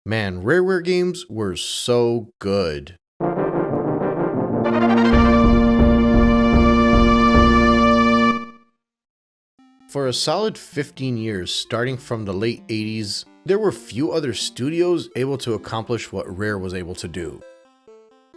Man, RareWare games were so good. For a solid 15 years, starting from the late 80s, there were few other studios able to accomplish what Rare was able to do.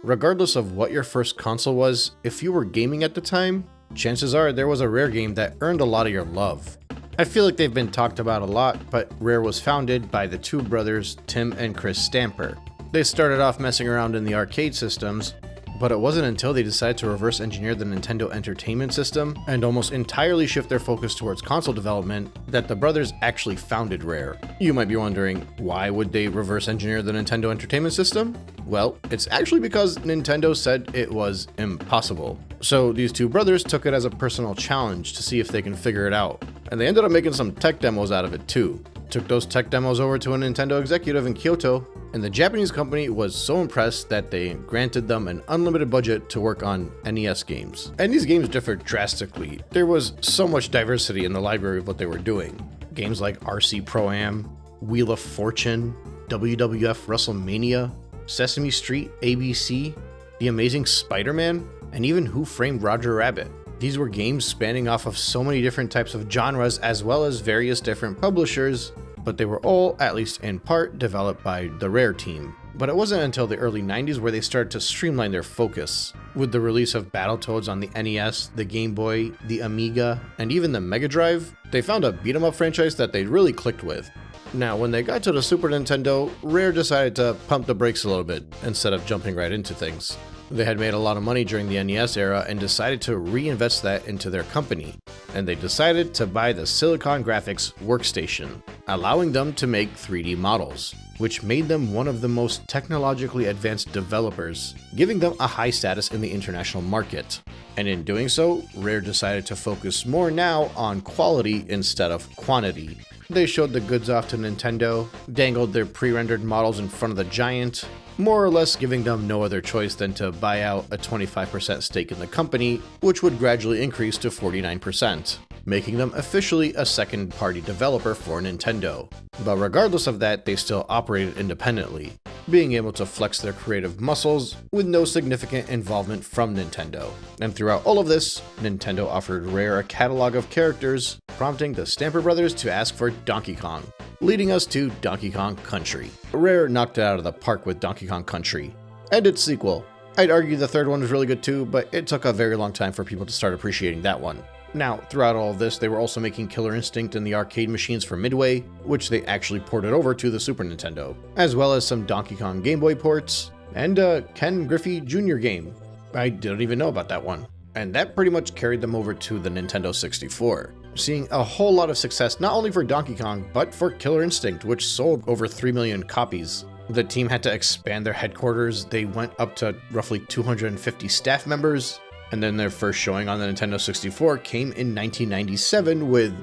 Regardless of what your first console was, if you were gaming at the time, chances are there was a Rare game that earned a lot of your love. I feel like they've been talked about a lot, but Rare was founded by the two brothers Tim and Chris Stamper. They started off messing around in the arcade systems, but it wasn't until they decided to reverse engineer the Nintendo Entertainment System and almost entirely shift their focus towards console development that the brothers actually founded Rare. You might be wondering, why would they reverse engineer the Nintendo Entertainment System? Well, it's actually because Nintendo said it was impossible. So these two brothers took it as a personal challenge to see if they can figure it out. And they ended up making some tech demos out of it too. Took those tech demos over to a Nintendo executive in Kyoto, and the Japanese company was so impressed that they granted them an unlimited budget to work on NES games. And these games differed drastically. There was so much diversity in the library of what they were doing. Games like RC Pro-Am, Wheel of Fortune, WWF WrestleMania, Sesame Street, ABC, The Amazing Spider-Man, and even Who Framed Roger Rabbit. These were games spanning off of so many different types of genres as well as various different publishers, but they were all, at least in part, developed by the Rare team. But it wasn't until the early 90s where they started to streamline their focus. With the release of Battletoads on the NES, the Game Boy, the Amiga, and even the Mega Drive, they found a beat-em-up franchise that they really clicked with. Now, when they got to the Super Nintendo, Rare decided to pump the brakes a little bit instead of jumping right into things. They had made a lot of money during the NES era and decided to reinvest that into their company, and they decided to buy the Silicon Graphics workstation, allowing them to make 3D models, which made them one of the most technologically advanced developers, giving them a high status in the international market. And in doing so, Rare decided to focus more now on quality instead of quantity. They showed the goods off to Nintendo, dangled their pre-rendered models in front of the giant, more or less giving them no other choice than to buy out a 25% stake in the company, which would gradually increase to 49%, making them officially a second-party developer for Nintendo. But regardless of that, they still operated independently, being able to flex their creative muscles with no significant involvement from Nintendo. And throughout all of this, Nintendo offered Rare a catalog of characters, prompting the Stamper brothers to ask for Donkey Kong, leading us to Donkey Kong Country. Rare knocked it out of the park with Donkey Kong Country, and its sequel. I'd argue the third one was really good too, but it took a very long time for people to start appreciating that one. Now, throughout all of this, they were also making Killer Instinct in the arcade machines for Midway, which they actually ported over to the Super Nintendo, as well as some Donkey Kong Game Boy ports, and a Ken Griffey Jr. game. I didn't even know about that one. And that pretty much carried them over to the Nintendo 64, seeing a whole lot of success not only for Donkey Kong, but for Killer Instinct, which sold over 3 million copies. The team had to expand their headquarters. They went up to roughly 250 staff members, and then their first showing on the Nintendo 64 came in 1997 with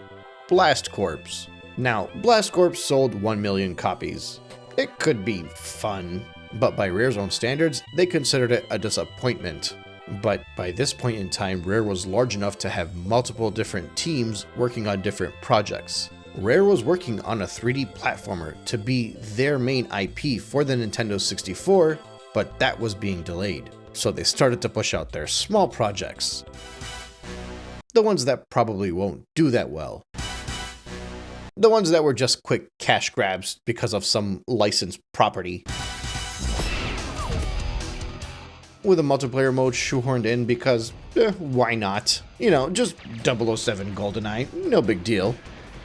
Blast Corps. Now, Blast Corps sold 1 million copies. It could be fun, but by Rare's own standards, they considered it a disappointment. But by this point in time, Rare was large enough to have multiple different teams working on different projects. Rare was working on a 3D platformer to be their main IP for the Nintendo 64, but that was being delayed. So they started to push out their small projects. The ones that probably won't do that well. The ones that were just quick cash grabs because of some licensed property. With a multiplayer mode shoehorned in because, why not? You know, just 007 GoldenEye, no big deal.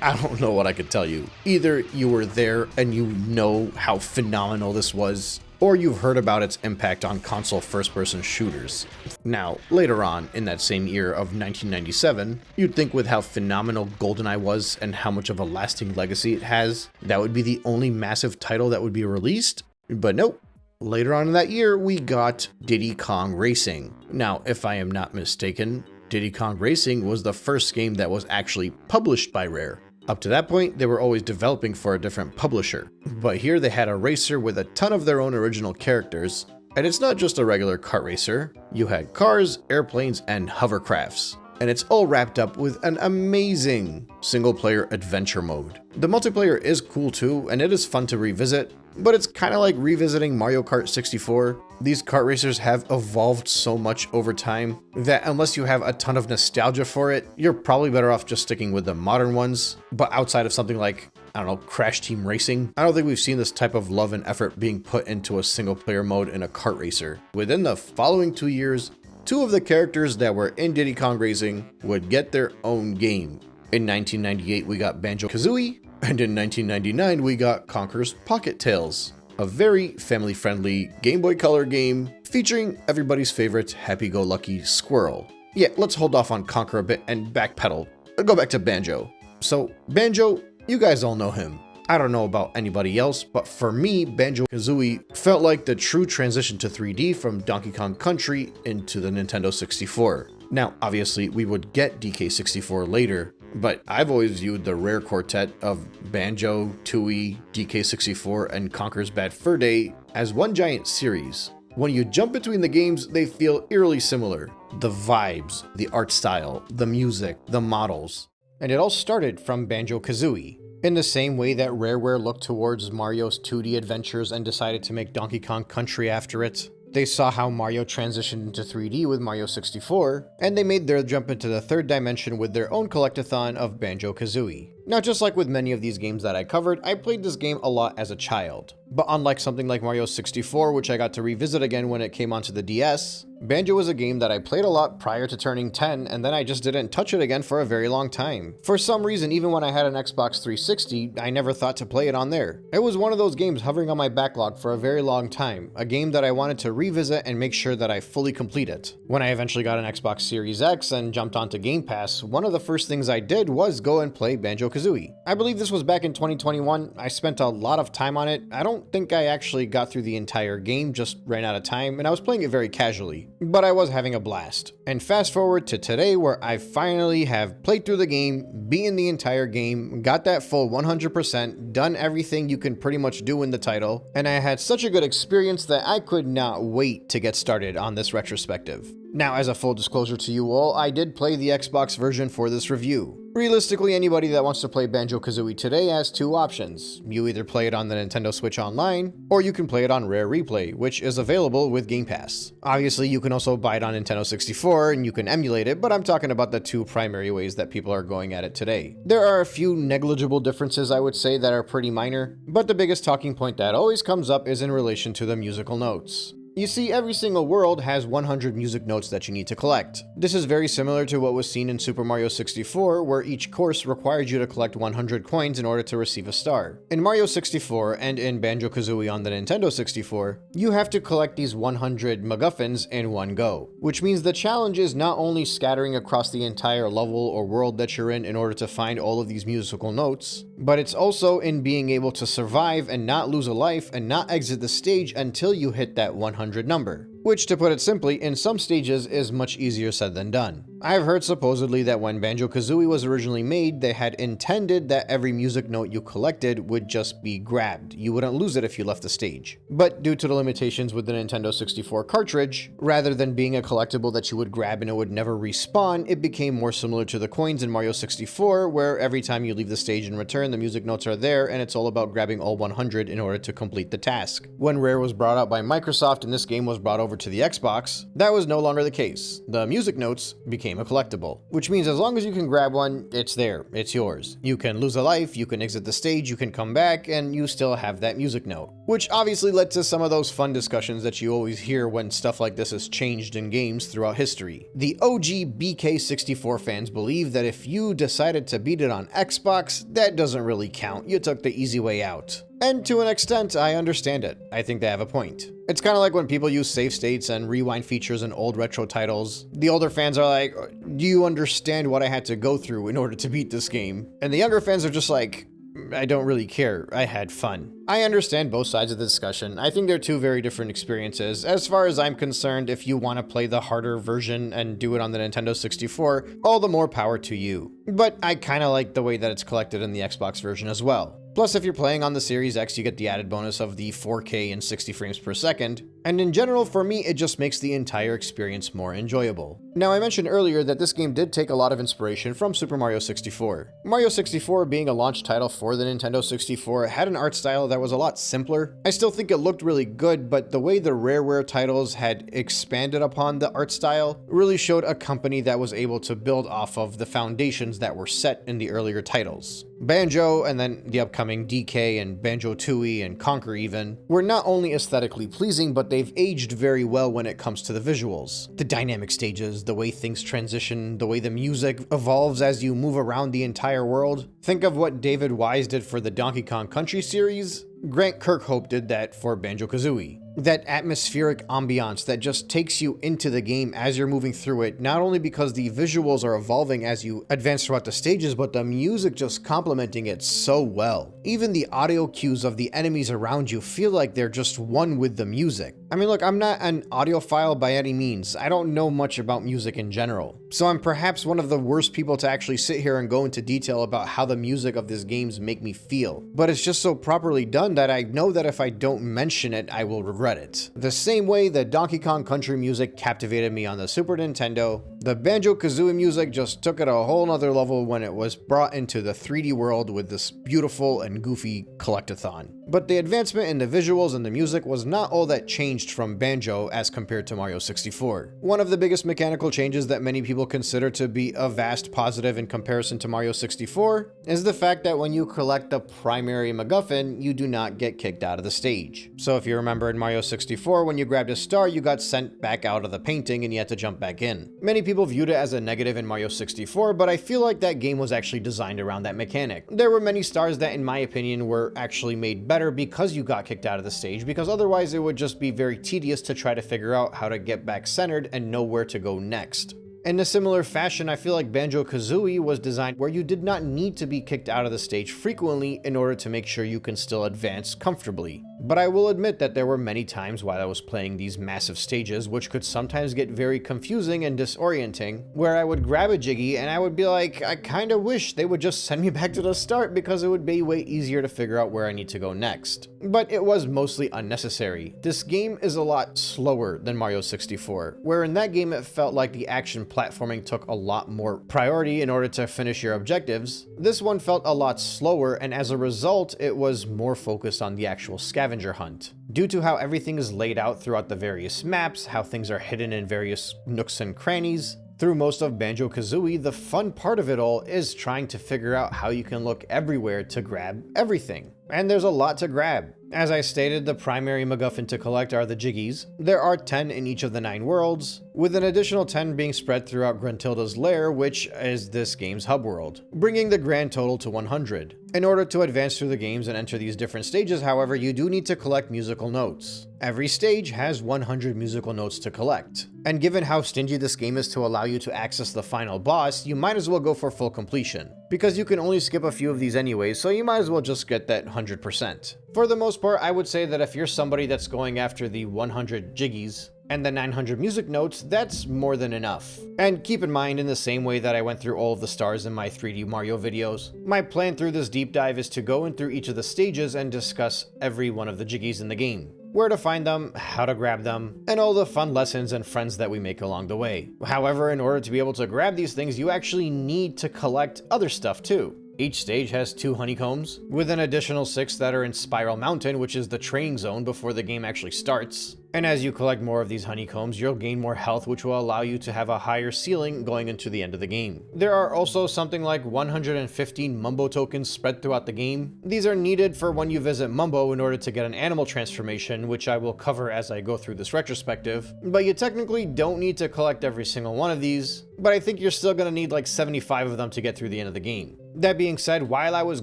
I don't know what I could tell you. Either you were there and you know how phenomenal this was, or you've heard about its impact on console first-person shooters. Now, later on, in that same year of 1997, you'd think with how phenomenal GoldenEye was and how much of a lasting legacy it has, that would be the only massive title that would be released, but nope. Later on in that year, we got Diddy Kong Racing. Now, if I am not mistaken, Diddy Kong Racing was the first game that was actually published by Rare. Up to that point, they were always developing for a different publisher. But here they had a racer with a ton of their own original characters, and it's not just a regular kart racer. You had cars, airplanes, and hovercrafts. And it's all wrapped up with an amazing single-player adventure mode. The multiplayer is cool too, and it is fun to revisit, But it's kind of like revisiting Mario Kart 64. These kart racers have evolved so much over time that unless you have a ton of nostalgia for it, you're probably better off just sticking with the modern ones. But outside of something like, I don't know, Crash Team Racing, I don't think we've seen this type of love and effort being put into a single player mode in a kart racer. Within the following 2 years, 2 of the characters that were in Diddy Kong Racing would get their own game. In 1998, we got Banjo-Kazooie, and in 1999, we got Conker's Pocket Tales, a very family-friendly Game Boy Color game featuring everybody's favorite happy-go-lucky squirrel. Yeah, let's hold off on Conker a bit and backpedal. Go back to Banjo. So, Banjo, you guys all know him. I don't know about anybody else, but for me, Banjo-Kazooie felt like the true transition to 3D from Donkey Kong Country into the Nintendo 64. Now, obviously, we would get DK64 later, but I've always viewed the rare quartet of Banjo, Tooie, DK64, and Conker's Bad Fur Day as one giant series. When you jump between the games, they feel eerily similar. The vibes, the art style, the music, the models. And it all started from Banjo-Kazooie. In the same way that RareWare looked towards Mario's 2D adventures and decided to make Donkey Kong Country after it, they saw how Mario transitioned into 3D with Mario 64, and they made their jump into the third dimension with their own collectathon of Banjo-Kazooie. Now, just like with many of these games that I covered, I played this game a lot as a child. But unlike something like Mario 64, which I got to revisit again when it came onto the DS, Banjo was a game that I played a lot prior to turning 10, and then I just didn't touch it again for a very long time. For some reason, even when I had an Xbox 360, I never thought to play it on there. It was one of those games hovering on my backlog for a very long time, a game that I wanted to revisit and make sure that I fully complete it. When I eventually got an Xbox Series X and jumped onto Gamepass, one of the first things I did was go and play Banjo-Kazooie. I believe this was back in 2021. I spent a lot of time on it. I don't think I actually got through the entire game, just ran out of time, and I was playing it very casually. But I was having a blast. And fast forward to today, where I finally have played through the game, beaten the entire game, got that full 100%, done everything you can pretty much do in the title, and I had such a good experience that I could not wait to get started on this retrospective. Now, as a full disclosure to you all, I did play the Xbox version for this review. Realistically, anybody that wants to play Banjo-Kazooie today has 2 options. You either play it on the Nintendo Switch Online, or you can play it on Rare Replay, which is available with Game Pass. Obviously, you can also buy it on Nintendo 64, and you can emulate it, but I'm talking about the 2 primary ways that people are going at it today. There are a few negligible differences, I would say, that are pretty minor, but the biggest talking point that always comes up is in relation to the musical notes. You see, every single world has 100 music notes that you need to collect. This is very similar to what was seen in Super Mario 64, where each course required you to collect 100 coins in order to receive a star. In Mario 64 and in Banjo-Kazooie on the Nintendo 64, you have to collect these 100 MacGuffins in one go, which means the challenge is not only scattering across the entire level or world that you're in order to find all of these musical notes, but it's also in being able to survive and not lose a life and not exit the stage until you hit that 100 number. Which, to put it simply, in some stages is much easier said than done. I've heard supposedly that when Banjo-Kazooie was originally made, they had intended that every music note you collected would just be grabbed. You wouldn't lose it if you left the stage. But due to the limitations with the Nintendo 64 cartridge, rather than being a collectible that you would grab and it would never respawn, it became more similar to the coins in Mario 64, where every time you leave the stage and return, the music notes are there, and it's all about grabbing all 100 in order to complete the task. When Rare was brought out by Microsoft and this game was brought over to the Xbox, that was no longer the case. The music notes became a collectible, which means as long as you can grab one, it's there, it's yours. You can lose a life, you can exit the stage, you can come back, and you still have that music note. Which obviously led to some of those fun discussions that you always hear when stuff like this has changed in games throughout history. The OG BK64 fans believe that if you decided to beat it on Xbox, that doesn't really count, you took the easy way out. And to an extent, I understand it. I think they have a point. It's kind of like when people use save states and rewind features in old retro titles. The older fans are like, do you understand what I had to go through in order to beat this game? And the younger fans are just like, I don't really care, I had fun. I understand both sides of the discussion. I think they're 2 very different experiences. As far as I'm concerned, if you want to play the harder version and do it on the Nintendo 64, all the more power to you. But I kind of like the way that it's collected in the Xbox version as well. Plus, if you're playing on the Series X, you get the added bonus of the 4K and 60 frames per second. And in general, for me, it just makes the entire experience more enjoyable. Now, I mentioned earlier that this game did take a lot of inspiration from Super Mario 64. Mario 64, being a launch title for the Nintendo 64, had an art style that was a lot simpler. I still think it looked really good, but the way the RareWare titles had expanded upon the art style really showed a company that was able to build off of the foundations that were set in the earlier titles. Banjo, and then the upcoming DK and Banjo-Tooie and Conker even, were not only aesthetically pleasing, but they've aged very well when it comes to the visuals. The dynamic stages, the way things transition, the way the music evolves as you move around the entire world. Think of what David Wise did for the Donkey Kong Country series. Grant Kirkhope did that for Banjo-Kazooie. That atmospheric ambiance that just takes you into the game as you're moving through it, not only because the visuals are evolving as you advance throughout the stages, but the music just complementing it so well. Even the audio cues of the enemies around you feel like they're just one with the music. I mean, look, I'm not an audiophile by any means. I don't know much about music in general. So I'm perhaps one of the worst people to actually sit here and go into detail about how the music of these games make me feel. But it's just so properly done that I know that if I don't mention it, I will regret it. The same way that Donkey Kong Country music captivated me on the Super Nintendo, the Banjo-Kazooie music just took it a whole nother level when it was brought into the 3D world with this beautiful and goofy collectathon. But the advancement in the visuals and the music was not all that changed from Banjo as compared to Mario 64. One of the biggest mechanical changes that many people consider to be a vast positive in comparison to Mario 64 is the fact that when you collect the primary MacGuffin, you do not get kicked out of the stage. So if you remember in Mario 64, when you grabbed a star, you got sent back out of the painting and you had to jump back in. Many people viewed it as a negative in Mario 64, but I feel like that game was actually designed around that mechanic. There were many stars that, in my opinion, were actually made better because you got kicked out of the stage, because otherwise it would just be very tedious to try to figure out how to get back centered and know where to go next. In a similar fashion, I feel like Banjo-Kazooie was designed where you did not need to be kicked out of the stage frequently in order to make sure you can still advance comfortably. But I will admit that there were many times while I was playing these massive stages which could sometimes get very confusing and disorienting, where I would grab a Jiggy and I would be like, I kinda wish they would just send me back to the start because it would be way easier to figure out where I need to go next. But it was mostly unnecessary. This game is a lot slower than Mario 64, where in that game it felt like the action platforming took a lot more priority in order to finish your objectives. This one felt a lot slower, and as a result, it was more focused on the actual scavenger hunt. Due to how everything is laid out throughout the various maps, how things are hidden in various nooks and crannies, through most of Banjo-Kazooie, the fun part of it all is trying to figure out how you can look everywhere to grab everything. And there's a lot to grab. As I stated, the primary MacGuffin to collect are the Jiggies. There are 10 in each of the 9 worlds, with an additional 10 being spread throughout Gruntilda's Lair, which is this game's hub world, bringing the grand total to 100. In order to advance through the games and enter these different stages, however, you do need to collect musical notes. Every stage has 100 musical notes to collect. And given how stingy this game is to allow you to access the final boss, you might as well go for full completion, because you can only skip a few of these anyways, so you might as well just get that 100%. For the most part, I would say that if you're somebody that's going after the 100 Jiggies and the 900 music notes, that's more than enough. And keep in mind, in the same way that I went through all of the stars in my 3D Mario videos, my plan through this deep dive is to go in through each of the stages and discuss every one of the Jiggies in the game. Where to find them, how to grab them, and all the fun lessons and friends that we make along the way. However, in order to be able to grab these things, you actually need to collect other stuff too. Each stage has 2 honeycombs, with an additional 6 that are in Spiral Mountain, which is the training zone before the game actually starts. And as you collect more of these honeycombs, you'll gain more health, which will allow you to have a higher ceiling going into the end of the game. There are also something like 115 Mumbo tokens spread throughout the game. These are needed for when you visit Mumbo in order to get an animal transformation, which I will cover as I go through this retrospective. But you technically don't need to collect every single one of these, but I think you're still going to need like 75 of them to get through the end of the game. That being said, while I was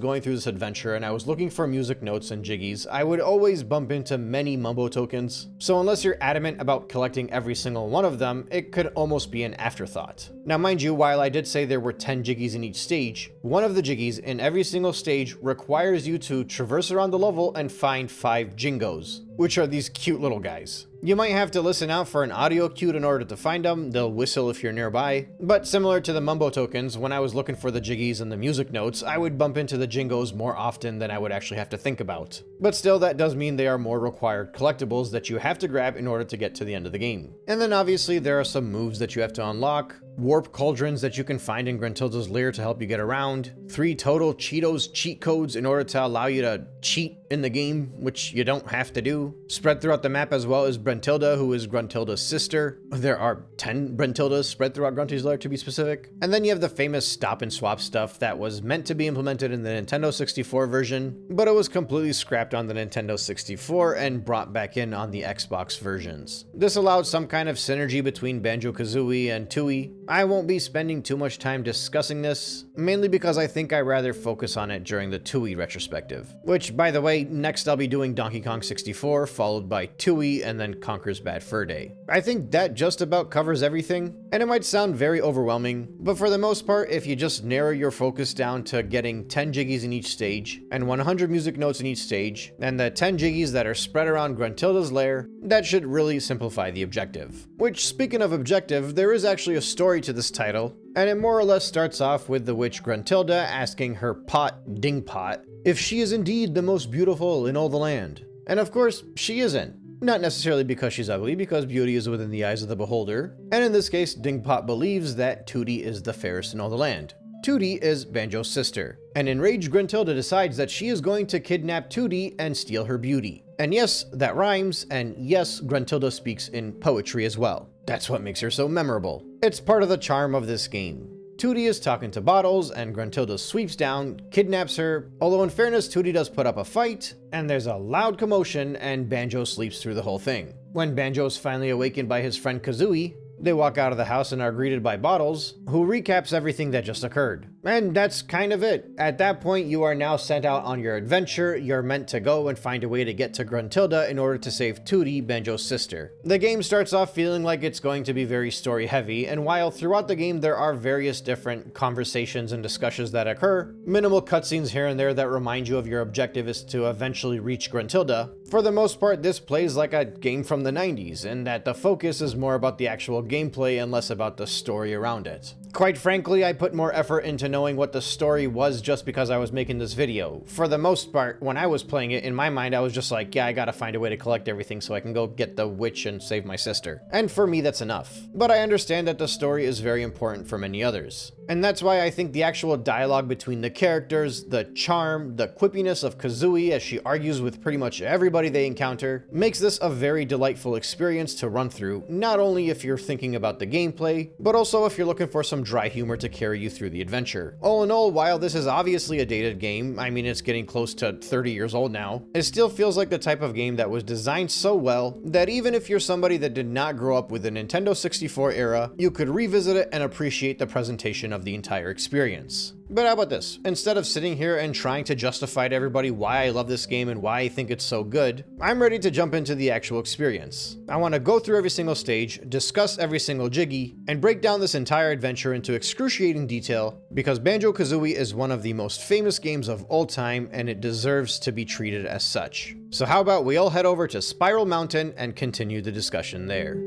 going through this adventure and I was looking for music notes and Jiggies, I would always bump into many Mumbo tokens, so unless you're adamant about collecting every single one of them, it could almost be an afterthought. Now mind you, while I did say there were 10 jiggies in each stage, one of the jiggies in every single stage requires you to traverse around the level and find 5 jingos, which are these cute little guys. You might have to listen out for an audio cue in order to find them, they'll whistle if you're nearby, but similar to the Mumbo tokens, when I was looking for the jiggies and the music notes, I would bump into the jingos more often than I would actually have to think about. But still, that does mean they are more required collectibles that you have to grab in order to get to the end of the game. And then obviously there are some moves that you have to unlock, warp cauldrons that you can find in Gruntilda's lair to help you get around, 3 total Cheetos cheat codes in order to allow you to cheat in the game, which you don't have to do. Spread throughout the map as well as Gruntilda, who is Gruntilda's sister. There are 10 Gruntildas spread throughout Grunty's lair to be specific. And then you have the famous stop and swap stuff that was meant to be implemented in the Nintendo 64 version, but it was completely scrapped on the Nintendo 64 and brought back in on the Xbox versions. This allowed some kind of synergy between Banjo-Kazooie and Tooie. I won't be spending too much time discussing this, mainly because I think I'd rather focus on it during the Tooie retrospective. Which, by the way, next I'll be doing Donkey Kong 64, followed by Tooie, and then Conker's Bad Fur Day. I think that just about covers everything, and it might sound very overwhelming, but for the most part, if you just narrow your focus down to getting 10 jiggies in each stage, and 100 music notes in each stage, and the 10 jiggies that are spread around Gruntilda's lair, that should really simplify the objective. Which, speaking of objective, there is actually a story to this title, and it more or less starts off with the witch Gruntilda asking her pot, Dingpot, if she is indeed the most beautiful in all the land. And of course, she isn't. Not necessarily because she's ugly, because beauty is within the eyes of the beholder, and in this case, Dingpot believes that Tootie is the fairest in all the land. Tootie is Banjo's sister, and enraged Gruntilda decides that she is going to kidnap Tootie and steal her beauty. And yes, that rhymes, and yes, Gruntilda speaks in poetry as well. That's what makes her so memorable. It's part of the charm of this game. Tootie is talking to Bottles, and Gruntilda sweeps down, kidnaps her, although in fairness, Tootie does put up a fight, and there's a loud commotion, and Banjo sleeps through the whole thing. When Banjo is finally awakened by his friend Kazooie, they walk out of the house and are greeted by Bottles, who recaps everything that just occurred. And that's kind of it. At that point, you are now sent out on your adventure. You're meant to go and find a way to get to Gruntilda in order to save Tootie, Banjo's sister. The game starts off feeling like it's going to be very story heavy, and while throughout the game there are various different conversations and discussions that occur, minimal cutscenes here and there that remind you of your objective is to eventually reach Gruntilda, for the most part this plays like a game from the 90s, in that the focus is more about the actual gameplay and less about the story around it. Quite frankly, I put more effort into knowing what the story was just because I was making this video. For the most part, when I was playing it, in my mind I was just like, yeah, I gotta find a way to collect everything so I can go get the witch and save my sister. And for me that's enough. But I understand that the story is very important for many others. And that's why I think the actual dialogue between the characters, the charm, the quippiness of Kazooie as she argues with pretty much everybody they encounter, makes this a very delightful experience to run through, not only if you're thinking about the gameplay, but also if you're looking for some dry humor to carry you through the adventure. All in all, while this is obviously a dated game, I mean it's getting close to 30 years old now, it still feels like the type of game that was designed so well that even if you're somebody that did not grow up with the Nintendo 64 era, you could revisit it and appreciate the presentation of the entire experience. But how about this? Instead of sitting here and trying to justify to everybody why I love this game and why I think it's so good, I'm ready to jump into the actual experience. I want to go through every single stage, discuss every single jiggy, and break down this entire adventure into excruciating detail because Banjo-Kazooie is one of the most famous games of all time and it deserves to be treated as such. So how about we all head over to Spiral Mountain and continue the discussion there.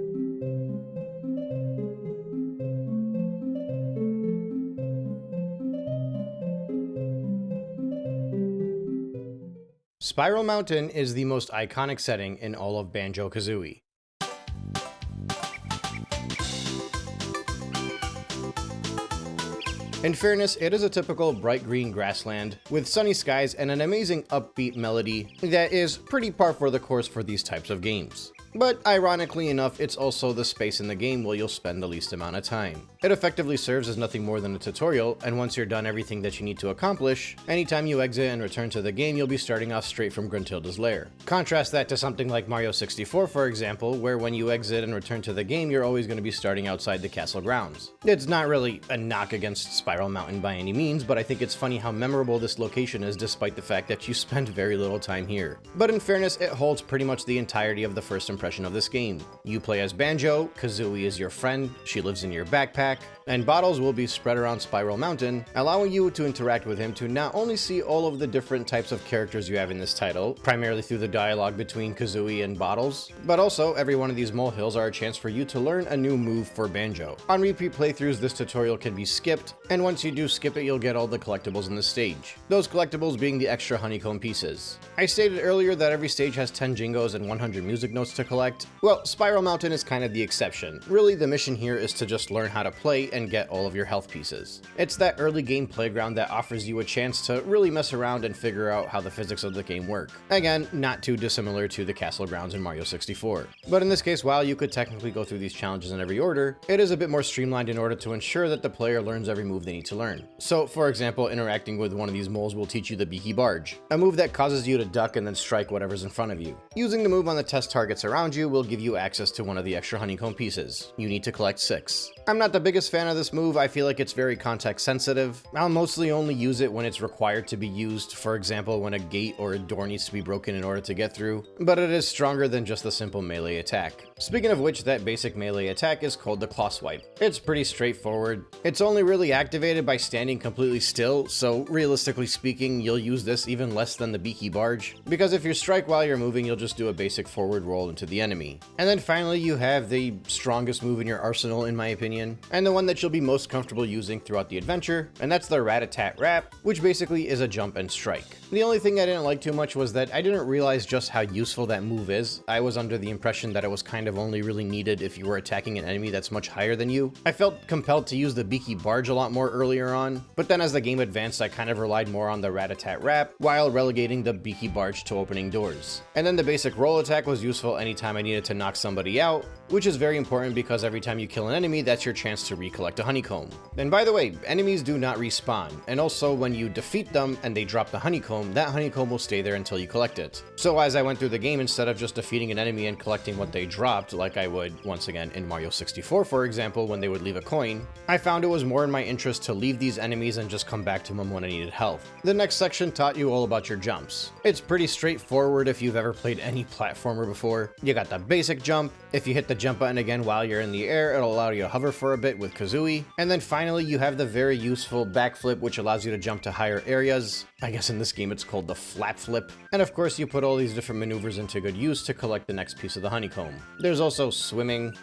Spiral Mountain is the most iconic setting in all of Banjo-Kazooie. In fairness, it is a typical bright green grassland with sunny skies and an amazing upbeat melody that is pretty par for the course for these types of games. But ironically enough, it's also the space in the game where you'll spend the least amount of time. It effectively serves as nothing more than a tutorial, and once you're done everything that you need to accomplish, anytime you exit and return to the game, you'll be starting off straight from Gruntilda's lair. Contrast that to something like Mario 64, for example, where when you exit and return to the game, you're always going to be starting outside the castle grounds. It's not really a knock against Spiral Mountain by any means, but I think it's funny how memorable this location is despite the fact that you spend very little time here. But in fairness, it holds pretty much the entirety of the first impression of this game. You play as Banjo, Kazooie is your friend, she lives in your backpack, and Bottles will be spread around Spiral Mountain, allowing you to interact with him to not only see all of the different types of characters you have in this title, primarily through the dialogue between Kazooie and Bottles, but also every one of these molehills are a chance for you to learn a new move for Banjo. On repeat playthroughs, this tutorial can be skipped, and once you do skip it, you'll get all the collectibles in the stage. Those collectibles being the extra honeycomb pieces. I stated earlier that every stage has 10 jingos and 100 music notes to collect. Well, Spiral Mountain is kind of the exception. Really, the mission here is to just learn how to play and get all of your health pieces. It's that early game playground that offers you a chance to really mess around and figure out how the physics of the game work. Again, not too dissimilar to the castle grounds in Mario 64. But in this case, while you could technically go through these challenges in every order, it is a bit more streamlined in order to ensure that the player learns every move they need to learn. So, for example, interacting with one of these moles will teach you the Beaky Barge, a move that causes you to duck and then strike whatever's in front of you. Using the move on the test targets around you will give you access to one of the extra honeycomb pieces. You need to collect 6. I'm not the biggest fan of this move. I feel like it's very context sensitive. I'll mostly only use it when it's required to be used, for example when a gate or a door needs to be broken in order to get through, but it is stronger than just the simple melee attack. Speaking of which, that basic melee attack is called the Claw Swipe. It's pretty straightforward. It's only really activated by standing completely still, so realistically speaking, you'll use this even less than the Beaky Barge, because if you strike while you're moving, you'll just do a basic forward roll into the enemy. And then finally, you have the strongest move in your arsenal, in my opinion, and the one that you'll be most comfortable using throughout the adventure, and that's the Rat-a-Tat-Rap, which basically is a jump and strike. The only thing I didn't like too much was that I didn't realize just how useful that move is. I was under the impression that it was kind of only really needed if you were attacking an enemy that's much higher than you. I felt compelled to use the Beaky Barge a lot more earlier on, but then as the game advanced, I kind of relied more on the Rat-a-Tat-Rap while relegating the Beaky Barge to opening doors. And then the basic roll attack was useful anytime I needed to knock somebody out, which is very important because every time you kill an enemy, that's your chance to recollect a honeycomb. And by the way, enemies do not respawn, and also when you defeat them and they drop the honeycomb, that honeycomb will stay there until you collect it. So as I went through the game, instead of just defeating an enemy and collecting what they dropped, like I would once again in Mario 64 for example, when they would leave a coin, I found it was more in my interest to leave these enemies and just come back to them when I needed health. The next section taught you all about your jumps. It's pretty straightforward if you've ever played any platformer before. You got the basic jump. If you hit the jump button again while you're in the air, it'll allow you to hover for a bit with Kazooie. And then finally, you have the very useful backflip, which allows you to jump to higher areas. I guess in this game it's called the flap flip. And of course, you put all these different maneuvers into good use to collect the next piece of the honeycomb. There's also swimming.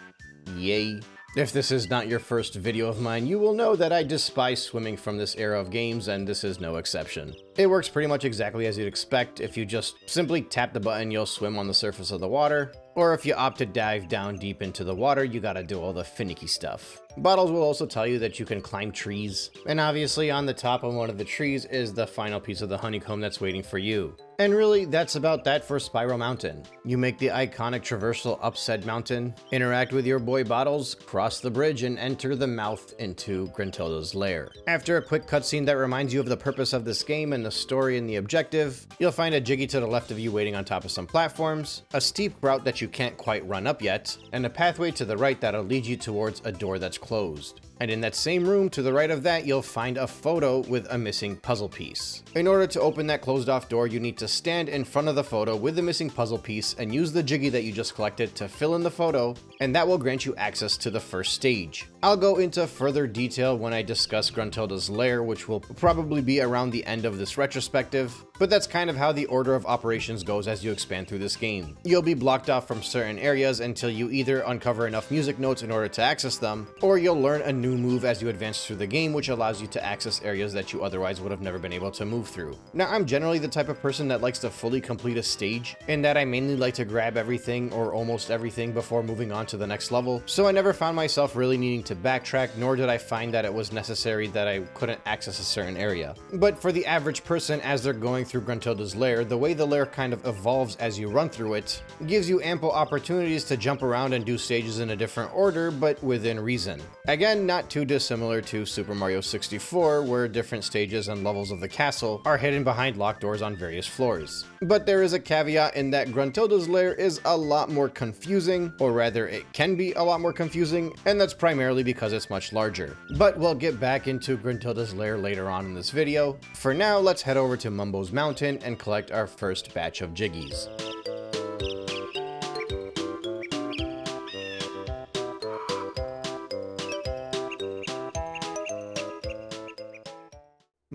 Yay. If this is not your first video of mine, you will know that I despise swimming from this era of games, and this is no exception. It works pretty much exactly as you'd expect. If you just simply tap the button, you'll swim on the surface of the water. Or if you opt to dive down deep into the water, you gotta do all the finicky stuff. Bottles will also tell you that you can climb trees. And obviously on the top of one of the trees is the final piece of the honeycomb that's waiting for you. And really, that's about that for Spiral Mountain. You make the iconic traversal up said mountain, interact with your boy Bottles, cross the bridge, and enter the mouth into Gruntilda's lair. After a quick cutscene that reminds you of the purpose of this game and the story and the objective, you'll find a Jiggy to the left of you waiting on top of some platforms, a steep route that you can't quite run up yet, and a pathway to the right that'll lead you towards a door that's closed. And in that same room to the right of that, you'll find a photo with a missing puzzle piece. In order to open that closed off door, you need to stand in front of the photo with the missing puzzle piece and use the Jiggy that you just collected to fill in the photo, and that will grant you access to the first stage. I'll go into further detail when I discuss Gruntilda's lair, which will probably be around the end of this retrospective, but that's kind of how the order of operations goes as you expand through this game. You'll be blocked off from certain areas until you either uncover enough music notes in order to access them, or you'll learn a new move as you advance through the game, which allows you to access areas that you otherwise would have never been able to move through. Now, I'm generally the type of person that likes to fully complete a stage, in that I mainly like to grab everything or almost everything before moving on to the next level, so I never found myself really needing to backtrack, nor did I find that it was necessary that I couldn't access a certain area. But for the average person, as they're going through Gruntilda's lair, the way the lair kind of evolves as you run through it gives you ample opportunities to jump around and do stages in a different order, but within reason. Again, not too dissimilar to Super Mario 64, where different stages and levels of the castle are hidden behind locked doors on various floors. But there is a caveat in that Gruntilda's lair is a lot more confusing, or rather it can be a lot more confusing, and that's primarily because it's much larger. But we'll get back into Gruntilda's lair later on in this video. For now, let's head over to Mumbo's Mountain and collect our first batch of Jiggies.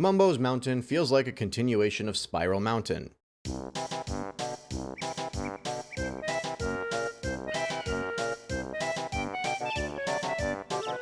Mumbo's Mountain feels like a continuation of Spiral Mountain.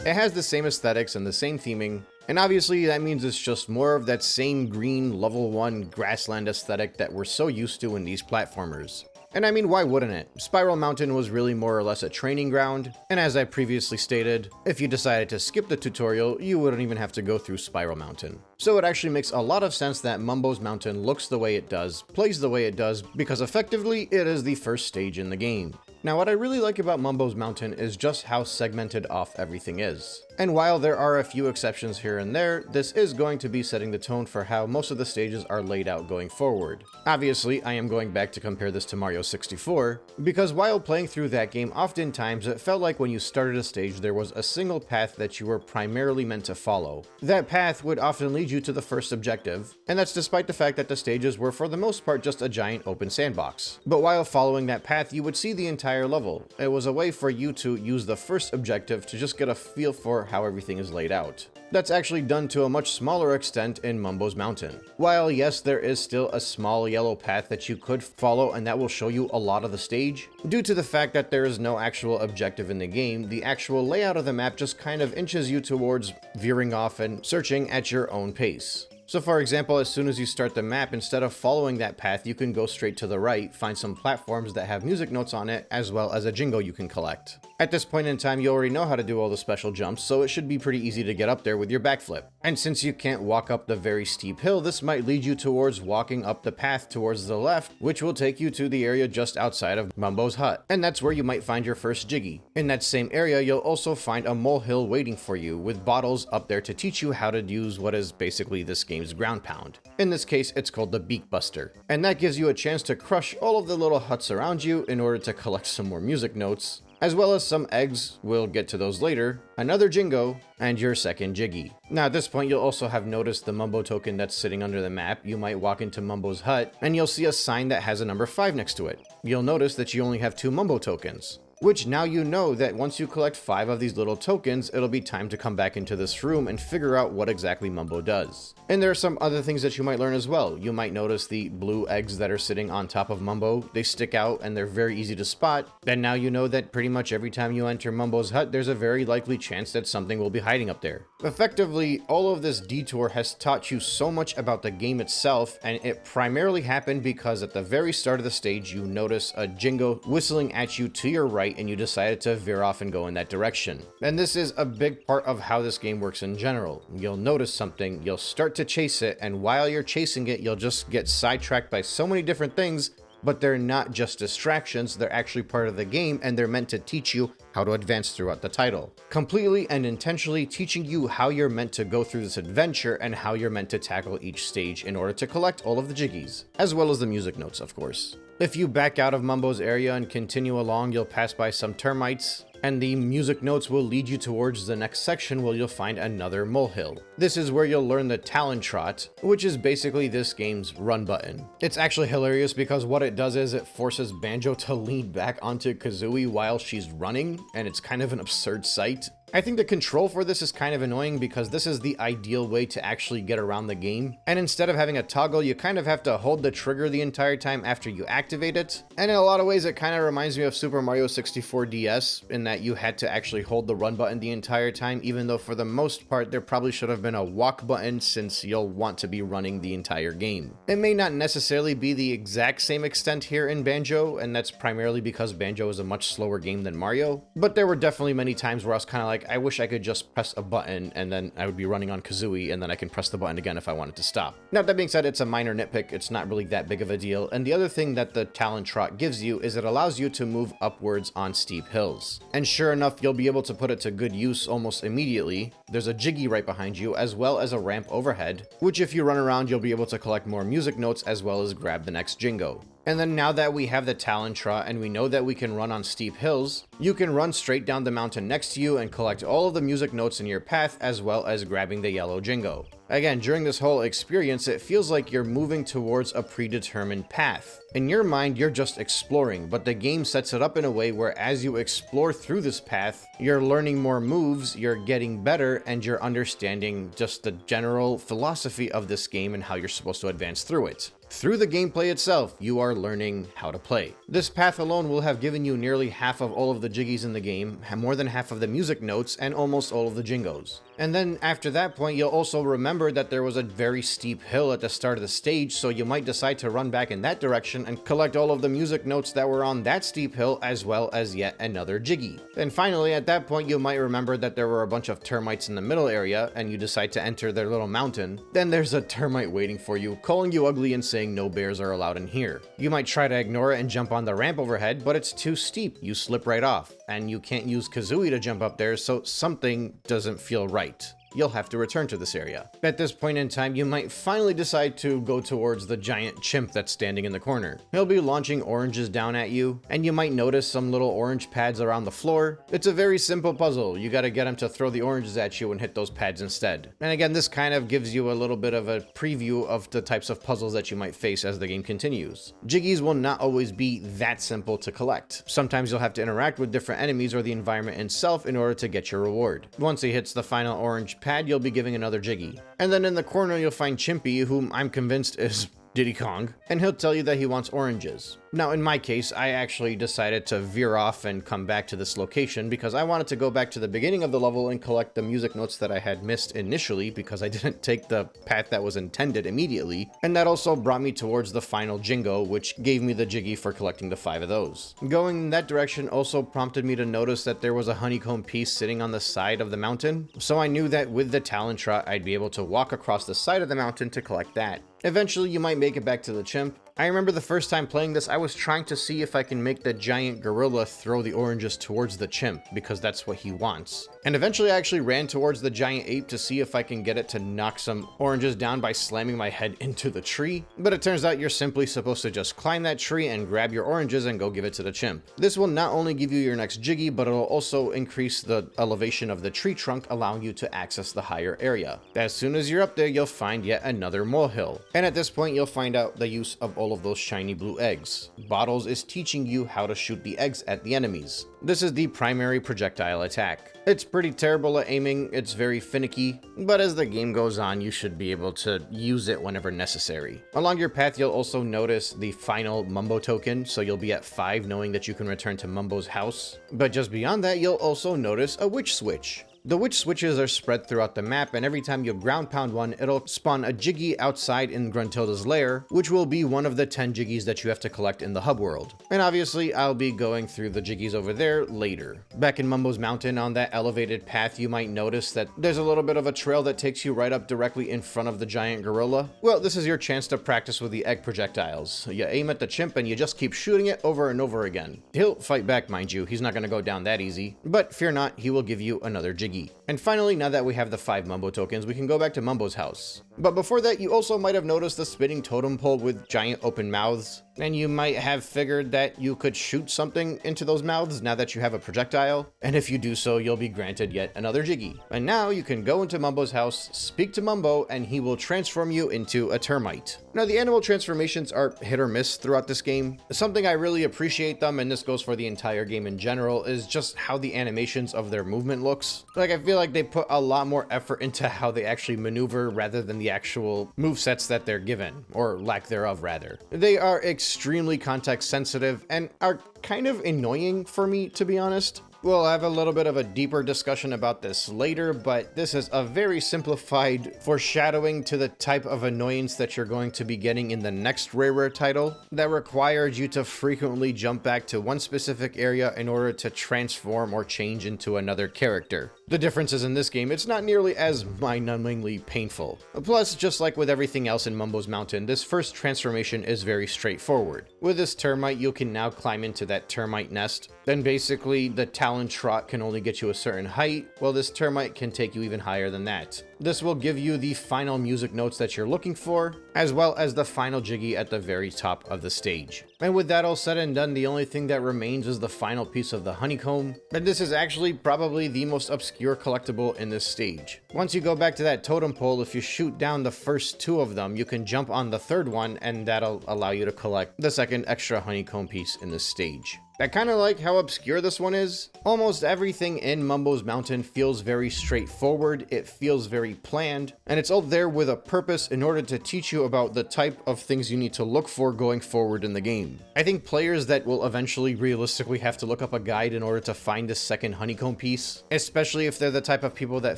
It has the same aesthetics and the same theming, and obviously that means it's just more of that same green level 1 grassland aesthetic that we're so used to in these platformers. And I mean, why wouldn't it? Spiral Mountain was really more or less a training ground, and as I previously stated, if you decided to skip the tutorial, you wouldn't even have to go through Spiral Mountain. So it actually makes a lot of sense that Mumbo's Mountain looks the way it does, plays the way it does, because effectively it is the first stage in the game. Now, what I really like about Mumbo's Mountain is just how segmented off everything is. And while there are a few exceptions here and there, this is going to be setting the tone for how most of the stages are laid out going forward. Obviously, I am going back to compare this to Mario 64, because while playing through that game, oftentimes it felt like when you started a stage there was a single path that you were primarily meant to follow. That path would often lead you to the first objective, and that's despite the fact that the stages were for the most part just a giant open sandbox. But while following that path, you would see the entire level. It was a way for you to use the first objective to just get a feel for how everything is laid out. That's actually done to a much smaller extent in Mumbo's Mountain. While yes, there is still a small yellow path that you could follow and that will show you a lot of the stage, due to the fact that there is no actual objective in the game, the actual layout of the map just kind of inches you towards veering off and searching at your own pace. So for example, as soon as you start the map, instead of following that path, you can go straight to the right, find some platforms that have music notes on it, as well as a jingo you can collect. At this point in time, you already know how to do all the special jumps, so it should be pretty easy to get up there with your backflip. And since you can't walk up the very steep hill, this might lead you towards walking up the path towards the left, which will take you to the area just outside of Mumbo's hut. And that's where you might find your first Jiggy. In that same area, you'll also find a molehill waiting for you, with bottles up there to teach you how to use what is basically this game's ground pound. In this case, it's called the Beak Buster. And that gives you a chance to crush all of the little huts around you in order to collect some more music notes, as well as some eggs, we'll get to those later, another Jingo, and your second Jiggy. Now at this point, you'll also have noticed the Mumbo token that's sitting under the map. You might walk into Mumbo's hut, and you'll see a sign that has a number 5 next to it. You'll notice that you only have 2 Mumbo tokens, which now you know that once you collect 5 of these little tokens, it'll be time to come back into this room and figure out what exactly Mumbo does. And there are some other things that you might learn as well. You might notice the blue eggs that are sitting on top of Mumbo. They stick out and they're very easy to spot. And now you know that pretty much every time you enter Mumbo's hut, there's a very likely chance that something will be hiding up there. Effectively, all of this detour has taught you so much about the game itself, and it primarily happened because at the very start of the stage, you notice a Jingo whistling at you to your right, and you decided to veer off and go in that direction. And this is a big part of how this game works in general. You'll notice something, you'll start to chase it, and while you're chasing it, you'll just get sidetracked by so many different things, but they're not just distractions, they're actually part of the game, and they're meant to teach you how to advance throughout the title. Completely and intentionally teaching you how you're meant to go through this adventure and how you're meant to tackle each stage in order to collect all of the Jiggies, as well as the music notes, of course. If you back out of Mumbo's area and continue along, you'll pass by some termites, and the music notes will lead you towards the next section where you'll find another molehill. This is where you'll learn the Talon Trot, which is basically this game's run button. It's actually hilarious because what it does is it forces Banjo to lean back onto Kazooie while she's running, and it's kind of an absurd sight. I think the control for this is kind of annoying because this is the ideal way to actually get around the game. And instead of having a toggle, you kind of have to hold the trigger the entire time after you activate it. And in a lot of ways, it kind of reminds me of Super Mario 64 DS in that you had to actually hold the run button the entire time, even though for the most part, there probably should have been a walk button since you'll want to be running the entire game. It may not necessarily be the exact same extent here in Banjo, and that's primarily because Banjo is a much slower game than Mario. But there were definitely many times where I was kind of like, I wish I could just press a button and then I would be running on Kazooie and then I can press the button again if I wanted to stop. Now that being said, it's a minor nitpick, it's not really that big of a deal, and the other thing that the Talon Trot gives you is it allows you to move upwards on steep hills. And sure enough, you'll be able to put it to good use almost immediately. There's a Jiggy right behind you as well as a ramp overhead, which if you run around, you'll be able to collect more music notes as well as grab the next Jingo. And then now that we have the Talentra and we know that we can run on steep hills, you can run straight down the mountain next to you and collect all of the music notes in your path, as well as grabbing the yellow Jingo. Again, during this whole experience, it feels like you're moving towards a predetermined path. In your mind, you're just exploring, but the game sets it up in a way where as you explore through this path, you're learning more moves, you're getting better, and you're understanding just the general philosophy of this game and how you're supposed to advance through it. Through the gameplay itself, you are learning how to play. This path alone will have given you nearly half of all of the jiggies in the game, more than half of the music notes, and almost all of the jingos. And then after that point, you'll also remember that there was a very steep hill at the start of the stage, so you might decide to run back in that direction and collect all of the music notes that were on that steep hill, as well as yet another jiggy. Then finally, at that point, you might remember that there were a bunch of termites in the middle area, and you decide to enter their little mountain. Then there's a termite waiting for you, calling you ugly and saying no bears are allowed in here. You might try to ignore it and jump on the ramp overhead, but it's too steep. You slip right off, and you can't use Kazooie to jump up there, so something doesn't feel right. You'll have to return to this area. At this point in time, you might finally decide to go towards the giant chimp that's standing in the corner. He'll be launching oranges down at you, and you might notice some little orange pads around the floor. It's a very simple puzzle. You gotta get him to throw the oranges at you and hit those pads instead. And again, this kind of gives you a little bit of a preview of the types of puzzles that you might face as the game continues. Jiggies will not always be that simple to collect. Sometimes you'll have to interact with different enemies or the environment itself in order to get your reward. Once he hits the final orange pad, you'll be giving another jiggy. And then in the corner, you'll find Chimpy, whom I'm convinced is Diddy Kong, and he'll tell you that he wants oranges. Now, in my case, I actually decided to veer off and come back to this location because I wanted to go back to the beginning of the level and collect the music notes that I had missed initially because I didn't take the path that was intended immediately, and that also brought me towards the final Jingo, which gave me the jiggy for collecting the 5 of those. Going in that direction also prompted me to notice that there was a honeycomb piece sitting on the side of the mountain, so I knew that with the Talentra, I'd be able to walk across the side of the mountain to collect that. Eventually, you might make it back to the chimp. I remember the first time playing this, I was trying to see if I can make the giant gorilla throw the oranges towards the chimp, because that's what he wants. And eventually I actually ran towards the giant ape to see if I can get it to knock some oranges down by slamming my head into the tree, but it turns out you're simply supposed to just climb that tree and grab your oranges and go give it to the chimp. This will not only give you your next jiggy, but it'll also increase the elevation of the tree trunk, allowing you to access the higher area. As soon as you're up there, you'll find yet another molehill. And at this point, you'll find out the use of all of those shiny blue eggs. Bottles is teaching you how to shoot the eggs at the enemies. This is the primary projectile attack. It's pretty terrible at aiming, it's very finicky, but as the game goes on, you should be able to use it whenever necessary. Along your path, you'll also notice the final Mumbo token, so you'll be at 5 knowing that you can return to Mumbo's house. But just beyond that, you'll also notice a witch switch. The witch switches are spread throughout the map, and every time you ground pound one, it'll spawn a jiggy outside in Gruntilda's lair, which will be one of the 10 jiggies that you have to collect in the hub world. And obviously, I'll be going through the jiggies over there later. Back in Mumbo's mountain, on that elevated path, you might notice that there's a little bit of a trail that takes you right up directly in front of the giant gorilla. Well, this is your chance to practice with the egg projectiles. You aim at the chimp and you just keep shooting it over and over again. He'll fight back, mind you, he's not gonna go down that easy, but fear not, he will give you another jiggy. And finally, now that we have the 5 Mumbo tokens, we can go back to Mumbo's house. But before that, you also might have noticed the spinning totem pole with giant open mouths, and you might have figured that you could shoot something into those mouths now that you have a projectile, and if you do so, you'll be granted yet another jiggy. And now you can go into Mumbo's house, speak to Mumbo, and he will transform you into a termite. Now, the animal transformations are hit or miss throughout this game. Something I really appreciate them, and this goes for the entire game in general, is just how the animations of their movement looks. Like, I feel like they put a lot more effort into how they actually maneuver rather than the actual movesets that they're given, or lack thereof rather. They are extremely context sensitive and are kind of annoying for me, to be honest. We'll have a little bit of a deeper discussion about this later, but this is a very simplified foreshadowing to the type of annoyance that you're going to be getting in the next RareWare title that requires you to frequently jump back to one specific area in order to transform or change into another character. The difference is in this game, it's not nearly as mind-numbingly painful. Plus, just like with everything else in Mumbo's Mountain, this first transformation is very straightforward. With this termite, you can now climb into that termite nest. Then basically, the Talentra can only get you a certain height, while this termite can take you even higher than that. This will give you the final music notes that you're looking for, as well as the final Jiggy at the very top of the stage. And with that all said and done, the only thing that remains is the final piece of the honeycomb, and this is actually probably the most obscure collectible in this stage. Once you go back to that totem pole, if you shoot down the first 2 of them, you can jump on the 3rd one, and that'll allow you to collect the 2nd extra honeycomb piece in this stage. I kind of like how obscure this one is. Almost everything in Mumbo's Mountain feels very straightforward, it feels very planned, and it's all there with a purpose in order to teach you about the type of things you need to look for going forward in the game. I think players that will eventually realistically have to look up a guide in order to find this 2nd honeycomb piece, especially if they're the type of people that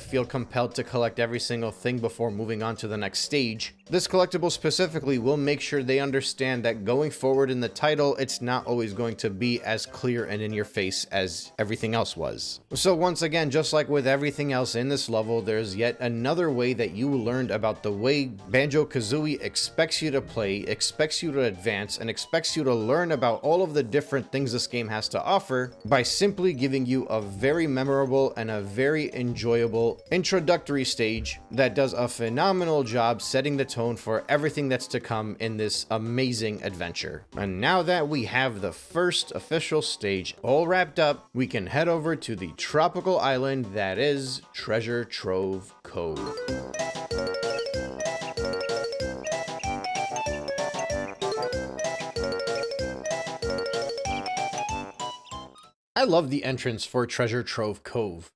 feel compelled to collect every single thing before moving on to the next stage, this collectible specifically will make sure they understand that going forward in the title, it's not always going to be as clear and in your face as everything else was. So once again, just like with everything else in this level, there's yet another way that you learned about the way Banjo-Kazooie expects you to play, expects you to advance, and expects you to learn about all of the different things this game has to offer by simply giving you a very memorable and a very enjoyable introductory stage that does a phenomenal job setting the tone for everything that's to come in this amazing adventure. And now that we have the first official stage all wrapped up, we can head over to the tropical island that is Treasure Trove Cove. I love the entrance for Treasure Trove Cove.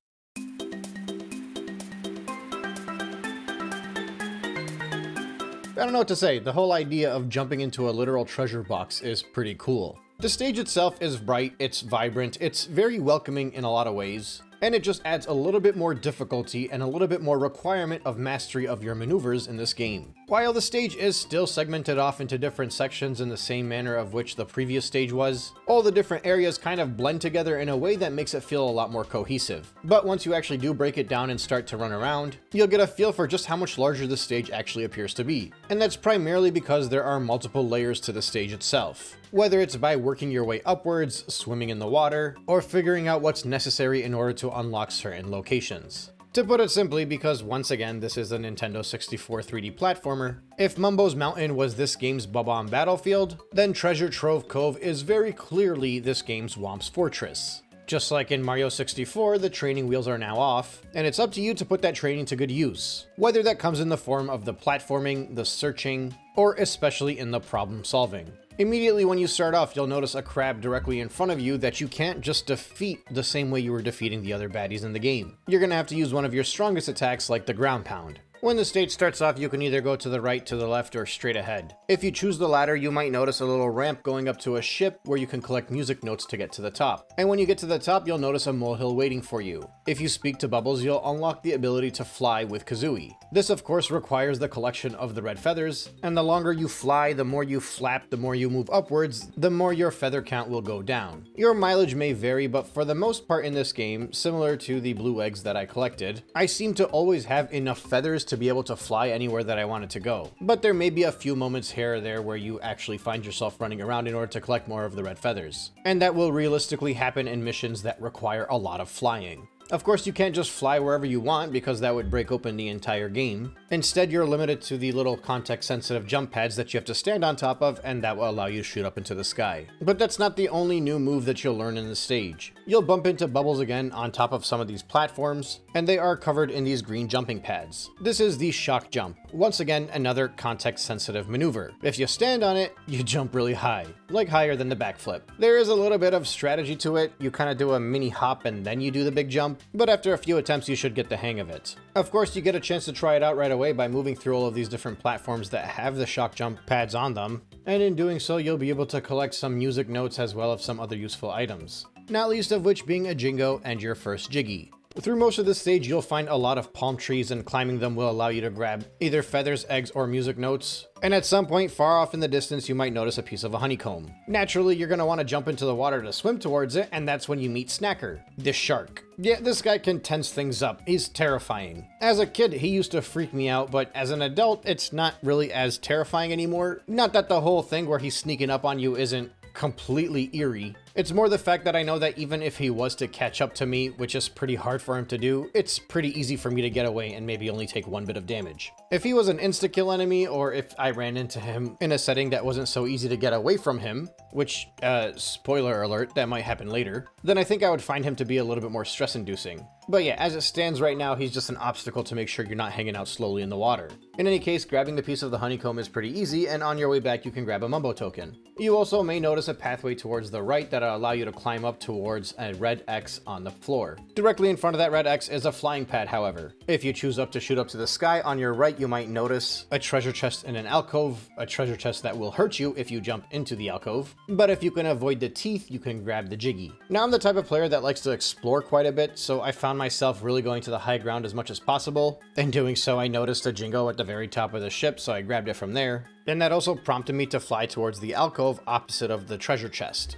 I don't know what to say, the whole idea of jumping into a literal treasure box is pretty cool. The stage itself is bright, it's vibrant, it's very welcoming in a lot of ways, and it just adds a little bit more difficulty and a little bit more requirement of mastery of your maneuvers in this game. While the stage is still segmented off into different sections in the same manner of which the previous stage was, all the different areas kind of blend together in a way that makes it feel a lot more cohesive. But once you actually do break it down and start to run around, you'll get a feel for just how much larger the stage actually appears to be. And that's primarily because there are multiple layers to the stage itself. Whether it's by working your way upwards, swimming in the water, or figuring out what's necessary in order to unlock certain locations. To put it simply, because once again, this is a Nintendo 64 3D platformer, if Mumbo's Mountain was this game's Bob-omb Battlefield, then Treasure Trove Cove is very clearly this game's Whomp's Fortress. Just like in Mario 64, the training wheels are now off, and it's up to you to put that training to good use, whether that comes in the form of the platforming, the searching, or especially in the problem solving. Immediately when you start off, you'll notice a crab directly in front of you that you can't just defeat the same way you were defeating the other baddies in the game. You're gonna have to use one of your strongest attacks like the ground pound. When the stage starts off, you can either go to the right, to the left, or straight ahead. If you choose the latter, you might notice a little ramp going up to a ship where you can collect music notes to get to the top. And when you get to the top, you'll notice a molehill waiting for you. If you speak to Bubbles, you'll unlock the ability to fly with Kazooie. This of course requires the collection of the red feathers, and the longer you fly, the more you flap, the more you move upwards, the more your feather count will go down. Your mileage may vary, but for the most part in this game, similar to the blue eggs that I collected, I seem to always have enough feathers to be able to fly anywhere that I wanted to go. But there may be a few moments here or there where you actually find yourself running around in order to collect more of the red feathers. And that will realistically happen in missions that require a lot of flying. Of course, you can't just fly wherever you want because that would break open the entire game. Instead, you're limited to the little context-sensitive jump pads that you have to stand on top of, and that will allow you to shoot up into the sky. But that's not the only new move that you'll learn in the stage. You'll bump into Bubbles again on top of some of these platforms, and they are covered in these green jumping pads. This is the shock jump. Once again, another context-sensitive maneuver. If you stand on it, you jump really high, like higher than the backflip. There is a little bit of strategy to it. You kind of do a mini hop and then you do the big jump, but after a few attempts, you should get the hang of it. Of course, you get a chance to try it out right away by moving through all of these different platforms that have the shock jump pads on them, and in doing so, you'll be able to collect some music notes as well as some other useful items. Not least of which being a Jingo and your first Jiggy. Through most of this stage, you'll find a lot of palm trees, and climbing them will allow you to grab either feathers, eggs, or music notes. And at some point far off in the distance, you might notice a piece of a honeycomb. Naturally, you're going to want to jump into the water to swim towards it, and that's when you meet Snacker, the shark. Yeah, this guy can tense things up. He's terrifying. As a kid, he used to freak me out, but as an adult, it's not really as terrifying anymore. Not that the whole thing where he's sneaking up on you isn't completely eerie. It's more the fact that I know that even if he was to catch up to me, which is pretty hard for him to do, it's pretty easy for me to get away and maybe only take one bit of damage. If he was an insta-kill enemy, or if I ran into him in a setting that wasn't so easy to get away from him, which, spoiler alert, that might happen later, then I think I would find him to be a little bit more stress-inducing. But yeah, as it stands right now, he's just an obstacle to make sure you're not hanging out slowly in the water. In any case, grabbing the piece of the honeycomb is pretty easy, and on your way back you can grab a Mumbo token. You also may notice a pathway towards the right that'll allow you to climb up towards a red X on the floor. Directly in front of that red X is a flying pad, however. If you choose to shoot up to the sky, on your right you might notice a treasure chest in an alcove, a treasure chest that will hurt you if you jump into the alcove. But if you can avoid the teeth, you can grab the Jiggy. Now I'm the type of player that likes to explore quite a bit, so I found myself really going to the high ground as much as possible. In doing so, I noticed a Jingo at the very top of the ship, so I grabbed it from there. And that also prompted me to fly towards the alcove opposite of the treasure chest.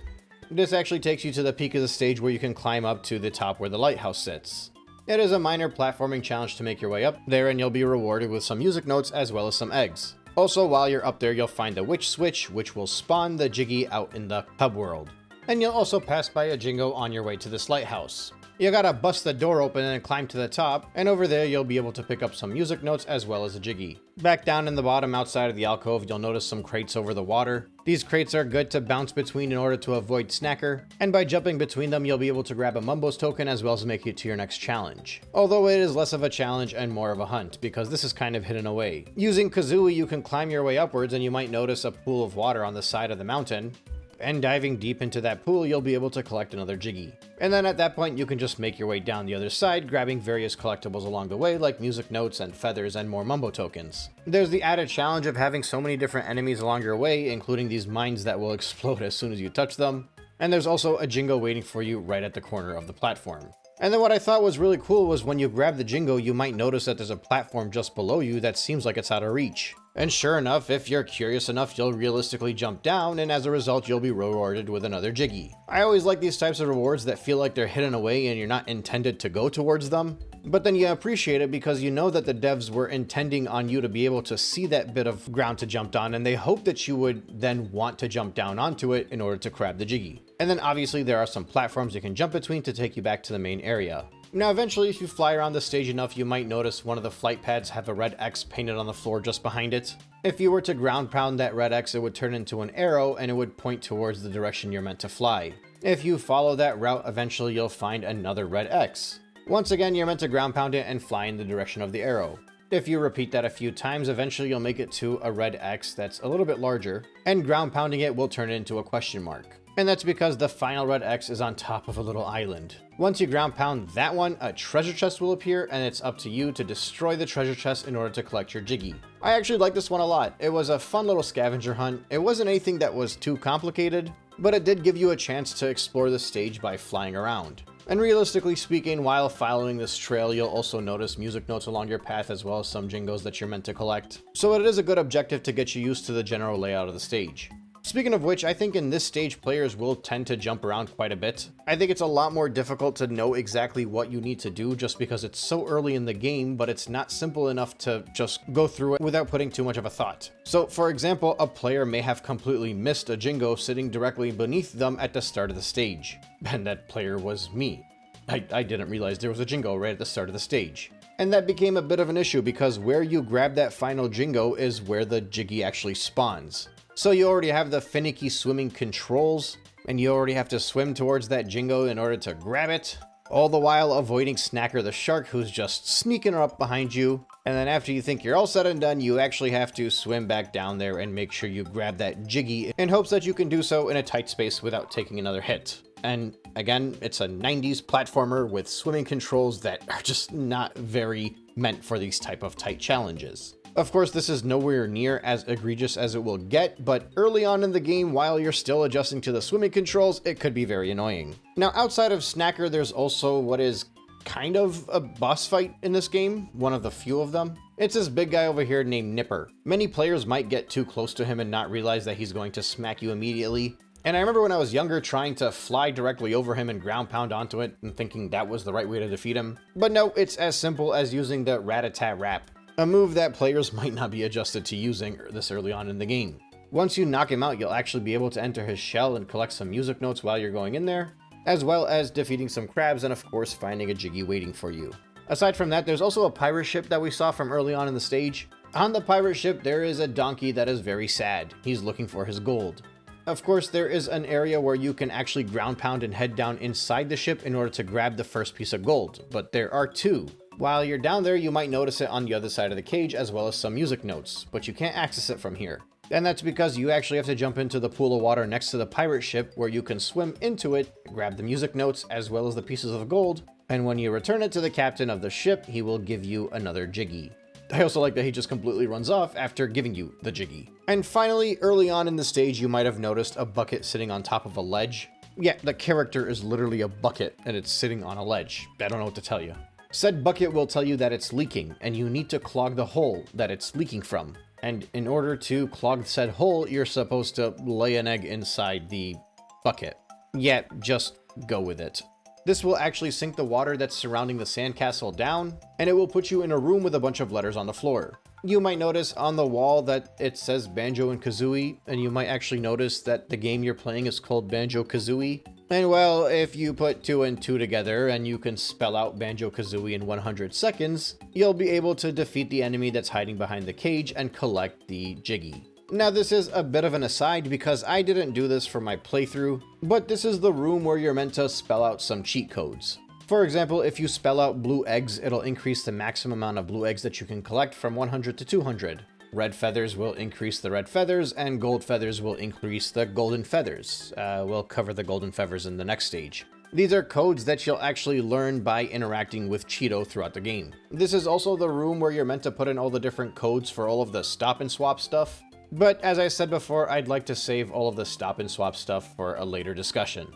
This actually takes you to the peak of the stage where you can climb up to the top where the lighthouse sits. It is a minor platforming challenge to make your way up there, and you'll be rewarded with some music notes as well as some eggs. Also, while you're up there, you'll find the witch switch, which will spawn the Jiggy out in the hub world. And you'll also pass by a Jingo on your way to this lighthouse. You gotta bust the door open and climb to the top, and over there you'll be able to pick up some music notes as well as a Jiggy. Back down in the bottom outside of the alcove, you'll notice some crates over the water. These crates are good to bounce between in order to avoid Snacker, and by jumping between them you'll be able to grab a Mumbo's token as well as make it to your next challenge. Although it is less of a challenge and more of a hunt, because this is kind of hidden away. Using Kazooie, you can climb your way upwards and you might notice a pool of water on the side of the mountain. And diving deep into that pool, you'll be able to collect another Jiggy. And then at that point, you can just make your way down the other side, grabbing various collectibles along the way, like music notes and feathers and more Mumbo tokens. There's the added challenge of having so many different enemies along your way, including these mines that will explode as soon as you touch them. And there's also a Jingo waiting for you right at the corner of the platform. And then what I thought was really cool was when you grab the Jingo, you might notice that there's a platform just below you that seems like it's out of reach. And sure enough, if you're curious enough, you'll realistically jump down, and as a result, you'll be rewarded with another Jiggy. I always like these types of rewards that feel like they're hidden away and you're not intended to go towards them. But then you appreciate it because you know that the devs were intending on you to be able to see that bit of ground to jump on, and they hope that you would then want to jump down onto it in order to grab the Jiggy. And then obviously there are some platforms you can jump between to take you back to the main area. Now eventually, if you fly around the stage enough, you might notice one of the flight pads have a red X painted on the floor just behind it. If you were to ground pound that red X, it would turn into an arrow and it would point towards the direction you're meant to fly. If you follow that route, eventually you'll find another red X. Once again, you're meant to ground pound it and fly in the direction of the arrow. If you repeat that a few times, eventually you'll make it to a red X that's a little bit larger, and ground pounding it will turn it into a question mark. And that's because the final red X is on top of a little island. Once you ground pound that one, a treasure chest will appear, and it's up to you to destroy the treasure chest in order to collect your Jiggy. I actually like this one a lot. It was a fun little scavenger hunt. It wasn't anything that was too complicated, but it did give you a chance to explore the stage by flying around. And realistically speaking, while following this trail, you'll also notice music notes along your path as well as some Jingos that you're meant to collect. So it is a good objective to get you used to the general layout of the stage. Speaking of which, I think in this stage players will tend to jump around quite a bit. I think it's a lot more difficult to know exactly what you need to do just because it's so early in the game, but it's not simple enough to just go through it without putting too much of a thought. So for example, a player may have completely missed a Jingo sitting directly beneath them at the start of the stage. And that player was me. I didn't realize there was a Jingo right at the start of the stage. And that became a bit of an issue because where you grab that final Jingo is where the Jiggy actually spawns. So you already have the finicky swimming controls, and you already have to swim towards that Jingo in order to grab it, all the while avoiding Snacker the shark, who's just sneaking up behind you. And then after you think you're all said and done, you actually have to swim back down there and make sure you grab that Jiggy in hopes that you can do so in a tight space without taking another hit. And again, it's a 90s platformer with swimming controls that are just not very meant for these type of tight challenges. Of course, this is nowhere near as egregious as it will get, but early on in the game, while you're still adjusting to the swimming controls, it could be very annoying. Now, outside of Snacker, there's also what is kind of a boss fight in this game, one of the few of them. It's this big guy over here named Nipper. Many players might get too close to him and not realize that he's going to smack you immediately. And I remember when I was younger trying to fly directly over him and ground pound onto it and thinking that was the right way to defeat him. But no, it's as simple as using the rat-a-tat-rap, a move that players might not be adjusted to using this early on in the game. Once you knock him out, you'll actually be able to enter his shell and collect some music notes while you're going in there, as well as defeating some crabs and of course finding a Jiggy waiting for you. Aside from that, there's also a pirate ship that we saw from early on in the stage. On the pirate ship, there is a donkey that is very sad. He's looking for his gold. Of course, there is an area where you can actually ground pound and head down inside the ship in order to grab the first piece of gold, but there are two. While you're down there, you might notice it on the other side of the cage as well as some music notes, but you can't access it from here. And that's because you actually have to jump into the pool of water next to the pirate ship where you can swim into it, grab the music notes as well as the pieces of gold, and when you return it to the captain of the ship, he will give you another Jiggy. I also like that he just completely runs off after giving you the Jiggy. And finally, early on in the stage, you might have noticed a bucket sitting on top of a ledge. Yeah, the character is literally a bucket and it's sitting on a ledge. I don't know what to tell you. Said bucket will tell you that it's leaking and you need to clog the hole that it's leaking from. And in order to clog said hole, you're supposed to lay an egg inside the bucket. Yeah, just go with it. This will actually sink the water that's surrounding the sandcastle down, and it will put you in a room with a bunch of letters on the floor. You might notice on the wall that it says Banjo and Kazooie, and you might actually notice that the game you're playing is called Banjo-Kazooie. And well, if you put 2 and 2 together and you can spell out Banjo-Kazooie in 100 seconds, you'll be able to defeat the enemy that's hiding behind the cage and collect the Jiggy. Now this is a bit of an aside because I didn't do this for my playthrough, but this is the room where you're meant to spell out some cheat codes. For example, if you spell out blue eggs, it'll increase the maximum amount of blue eggs that you can collect from 100 to 200. Red feathers will increase the red feathers, and gold feathers will increase the golden feathers. We'll cover the golden feathers in the next stage. These are codes that you'll actually learn by interacting with Cheeto throughout the game. This is also the room where you're meant to put in all the different codes for all of the stop and swap stuff. But as I said before, I'd like to save all of the stop and swap stuff for a later discussion.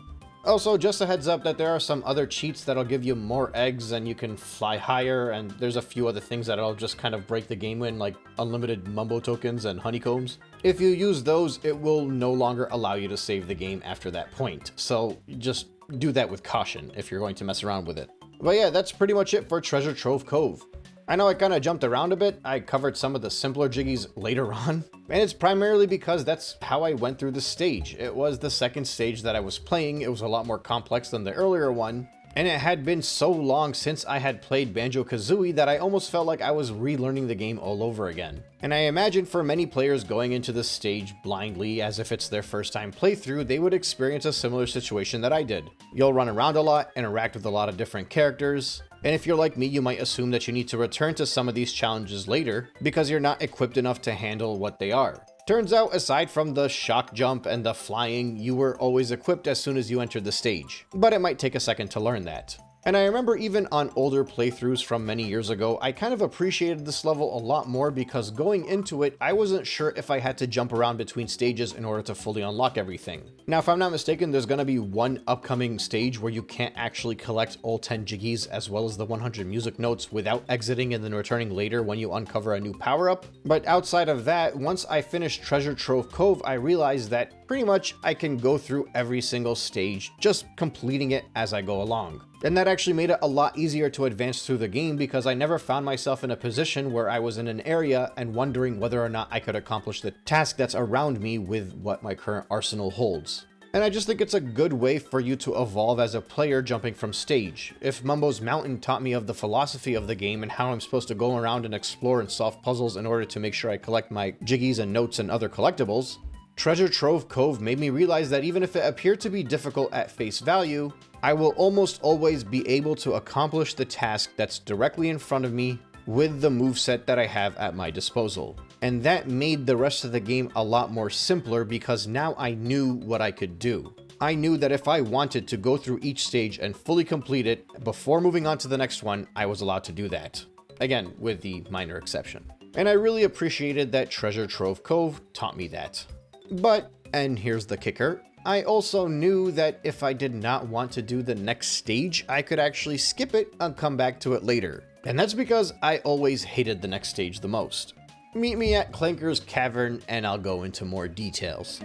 Also, just a heads up that there are some other cheats that'll give you more eggs and you can fly higher, and there's a few other things that'll just kind of break the game in, like unlimited Mumbo tokens and honeycombs. If you use those, it will no longer allow you to save the game after that point, so just do that with caution if you're going to mess around with it. But yeah, that's pretty much it for Treasure Trove Cove. I know I kind of jumped around a bit. I covered some of the simpler Jiggies later on, and it's primarily because that's how I went through the stage. It was the second stage that I was playing. It was a lot more complex than the earlier one, and it had been so long since I had played Banjo-Kazooie that I almost felt like I was relearning the game all over again. And I imagine for many players going into this stage blindly as if it's their first time playthrough, they would experience a similar situation that I did. You'll run around a lot, interact with a lot of different characters, and if you're like me, you might assume that you need to return to some of these challenges later because you're not equipped enough to handle what they are. Turns out, aside from the shock jump and the flying, you were always equipped as soon as you entered the stage, but it might take a second to learn that. And I remember even on older playthroughs from many years ago, I kind of appreciated this level a lot more because going into it, I wasn't sure if I had to jump around between stages in order to fully unlock everything. Now, if I'm not mistaken, there's going to be one upcoming stage where you can't actually collect all 10 Jiggies as well as the 100 music notes without exiting and then returning later when you uncover a new power-up. But outside of that, once I finished Treasure Trove Cove, I realized that pretty much I can go through every single stage, just completing it as I go along. And that actually made it a lot easier to advance through the game because I never found myself in a position where I was in an area and wondering whether or not I could accomplish the task that's around me with what my current arsenal holds. And I just think it's a good way for you to evolve as a player jumping from stage. If Mumbo's Mountain taught me of the philosophy of the game and how I'm supposed to go around and explore and solve puzzles in order to make sure I collect my Jiggies and notes and other collectibles, Treasure Trove Cove made me realize that even if it appeared to be difficult at face value, I will almost always be able to accomplish the task that's directly in front of me with the moveset that I have at my disposal. And that made the rest of the game a lot more simpler because now I knew what I could do. I knew that if I wanted to go through each stage and fully complete it before moving on to the next one, I was allowed to do that. Again, with the minor exception. And I really appreciated that Treasure Trove Cove taught me that. But, and here's the kicker, I also knew that if I did not want to do the next stage, I could actually skip it and come back to it later. And that's because I always hated the next stage the most. Meet me at Clanker's Cavern and I'll go into more details.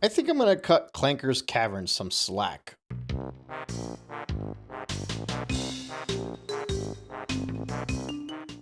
I think I'm gonna cut Clanker's Cavern some slack.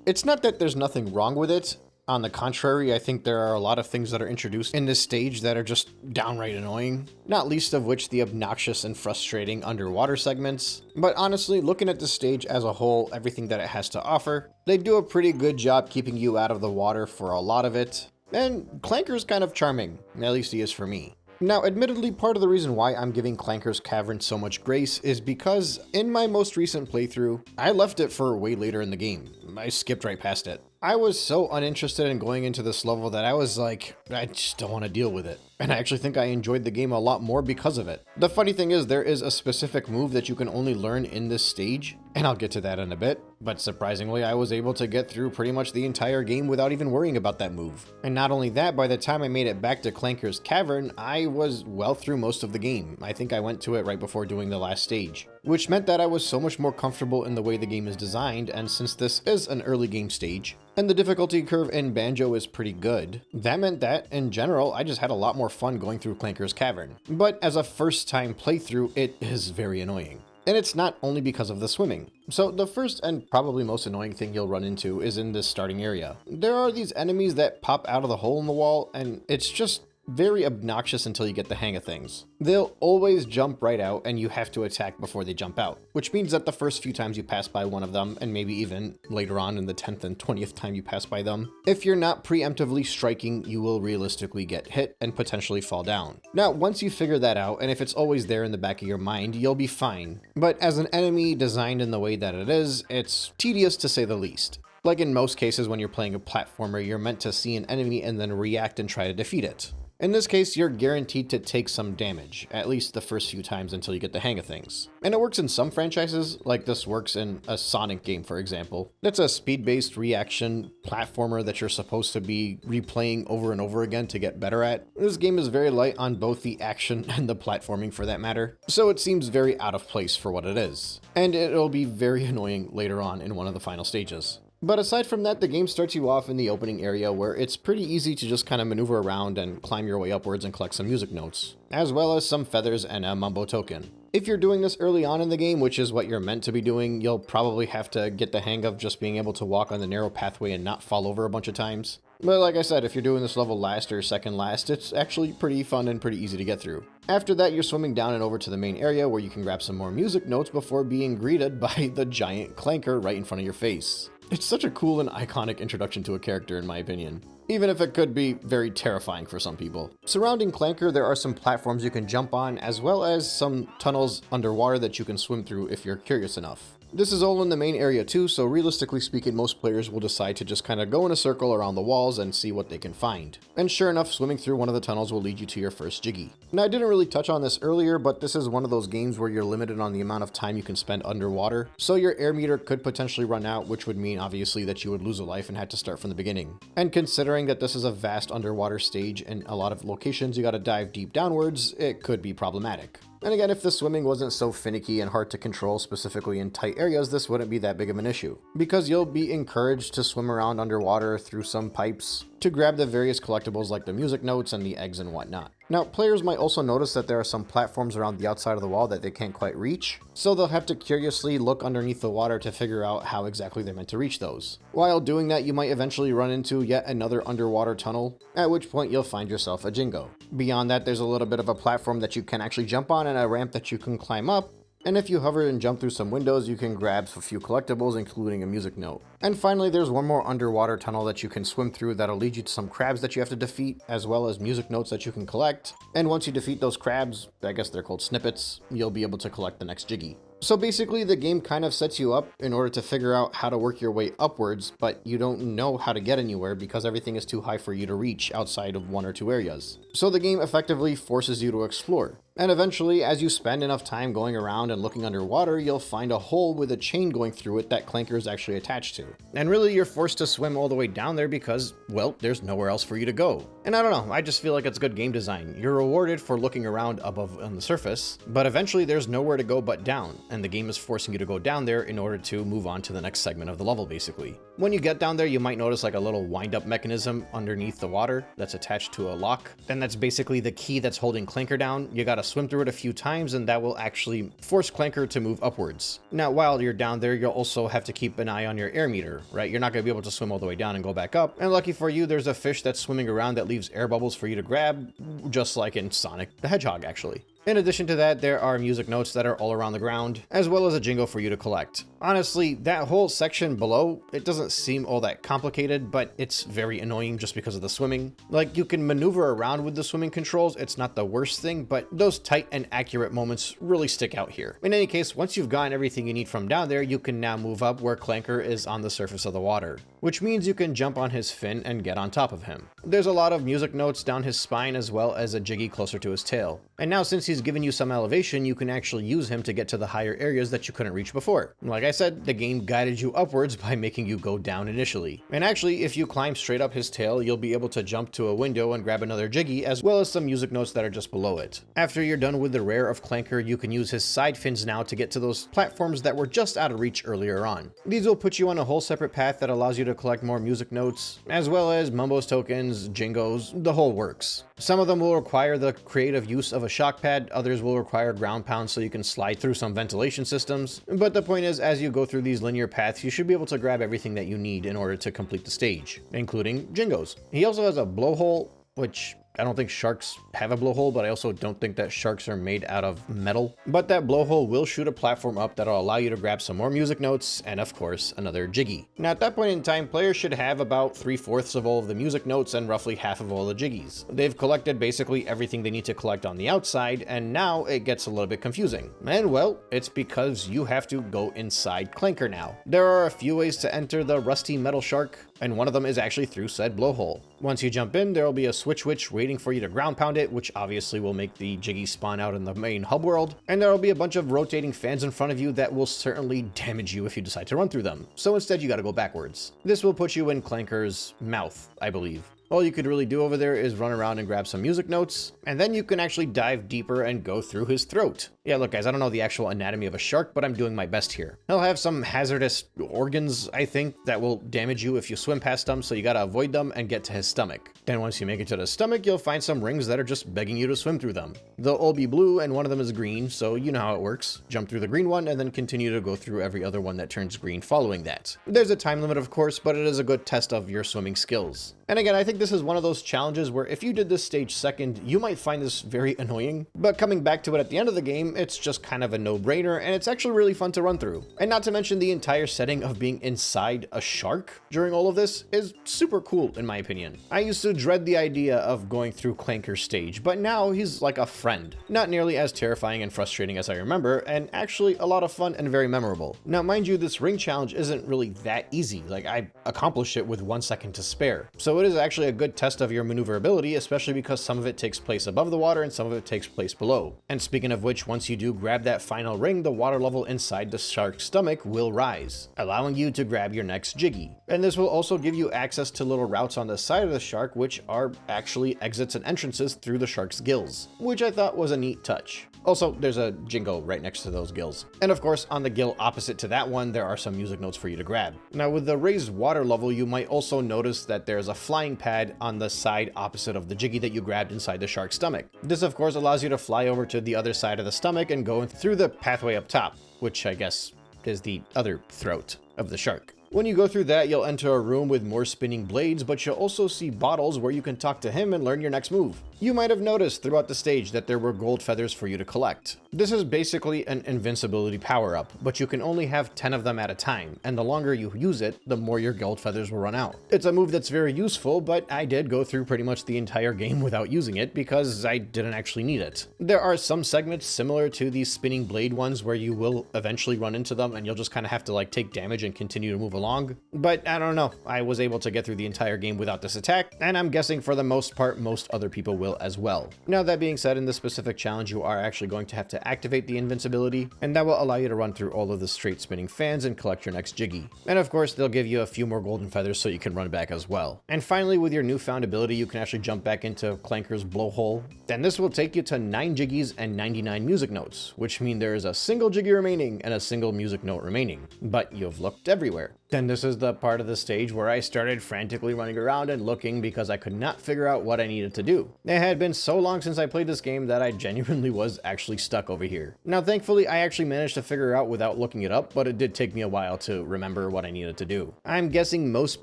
It's not that there's nothing wrong with it. On the contrary, I think there are a lot of things that are introduced in this stage that are just downright annoying, not least of which the obnoxious and frustrating underwater segments. But honestly, looking at the stage as a whole, everything that it has to offer, they do a pretty good job keeping you out of the water for a lot of it. And Clanker's kind of charming, at least he is for me. Now, admittedly, part of the reason why I'm giving Clanker's Cavern so much grace is because in my most recent playthrough, I left it for way later in the game. I skipped right past it. I was so uninterested in going into this level that I was like, I just don't want to deal with it. And I actually think I enjoyed the game a lot more because of it. The funny thing is, there is a specific move that you can only learn in this stage, and I'll get to that in a bit, but surprisingly, I was able to get through pretty much the entire game without even worrying about that move. And not only that, by the time I made it back to Clanker's Cavern, I was well through most of the game. I think I went to it right before doing the last stage, which meant that I was so much more comfortable in the way the game is designed, and since this is an early game stage, and the difficulty curve in Banjo is pretty good, that meant that, in general, I just had a lot more fun going through Clanker's Cavern. But as a first-time playthrough, it is very annoying. And it's not only because of the swimming. So the first and probably most annoying thing you'll run into is in this starting area. There are these enemies that pop out of the hole in the wall, and it's just very obnoxious until you get the hang of things. They'll always jump right out and you have to attack before they jump out, which means that the first few times you pass by one of them, and maybe even later on in the 10th and 20th time you pass by them, if you're not preemptively striking, you will realistically get hit and potentially fall down. Now, once you figure that out, and if it's always there in the back of your mind, you'll be fine. But as an enemy designed in the way that it is, it's tedious to say the least. Like in most cases when you're playing a platformer, you're meant to see an enemy and then react and try to defeat it. In this case, you're guaranteed to take some damage, at least the first few times until you get the hang of things. And it works in some franchises, like this works in a Sonic game, for example. It's a speed-based reaction platformer that you're supposed to be replaying over and over again to get better at. This game is very light on both the action and the platforming for that matter, so it seems very out of place for what it is. And it'll be very annoying later on in one of the final stages. But aside from that, the game starts you off in the opening area where it's pretty easy to just kind of maneuver around and climb your way upwards and collect some music notes, as well as some feathers and a Mumbo token. If you're doing this early on in the game, which is what you're meant to be doing, you'll probably have to get the hang of just being able to walk on the narrow pathway and not fall over a bunch of times. But like I said, if you're doing this level last or second last, it's actually pretty fun and pretty easy to get through. After that, you're swimming down and over to the main area where you can grab some more music notes before being greeted by the giant Clanker right in front of your face. It's such a cool and iconic introduction to a character in my opinion, even if it could be very terrifying for some people. Surrounding Clanker, there are some platforms you can jump on, as well as some tunnels underwater that you can swim through if you're curious enough. This is all in the main area too, so realistically speaking, most players will decide to just kind of go in a circle around the walls and see what they can find. And sure enough, swimming through one of the tunnels will lead you to your first Jiggy. Now, I didn't really touch on this earlier, but this is one of those games where you're limited on the amount of time you can spend underwater, so your air meter could potentially run out, which would mean obviously that you would lose a life and had to start from the beginning. And considering that this is a vast underwater stage and a lot of locations you gotta dive deep downwards, it could be problematic. And again, if the swimming wasn't so finicky and hard to control, specifically in tight areas, this wouldn't be that big of an issue, because you'll be encouraged to swim around underwater through some pipes to grab the various collectibles like the music notes and the eggs and whatnot. Now, players might also notice that there are some platforms around the outside of the wall that they can't quite reach, so they'll have to curiously look underneath the water to figure out how exactly they're meant to reach those. While doing that, you might eventually run into yet another underwater tunnel, at which point you'll find yourself a Jingo. Beyond that, there's a little bit of a platform that you can actually jump on and a ramp that you can climb up, and if you hover and jump through some windows, you can grab a few collectibles, including a music note. And finally, there's one more underwater tunnel that you can swim through that'll lead you to some crabs that you have to defeat, as well as music notes that you can collect. And once you defeat those crabs, I guess they're called snippets, you'll be able to collect the next Jiggy. So basically, the game kind of sets you up in order to figure out how to work your way upwards, but you don't know how to get anywhere because everything is too high for you to reach outside of one or two areas. So the game effectively forces you to explore. And eventually, as you spend enough time going around and looking underwater, you'll find a hole with a chain going through it that Clanker is actually attached to. And really, you're forced to swim all the way down there because, well, there's nowhere else for you to go. And I don't know, I just feel like it's good game design. You're rewarded for looking around above on the surface, but eventually there's nowhere to go but down, and the game is forcing you to go down there in order to move on to the next segment of the level, basically. When you get down there, you might notice like a little wind-up mechanism underneath the water that's attached to a lock, and that's basically the key that's holding Clanker down. You gotta swim through it a few times, and that will actually force Clanker to move upwards. Now, while you're down there, you'll also have to keep an eye on your air meter, right? You're not going to be able to swim all the way down and go back up. And lucky for you, there's a fish that's swimming around that leaves air bubbles for you to grab, just like in Sonic the Hedgehog, actually. In addition to that, there are music notes that are all around the ground, as well as a jingle for you to collect. Honestly, that whole section below, it doesn't seem all that complicated, but it's very annoying just because of the swimming. Like, you can maneuver around with the swimming controls, it's not the worst thing, but those tight and accurate moments really stick out here. In any case, once you've gotten everything you need from down there, you can now move up where Clanker is on the surface of the water, which means you can jump on his fin and get on top of him. There's a lot of music notes down his spine as well as a jiggy closer to his tail. And now since he's given you some elevation, you can actually use him to get to the higher areas that you couldn't reach before. Like I said, the game guided you upwards by making you go down initially. And actually, if you climb straight up his tail, you'll be able to jump to a window and grab another jiggy, as well as some music notes that are just below it. After you're done with the rare of Clanker, you can use his side fins now to get to those platforms that were just out of reach earlier on. These will put you on a whole separate path that allows you to collect more music notes, as well as Mumbo's tokens, jingos, the whole works. Some of them will require the creative use of a shock pad, others will require ground pounds so you can slide through some ventilation systems. But the point is, as you go through these linear paths, you should be able to grab everything that you need in order to complete the stage, including jingos. He also has a blowhole, which I don't think sharks have a blowhole, but I also don't think that sharks are made out of metal. But that blowhole will shoot a platform up that'll allow you to grab some more music notes and, of course, another jiggy. Now, at that point in time, players should have about 3/4 of all of the music notes and roughly half of all the jiggies. They've collected basically everything they need to collect on the outside, and now it gets a little bit confusing. And well, it's because you have to go inside Clanker now. There are a few ways to enter the rusty metal shark, and one of them is actually through said blowhole. Once you jump in, there will be a switch waiting for you to ground pound it, which obviously will make the jiggy spawn out in the main hub world. And there will be a bunch of rotating fans in front of you that will certainly damage you if you decide to run through them. So instead you gotta go backwards. This will put you in Clanker's mouth, I believe. All you could really do over there is run around and grab some music notes, and then you can actually dive deeper and go through his throat. Yeah, look guys, I don't know the actual anatomy of a shark, but I'm doing my best here. He'll have some hazardous organs, I think, that will damage you if you swim past them, so you gotta avoid them and get to his stomach. Then once you make it to the stomach, you'll find some rings that are just begging you to swim through them. They'll all be blue, and one of them is green, so you know how it works. Jump through the green one, and then continue to go through every other one that turns green following that. There's a time limit, of course, but it is a good test of your swimming skills. And again, I think this is one of those challenges where if you did this stage second, you might find this very annoying, but coming back to it at the end of the game, it's just kind of a no-brainer, and it's actually really fun to run through. And not to mention the entire setting of being inside a shark during all of this is super cool, in my opinion. I used to dread the idea of going through Clanker's stage, but now he's like a friend. Not nearly as terrifying and frustrating as I remember, and actually a lot of fun and very memorable. Now, mind you, this ring challenge isn't really that easy. Like, I accomplished it with 1 second to spare. So it is actually a good test of your maneuverability, especially because some of it takes place above the water and some of it takes place below. And speaking of which, once you do grab that final ring, the water level inside the shark's stomach will rise, allowing you to grab your next jiggy. And this will also give you access to little routes on the side of the shark, which are actually exits and entrances through the shark's gills, which I thought was a neat touch. Also, there's a jingle right next to those gills. And of course, on the gill opposite to that one, there are some music notes for you to grab. Now, with the raised water level, you might also notice that there's a flying pad on the side opposite of the jiggy that you grabbed inside the shark's stomach. This, of course, allows you to fly over to the other side of the stomach and go through the pathway up top, which I guess is the other throat of the shark. When you go through that, you'll enter a room with more spinning blades, but you'll also see bottles where you can talk to him and learn your next move. You might have noticed throughout the stage that there were gold feathers for you to collect. This is basically an invincibility power-up, but you can only have 10 of them at a time, and the longer you use it, the more your gold feathers will run out. It's a move that's very useful, but I did go through pretty much the entire game without using it because I didn't actually need it. There are some segments similar to these spinning blade ones where you will eventually run into them and you'll just kind of have to like take damage and continue to move along. But I don't know, I was able to get through the entire game without this attack, and I'm guessing for the most part, most other people will as well. Now, that being said, in this specific challenge, you are actually going to have to activate the invincibility, and that will allow you to run through all of the straight spinning fans and collect your next jiggy. And of course, they'll give you a few more golden feathers so you can run back as well. And finally, with your newfound ability, you can actually jump back into Clanker's blowhole. Then this will take you to 9 jiggies and 99 music notes, which mean there is a single jiggy remaining and a single music note remaining. But you've looked everywhere. Then this is the part of the stage where I started frantically running around and looking because I could not figure out what I needed to do. It had been so long since I played this game that I genuinely was actually stuck over here. Now thankfully I actually managed to figure it out without looking it up, but it did take me a while to remember what I needed to do. I'm guessing most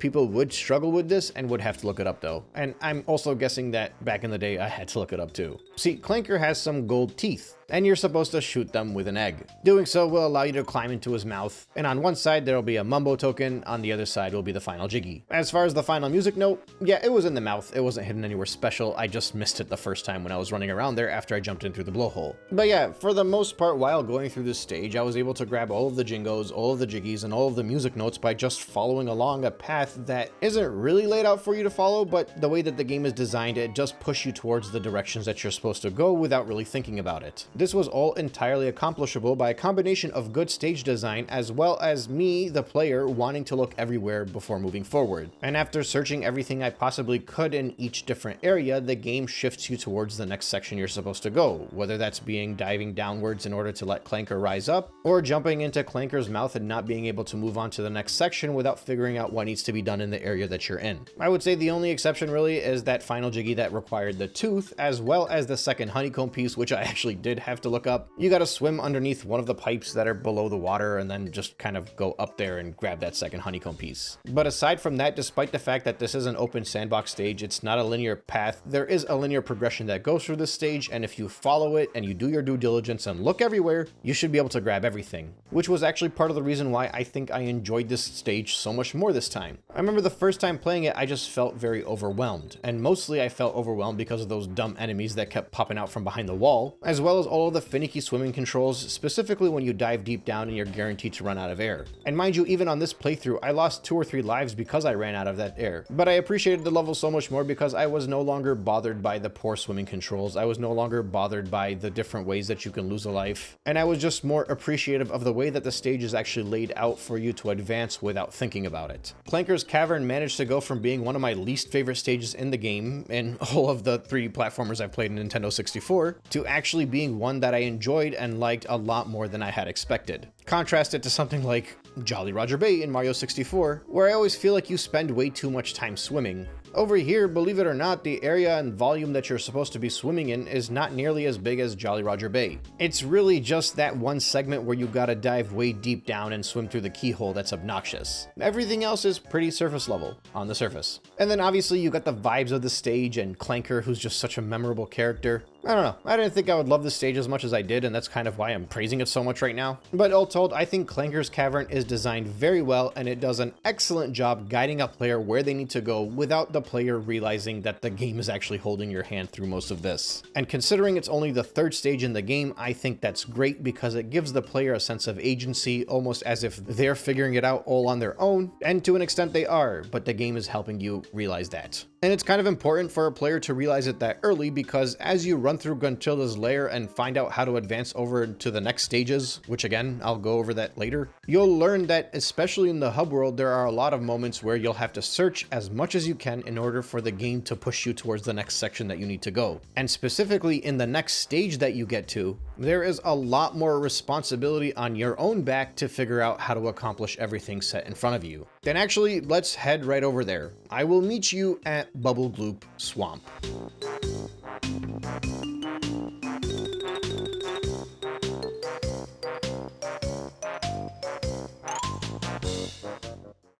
people would struggle with this and would have to look it up though. And I'm also guessing that back in the day I had to look it up too. See, Clanker has some gold teeth, and you're supposed to shoot them with an egg. Doing so will allow you to climb into his mouth, and on one side there will be a Mumbo token, on the other side will be the final Jiggy. As far as the final music note, yeah, it was in the mouth, it wasn't hidden anywhere special, I just missed it the first time when I was running around there after I jumped in through the blowhole. But yeah, for the most part while going through this stage, I was able to grab all of the Jingos, all of the Jiggies, and all of the music notes by just following along a path that isn't really laid out for you to follow, but the way that the game is designed, it just pushes you towards the directions that you're supposed to go without really thinking about it. This was all entirely accomplishable by a combination of good stage design as well as me, the player, wanting to look everywhere before moving forward. And after searching everything I possibly could in each different area, the game shifts you towards the next section you're supposed to go, whether that's diving downwards in order to let Clanker rise up, or jumping into Clanker's mouth and not being able to move on to the next section without figuring out what needs to be done in the area that you're in. I would say the only exception really is that final Jiggy that required the tooth, as well as the second honeycomb piece, which I actually did have to look up. You gotta swim underneath one of the pipes that are below the water and then just kind of go up there and grab that second honeycomb piece. But aside from that, despite the fact that this is an open sandbox stage, it's not a linear path, there is a linear progression that goes through this stage, and if you follow it and you do your due diligence and look everywhere, you should be able to grab everything. Which was actually part of the reason why I think I enjoyed this stage so much more this time. I remember the first time playing it, I just felt very overwhelmed, and mostly I felt overwhelmed because of those dumb enemies that kept popping out from behind the wall, as well as all of the finicky swimming controls, specifically when you dive deep down and you're guaranteed to run out of air. And mind you, even on this playthrough, I lost 2 or 3 lives because I ran out of that air. But I appreciated the level so much more because I was no longer bothered by the poor swimming controls, I was no longer bothered by the different ways that you can lose a life, and I was just more appreciative of the way that the stage is actually laid out for you to advance without thinking about it. Clanker's Cavern managed to go from being one of my least favorite stages in the game, and all of the 3D platformers I've played in Nintendo 64, to actually being one that I enjoyed and liked a lot more than I had expected. Contrast it to something like Jolly Roger Bay in Mario 64, where I always feel like you spend way too much time swimming. Over here, believe it or not, the area and volume that you're supposed to be swimming in is not nearly as big as Jolly Roger Bay. It's really just that one segment where you gotta dive way deep down and swim through the keyhole that's obnoxious. Everything else is pretty surface level, on the surface. And then obviously you got the vibes of the stage and Clanker, who's just such a memorable character. I don't know, I didn't think I would love this stage as much as I did, and that's kind of why I'm praising it so much right now. But all told, I think Clanker's Cavern is designed very well, and it does an excellent job guiding a player where they need to go without the player realizing that the game is actually holding your hand through most of this. And considering it's only the 3rd stage in the game, I think that's great because it gives the player a sense of agency, almost as if they're figuring it out all on their own, and to an extent they are, but the game is helping you realize that. And it's kind of important for a player to realize it that early because as you run through Gruntilda's lair and find out how to advance over to the next stages, which again, I'll go over that later, you'll learn that especially in the hub world, there are a lot of moments where you'll have to search as much as you can in order for the game to push you towards the next section that you need to go. And specifically in the next stage that you get to, there is a lot more responsibility on your own back to figure out how to accomplish everything set in front of you. Then actually, let's head right over there. I will meet you at Bubblegloop Swamp.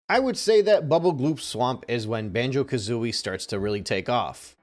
I would say that Bubblegloop Swamp is when Banjo-Kazooie starts to really take off.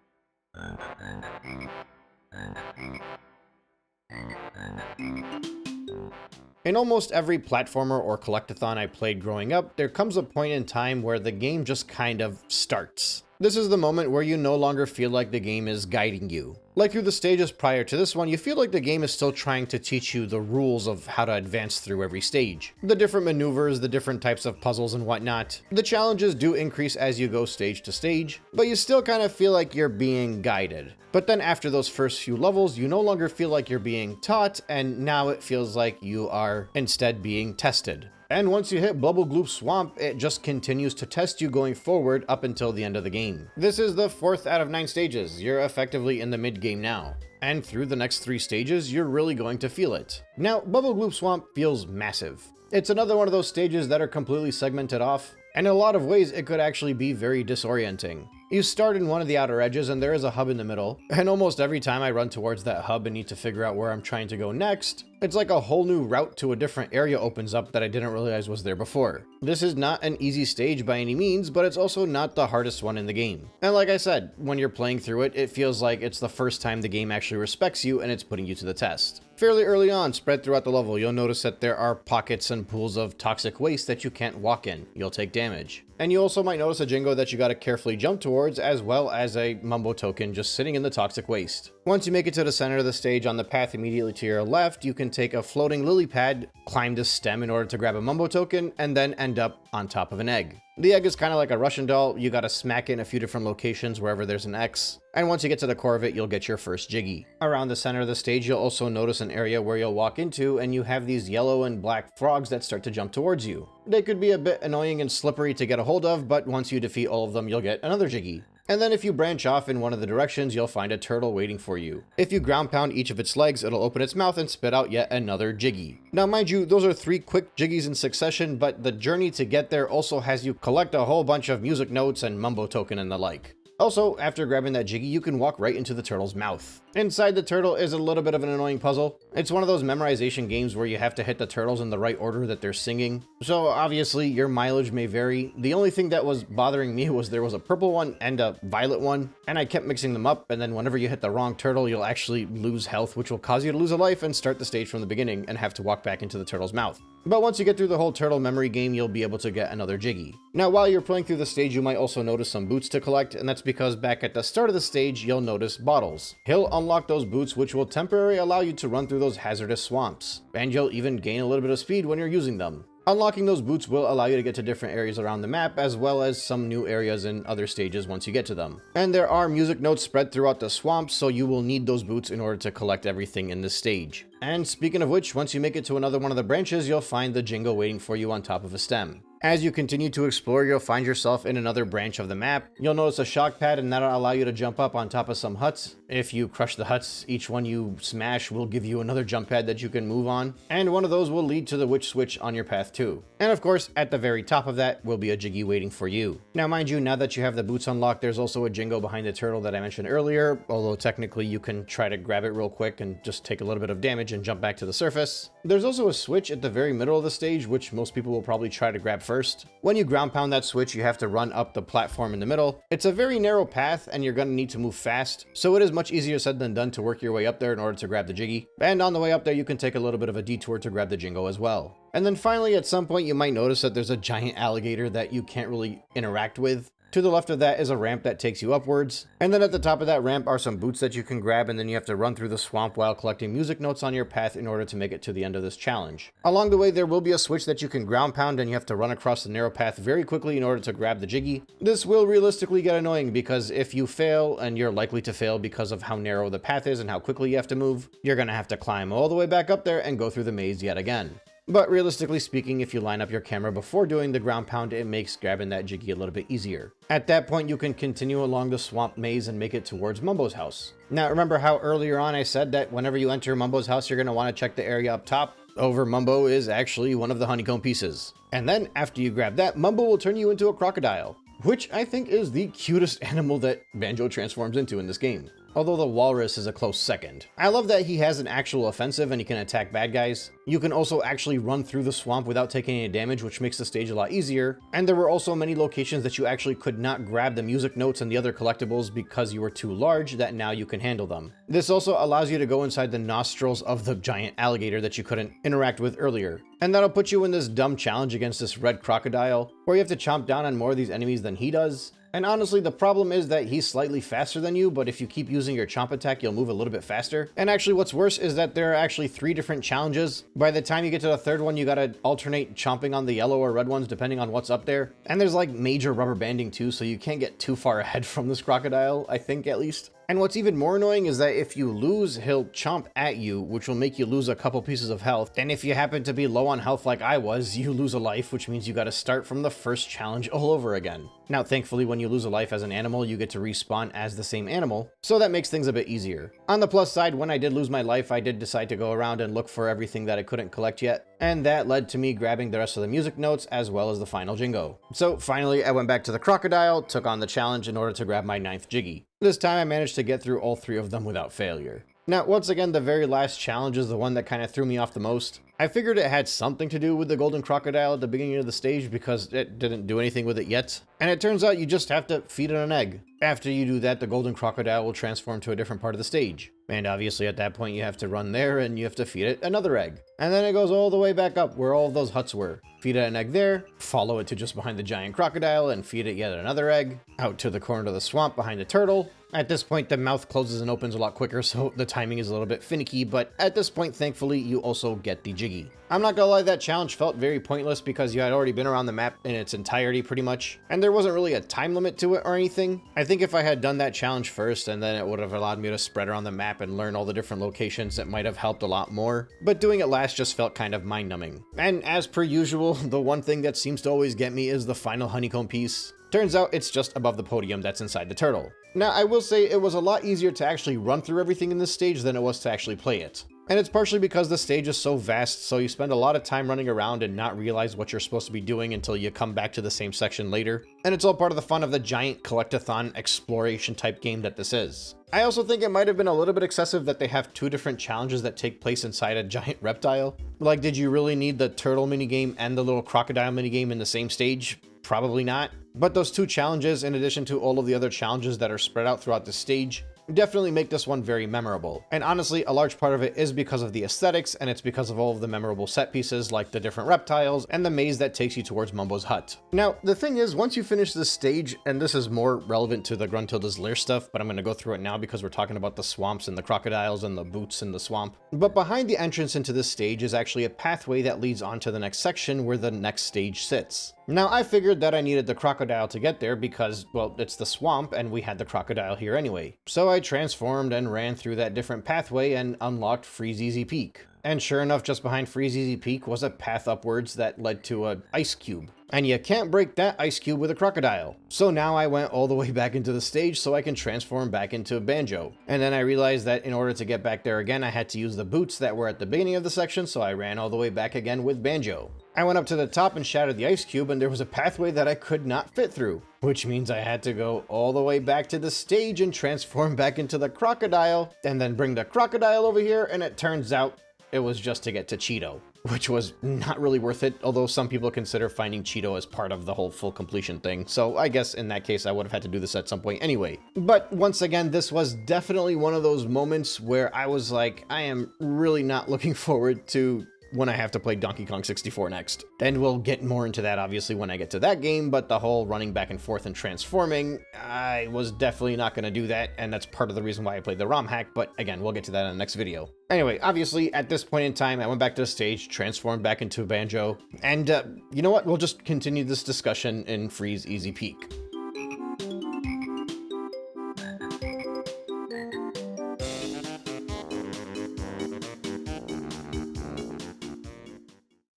In almost every platformer or collectathon I played growing up, there comes a point in time where the game just kind of starts. This is the moment where you no longer feel like the game is guiding you. Like through the stages prior to this one, you feel like the game is still trying to teach you the rules of how to advance through every stage. The different maneuvers, the different types of puzzles and whatnot. The challenges do increase as you go stage to stage, but you still kind of feel like you're being guided. But then after those first few levels, you no longer feel like you're being taught, and now it feels like you are instead being tested. And once you hit Bubblegloop Swamp, it just continues to test you going forward up until the end of the game. This is the 4th out of 9 stages. You're effectively in the mid-game now. And through the next 3 stages, you're really going to feel it. Now, Bubblegloop Swamp feels massive. It's another one of those stages that are completely segmented off, and in a lot of ways it could actually be very disorienting. You start in one of the outer edges and there is a hub in the middle, and almost every time I run towards that hub and need to figure out where I'm trying to go next, it's like a whole new route to a different area opens up that I didn't realize was there before. This is not an easy stage by any means, but it's also not the hardest one in the game. And like I said, when you're playing through it, it feels like it's the first time the game actually respects you and it's putting you to the test. Fairly early on, spread throughout the level, you'll notice that there are pockets and pools of toxic waste that you can't walk in. You'll take damage. And you also might notice a Jingo that you gotta carefully jump towards, as well as a Mumbo token just sitting in the toxic waste. Once you make it to the center of the stage, on the path immediately to your left, you can take a floating lily pad, climb this stem in order to grab a Mumbo token, and then end up on top of an egg. The egg is kind of like a Russian doll. You gotta smack it in a few different locations wherever there's an X. And once you get to the core of it, you'll get your first Jiggy. Around the center of the stage, you'll also notice an area where you'll walk into and you have these yellow and black frogs that start to jump towards you. They could be a bit annoying and slippery to get a hold of, but once you defeat all of them, you'll get another Jiggy. And then if you branch off in one of the directions, you'll find a turtle waiting for you. If you ground pound each of its legs, it'll open its mouth and spit out yet another Jiggy. Now mind you, those are 3 quick Jiggies in succession, but the journey to get there also has you collect a whole bunch of music notes and Mumbo token and the like. Also, after grabbing that Jiggy, you can walk right into the turtle's mouth. Inside the turtle is a little bit of an annoying puzzle. It's one of those memorization games where you have to hit the turtles in the right order that they're singing. So obviously your mileage may vary. The only thing that was bothering me was there was a purple one and a violet one, and I kept mixing them up, and then whenever you hit the wrong turtle, you'll actually lose health, which will cause you to lose a life and start the stage from the beginning and have to walk back into the turtle's mouth. But once you get through the whole turtle memory game, you'll be able to get another Jiggy. Now, while you're playing through the stage, you might also notice some boots to collect, and that's because back at the start of the stage, you'll notice bottles. He'll unlock those boots, which will temporarily allow you to run through those hazardous swamps, and you'll even gain a little bit of speed when you're using them. Unlocking those boots will allow you to get to different areas around the map, as well as some new areas in other stages once you get to them. And there are music notes spread throughout the swamp, so you will need those boots in order to collect everything in this stage. And speaking of which, once you make it to another one of the branches, you'll find the Jingo waiting for you on top of a stem. As you continue to explore, you'll find yourself in another branch of the map. You'll notice a shock pad, and that'll allow you to jump up on top of some huts. If you crush the huts, each one you smash will give you another jump pad that you can move on, and one of those will lead to the witch switch on your path too. And of course, at the very top of that will be a Jiggy waiting for you. Now mind you, now that you have the boots unlocked, there's also a Jingo behind the turtle that I mentioned earlier, although technically you can try to grab it real quick and just take a little bit of damage and jump back to the surface. There's also a switch at the very middle of the stage, which most people will probably try to grab first. When you ground pound that switch, you have to run up the platform in the middle. It's a very narrow path and you're going to need to move fast, so it is much easier said than done to work your way up there in order to grab the Jiggy. And on the way up there, you can take a little bit of a detour to grab the Jingo as well. And then finally, at some point, you might notice that there's a giant alligator that you can't really interact with. To the left of that is a ramp that takes you upwards, and then at the top of that ramp are some boots that you can grab, and then you have to run through the swamp while collecting music notes on your path in order to make it to the end of this challenge. Along the way, there will be a switch that you can ground pound, and you have to run across the narrow path very quickly in order to grab the Jiggy. This will realistically get annoying because if you fail, and you're likely to fail because of how narrow the path is and how quickly you have to move, you're gonna have to climb all the way back up there and go through the maze yet again. But realistically speaking, if you line up your camera before doing the ground pound, it makes grabbing that Jiggy a little bit easier. At that point, you can continue along the swamp maze and make it towards Mumbo's house. Now, remember how earlier on I said that whenever you enter Mumbo's house, you're going to want to check the area up top? Over Mumbo is actually one of the honeycomb pieces. And then after you grab that, Mumbo will turn you into a crocodile, which I think is the cutest animal that Banjo transforms into in this game. Although the walrus is a close second. I love that he has an actual offensive and he can attack bad guys. You can also actually run through the swamp without taking any damage, which makes the stage a lot easier. And there were also many locations that you actually could not grab the music notes and the other collectibles because you were too large, that now you can handle them. This also allows you to go inside the nostrils of the giant alligator that you couldn't interact with earlier. And that'll put you in this dumb challenge against this red crocodile, where you have to chomp down on more of these enemies than he does. And honestly, the problem is that he's slightly faster than you, but if you keep using your chomp attack, you'll move a little bit faster. And actually, what's worse is that there are actually 3 different challenges. By the time you get to the 3rd one, you gotta alternate chomping on the yellow or red ones, depending on what's up there. And there's like major rubber banding too, so you can't get too far ahead from this crocodile, I think at least. And what's even more annoying is that if you lose, he'll chomp at you, which will make you lose a couple pieces of health. And if you happen to be low on health like I was, you lose a life, which means you gotta start from the first challenge all over again. Now, thankfully, when you lose a life as an animal, you get to respawn as the same animal, so that makes things a bit easier. On the plus side, when I did lose my life, I did decide to go around and look for everything that I couldn't collect yet, and that led to me grabbing the rest of the music notes as well as the final jingo. So finally, I went back to the crocodile, took on the challenge in order to grab my 9th Jiggy. This time I managed to get through all 3 of them without failure. Now, once again, the very last challenge is the one that kind of threw me off the most. I figured it had something to do with the golden crocodile at the beginning of the stage because it didn't do anything with it yet. And it turns out you just have to feed it an egg. After you do that, the golden crocodile will transform to a different part of the stage. And obviously at that point you have to run there and you have to feed it another egg. And then it goes all the way back up where all of those huts were. Feed it an egg there, follow it to just behind the giant crocodile and feed it yet another egg, out to the corner of the swamp behind the turtle. At this point, the mouth closes and opens a lot quicker, so the timing is a little bit finicky, but at this point, thankfully, you also get the Jiggy. I'm not gonna lie, that challenge felt very pointless because you had already been around the map in its entirety pretty much, and there wasn't really a time limit to it or anything. I think if I had done that challenge first and then it would have allowed me to spread around the map and learn all the different locations, it might have helped a lot more, but doing it last just felt kind of mind-numbing. And as per usual, the one thing that seems to always get me is the final honeycomb piece. Turns out it's just above the podium that's inside the turtle. Now, I will say it was a lot easier to actually run through everything in this stage than it was to actually play it. And it's partially because the stage is so vast, so you spend a lot of time running around and not realize what you're supposed to be doing until you come back to the same section later. And it's all part of the fun of the giant collectathon exploration type game that this is. I also think it might have been a little bit excessive that they have 2 different challenges that take place inside a giant reptile. Like, did you really need the turtle minigame and the little crocodile minigame in the same stage? Probably not. But those 2 challenges, in addition to all of the other challenges that are spread out throughout the stage, definitely make this one very memorable. And honestly, a large part of it is because of the aesthetics, and it's because of all of the memorable set pieces like the different reptiles and the maze that takes you towards Mumbo's hut. Now, the thing is, once you finish this stage, and this is more relevant to the Gruntilda's Lair stuff, but I'm going to go through it now because we're talking about the swamps and the crocodiles and the boots in the swamp. But behind the entrance into this stage is actually a pathway that leads on to the next section where the next stage sits. Now, I figured that I needed the crocodile to get there because, well, it's the swamp and we had the crocodile here anyway. So I transformed and ran through that different pathway and unlocked Freezeezy Peak. And sure enough, just behind Freezeezy Peak was a path upwards that led to an ice cube. And you can't break that ice cube with a crocodile. So now I went all the way back into the stage so I can transform back into Banjo. And then I realized that in order to get back there again, I had to use the boots that were at the beginning of the section, so I ran all the way back again with Banjo. I went up to the top and shattered the ice cube, and there was a pathway that I could not fit through, which means I had to go all the way back to the stage and transform back into the crocodile, and then bring the crocodile over here, and it turns out it was just to get to Cheeto, which was not really worth it, although some people consider finding Cheeto as part of the whole full completion thing, so I guess in that case I would have had to do this at some point anyway. But once again, this was definitely one of those moments where I was like, I am really not looking forward to when I have to play Donkey Kong 64 next. And we'll get more into that obviously when I get to that game, but the whole running back and forth and transforming, I was definitely not going to do that, and that's part of the reason why I played the ROM hack, but again, we'll get to that in the next video. Anyway, obviously, at this point in time, I went back to the stage, transformed back into Banjo, and you know what? We'll just continue this discussion in Freezeezy Peak.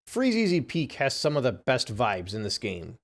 Freezeezy Peak has some of the best vibes in this game.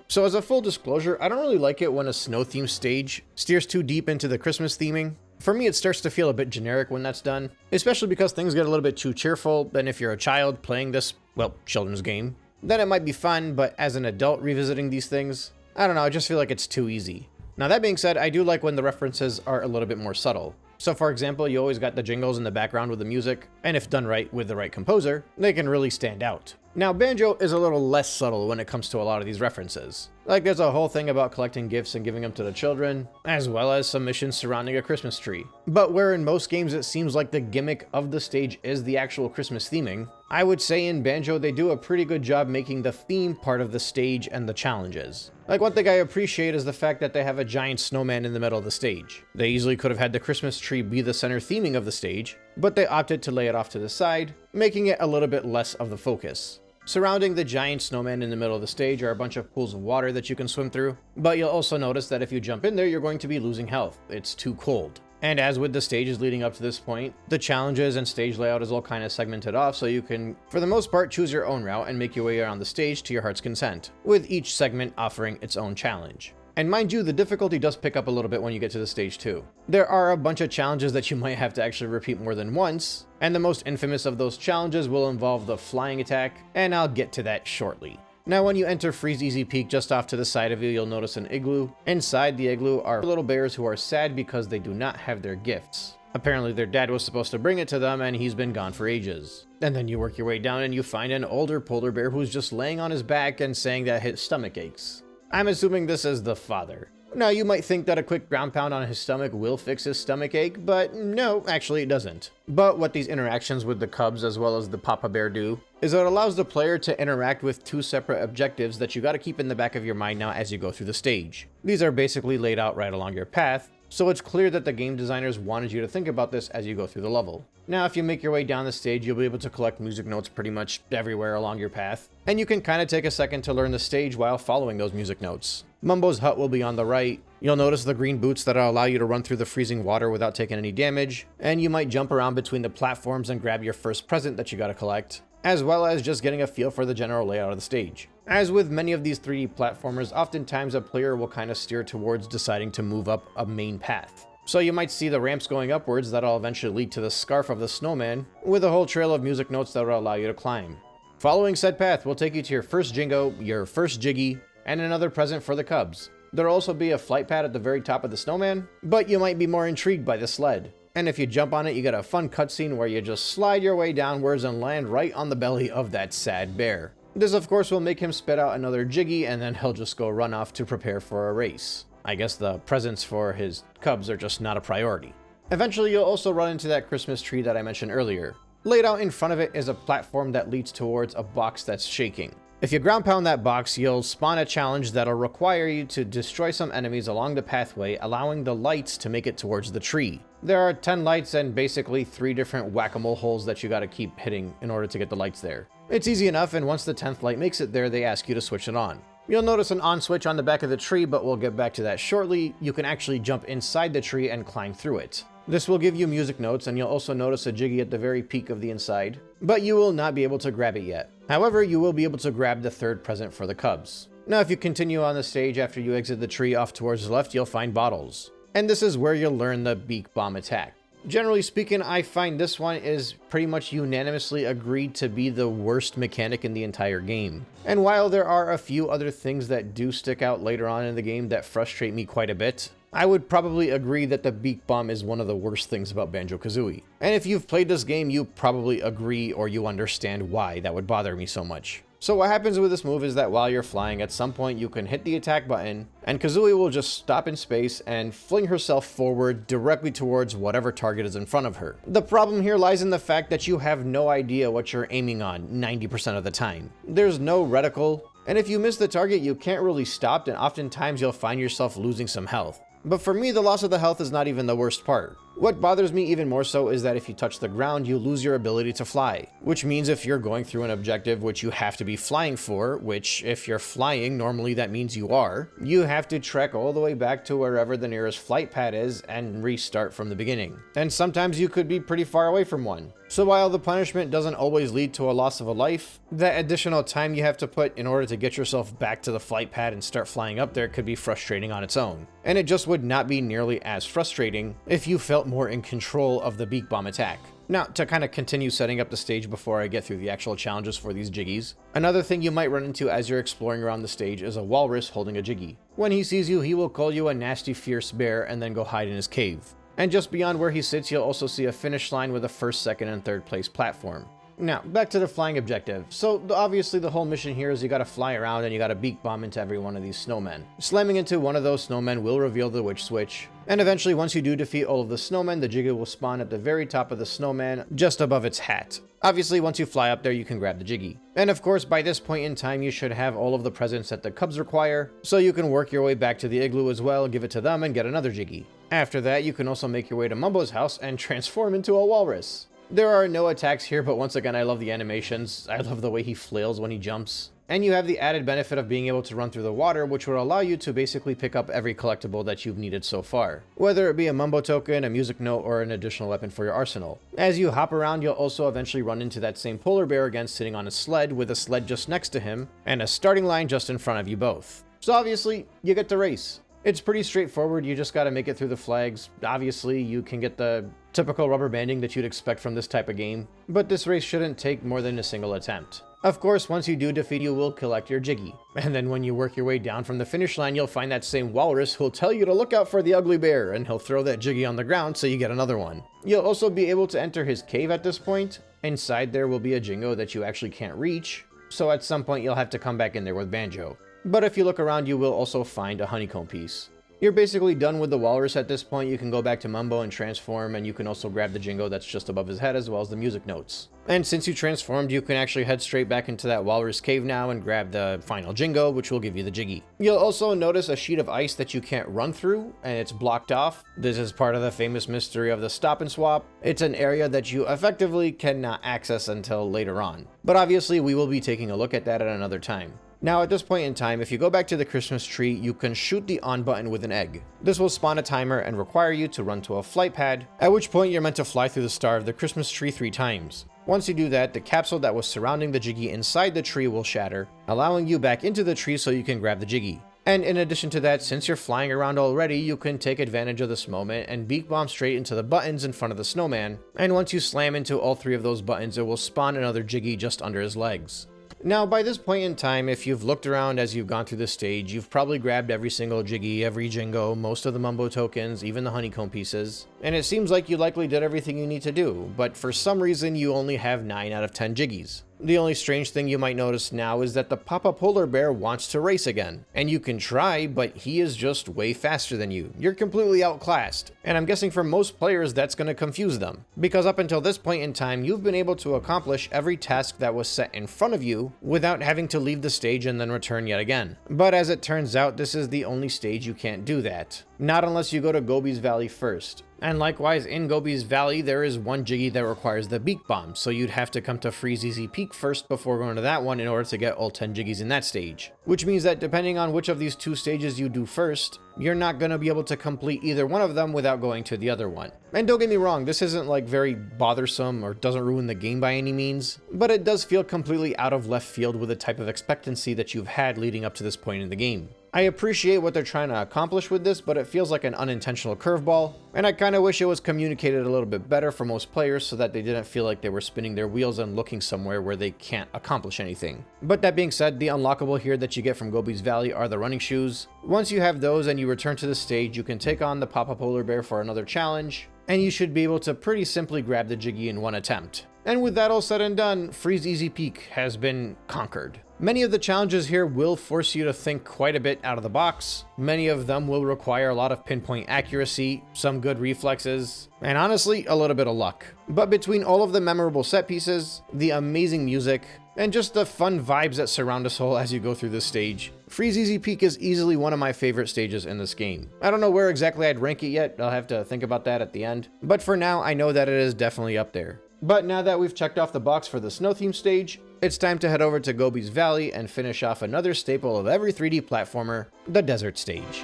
So as a full disclosure, I don't really like it when a snow-themed stage steers too deep into the Christmas theming. For me, it starts to feel a bit generic when that's done, especially because things get a little bit too cheerful, and if you're a child playing this, well, children's game, then it might be fun, but as an adult revisiting these things, I don't know, I just feel like it's too easy. Now that being said, I do like when the references are a little bit more subtle. So for example, you always got the jingles in the background with the music, and if done right with the right composer, they can really stand out. Now Banjo is a little less subtle when it comes to a lot of these references. Like there's a whole thing about collecting gifts and giving them to the children, as well as some missions surrounding a Christmas tree. But where in most games it seems like the gimmick of the stage is the actual Christmas theming, I would say in Banjo they do a pretty good job making the theme part of the stage and the challenges. Like one thing I appreciate is the fact that they have a giant snowman in the middle of the stage. They easily could have had the Christmas tree be the center theming of the stage, but they opted to lay it off to the side, making it a little bit less of the focus. Surrounding the giant snowman in the middle of the stage are a bunch of pools of water that you can swim through, but you'll also notice that if you jump in there, you're going to be losing health. It's too cold. And as with the stages leading up to this point, the challenges and stage layout is all kind of segmented off, so you can, for the most part, choose your own route and make your way around the stage to your heart's content, with each segment offering its own challenge. And mind you, the difficulty does pick up a little bit when you get to the stage 2. There are a bunch of challenges that you might have to actually repeat more than once, and the most infamous of those challenges will involve the flying attack, and I'll get to that shortly. Now when you enter Freezeezy Peak, just off to the side of you, you'll notice an igloo. Inside the igloo are little bears who are sad because they do not have their gifts. Apparently their dad was supposed to bring it to them and he's been gone for ages. And then you work your way down and you find an older polar bear who's just laying on his back and saying that his stomach aches. I'm assuming this is the father. Now you might think that a quick ground pound on his stomach will fix his stomach ache, but no, actually it doesn't. But what these interactions with the cubs as well as the papa bear do is it allows the player to interact with two separate objectives that you gotta keep in the back of your mind now as you go through the stage. These are basically laid out right along your path, so it's clear that the game designers wanted you to think about this as you go through the level. Now if you make your way down the stage, you'll be able to collect music notes pretty much everywhere along your path, and you can kind of take a second to learn the stage while following those music notes. Mumbo's hut will be on the right. You'll notice the green boots that'll allow you to run through the freezing water without taking any damage, and you might jump around between the platforms and grab your first present that you gotta collect, as well as just getting a feel for the general layout of the stage. As with many of these 3D platformers, oftentimes a player will kind of steer towards deciding to move up a main path. So you might see the ramps going upwards that'll eventually lead to the scarf of the snowman, with a whole trail of music notes that will allow you to climb. Following said path will take you to your first Jingo, your first Jiggy, and another present for the cubs. There'll also be a flight pad at the very top of the snowman, but you might be more intrigued by the sled. And if you jump on it, you get a fun cutscene where you just slide your way downwards and land right on the belly of that sad bear. This of course will make him spit out another Jiggy, and then he'll just go run off to prepare for a race. I guess the presents for his cubs are just not a priority. Eventually you'll also run into that Christmas tree that I mentioned earlier. Laid out in front of it is a platform that leads towards a box that's shaking. If you ground pound that box, you'll spawn a challenge that'll require you to destroy some enemies along the pathway, allowing the lights to make it towards the tree. There are 10 lights and basically 3 different whack-a-mole holes that you gotta keep hitting in order to get the lights there. It's easy enough, and once the 10th light makes it there, they ask you to switch it on. You'll notice an on switch on the back of the tree, but we'll get back to that shortly. You can actually jump inside the tree and climb through it. This will give you music notes, and you'll also notice a Jiggy at the very peak of the inside, but you will not be able to grab it yet. However, you will be able to grab the third present for the cubs. Now if you continue on the stage after you exit the tree off towards the left, you'll find bottles. And this is where you'll learn the beak bomb attack. Generally speaking, I find this one is pretty much unanimously agreed to be the worst mechanic in the entire game. And while there are a few other things that do stick out later on in the game that frustrate me quite a bit, I would probably agree that the beak bomb is one of the worst things about Banjo-Kazooie. And if you've played this game, you probably agree or you understand why that would bother me so much. So what happens with this move is that while you're flying, at some point you can hit the attack button, and Kazooie will just stop in space and fling herself forward directly towards whatever target is in front of her. The problem here lies in the fact that you have no idea what you're aiming on 90% of the time. There's no reticle, and if you miss the target, you can't really stop, and oftentimes you'll find yourself losing some health. But for me, the loss of the health is not even the worst part. What bothers me even more so is that if you touch the ground, you lose your ability to fly. Which means if you're going through an objective which you have to be flying for, which if you're flying, normally that means you are, you have to trek all the way back to wherever the nearest flight pad is and restart from the beginning. And sometimes you could be pretty far away from one. So while the punishment doesn't always lead to a loss of a life, that additional time you have to put in order to get yourself back to the flight pad and start flying up there could be frustrating on its own. And it just would not be nearly as frustrating if you felt more in control of the beak bomb attack. Now, to kind of continue setting up the stage before I get through the actual challenges for these Jiggies, another thing you might run into as you're exploring around the stage is a walrus holding a Jiggy. When he sees you, he will call you a nasty, fierce bear and then go hide in his cave. And just beyond where he sits, you'll also see a finish line with a first, second, and third place platform. Now, back to the flying objective. So, obviously the whole mission here is you gotta fly around and you gotta beak bomb into every one of these snowmen. Slamming into one of those snowmen will reveal the witch switch. And eventually, once you do defeat all of the snowmen, the Jiggy will spawn at the very top of the snowman, just above its hat. Obviously, once you fly up there, you can grab the Jiggy. And of course, by this point in time, you should have all of the presents that the cubs require, so you can work your way back to the igloo as well, give it to them, and get another Jiggy. After that, you can also make your way to Mumbo's house and transform into a walrus. There are no attacks here, but once again, I love the animations. I love the way he flails when he jumps. And you have the added benefit of being able to run through the water, which will allow you to basically pick up every collectible that you've needed so far, whether it be a Mumbo token, a music note, or an additional weapon for your arsenal. As you hop around, you'll also eventually run into that same polar bear again sitting on a sled with a sled just next to him, and a starting line just in front of you both. So obviously, you get to race. It's pretty straightforward, you just gotta make it through the flags. Obviously, you can get the typical rubber banding that you'd expect from this type of game, but this race shouldn't take more than a single attempt. Of course, once you do defeat, you will collect your Jiggy. And then when you work your way down from the finish line, you'll find that same walrus who'll tell you to look out for the ugly bear, and he'll throw that Jiggy on the ground so you get another one. You'll also be able to enter his cave at this point. Inside there will be a Jingo that you actually can't reach, so at some point you'll have to come back in there with Banjo. But if you look around, you will also find a honeycomb piece. You're basically done with the walrus at this point. You can go back to Mumbo and transform, and you can also grab the Jingo that's just above his head as well as the music notes. And since you transformed, you can actually head straight back into that walrus cave now and grab the final Jingo, which will give you the Jiggy. You'll also notice a sheet of ice that you can't run through, and it's blocked off. This is part of the famous mystery of the stop and swap. It's an area that you effectively cannot access until later on. But obviously, we will be taking a look at that at another time. Now at this point in time, if you go back to the Christmas tree, you can shoot the on button with an egg. This will spawn a timer and require you to run to a flight pad, at which point you're meant to fly through the star of the Christmas tree 3 times. Once you do that, the capsule that was surrounding the Jiggy inside the tree will shatter, allowing you back into the tree so you can grab the Jiggy. And in addition to that, since you're flying around already, you can take advantage of this moment and beak bomb straight into the buttons in front of the snowman. And once you slam into all 3 of those buttons, it will spawn another Jiggy just under his legs. Now, by this point in time, if you've looked around as you've gone through this stage, you've probably grabbed every single Jiggy, every Jingo, most of the Mumbo tokens, even the honeycomb pieces, and it seems like you likely did everything you need to do, but for some reason you only have 9 out of 10 Jiggies. The only strange thing you might notice now is that the Papa Polar Bear wants to race again. And you can try, but he is just way faster than you. You're completely outclassed. And I'm guessing for most players that's going to confuse them. Because up until this point in time, you've been able to accomplish every task that was set in front of you without having to leave the stage and then return yet again. But as it turns out, this is the only stage you can't do that. Not unless you go to Gobi's Valley first. And likewise, in Gobi's Valley, there is one Jiggy that requires the Beak Bomb, so you'd have to come to Freezeezy Peak first before going to that one in order to get all 10 Jiggies in that stage. Which means that depending on which of these 2 stages you do first, you're not going to be able to complete either one of them without going to the other one. And don't get me wrong, this isn't like very bothersome or doesn't ruin the game by any means, but it does feel completely out of left field with the type of expectancy that you've had leading up to this point in the game. I appreciate what they're trying to accomplish with this, but it feels like an unintentional curveball, and I kind of wish it was communicated a little bit better for most players so that they didn't feel like they were spinning their wheels and looking somewhere where they can't accomplish anything. But that being said, the unlockable here that you get from Gobi's Valley are the running shoes. Once you have those and you return to the stage, you can take on the Papa Polar Bear for another challenge, and you should be able to pretty simply grab the Jiggy in one attempt. And with that all said and done, Freezeezy Peak has been conquered. Many of the challenges here will force you to think quite a bit out of the box. Many of them will require a lot of pinpoint accuracy, some good reflexes, and honestly, a little bit of luck. But between all of the memorable set pieces, the amazing music, and just the fun vibes that surround us all as you go through this stage, Freezeezy Peak is easily one of my favorite stages in this game. I don't know where exactly I'd rank it yet, I'll have to think about that at the end. But for now, I know that it is definitely up there. But now that we've checked off the box for the snow theme stage, it's time to head over to Gobi's Valley and finish off another staple of every 3D platformer, the desert stage.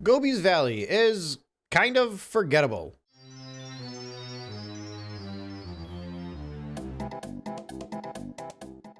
Gobi's Valley is kind of forgettable.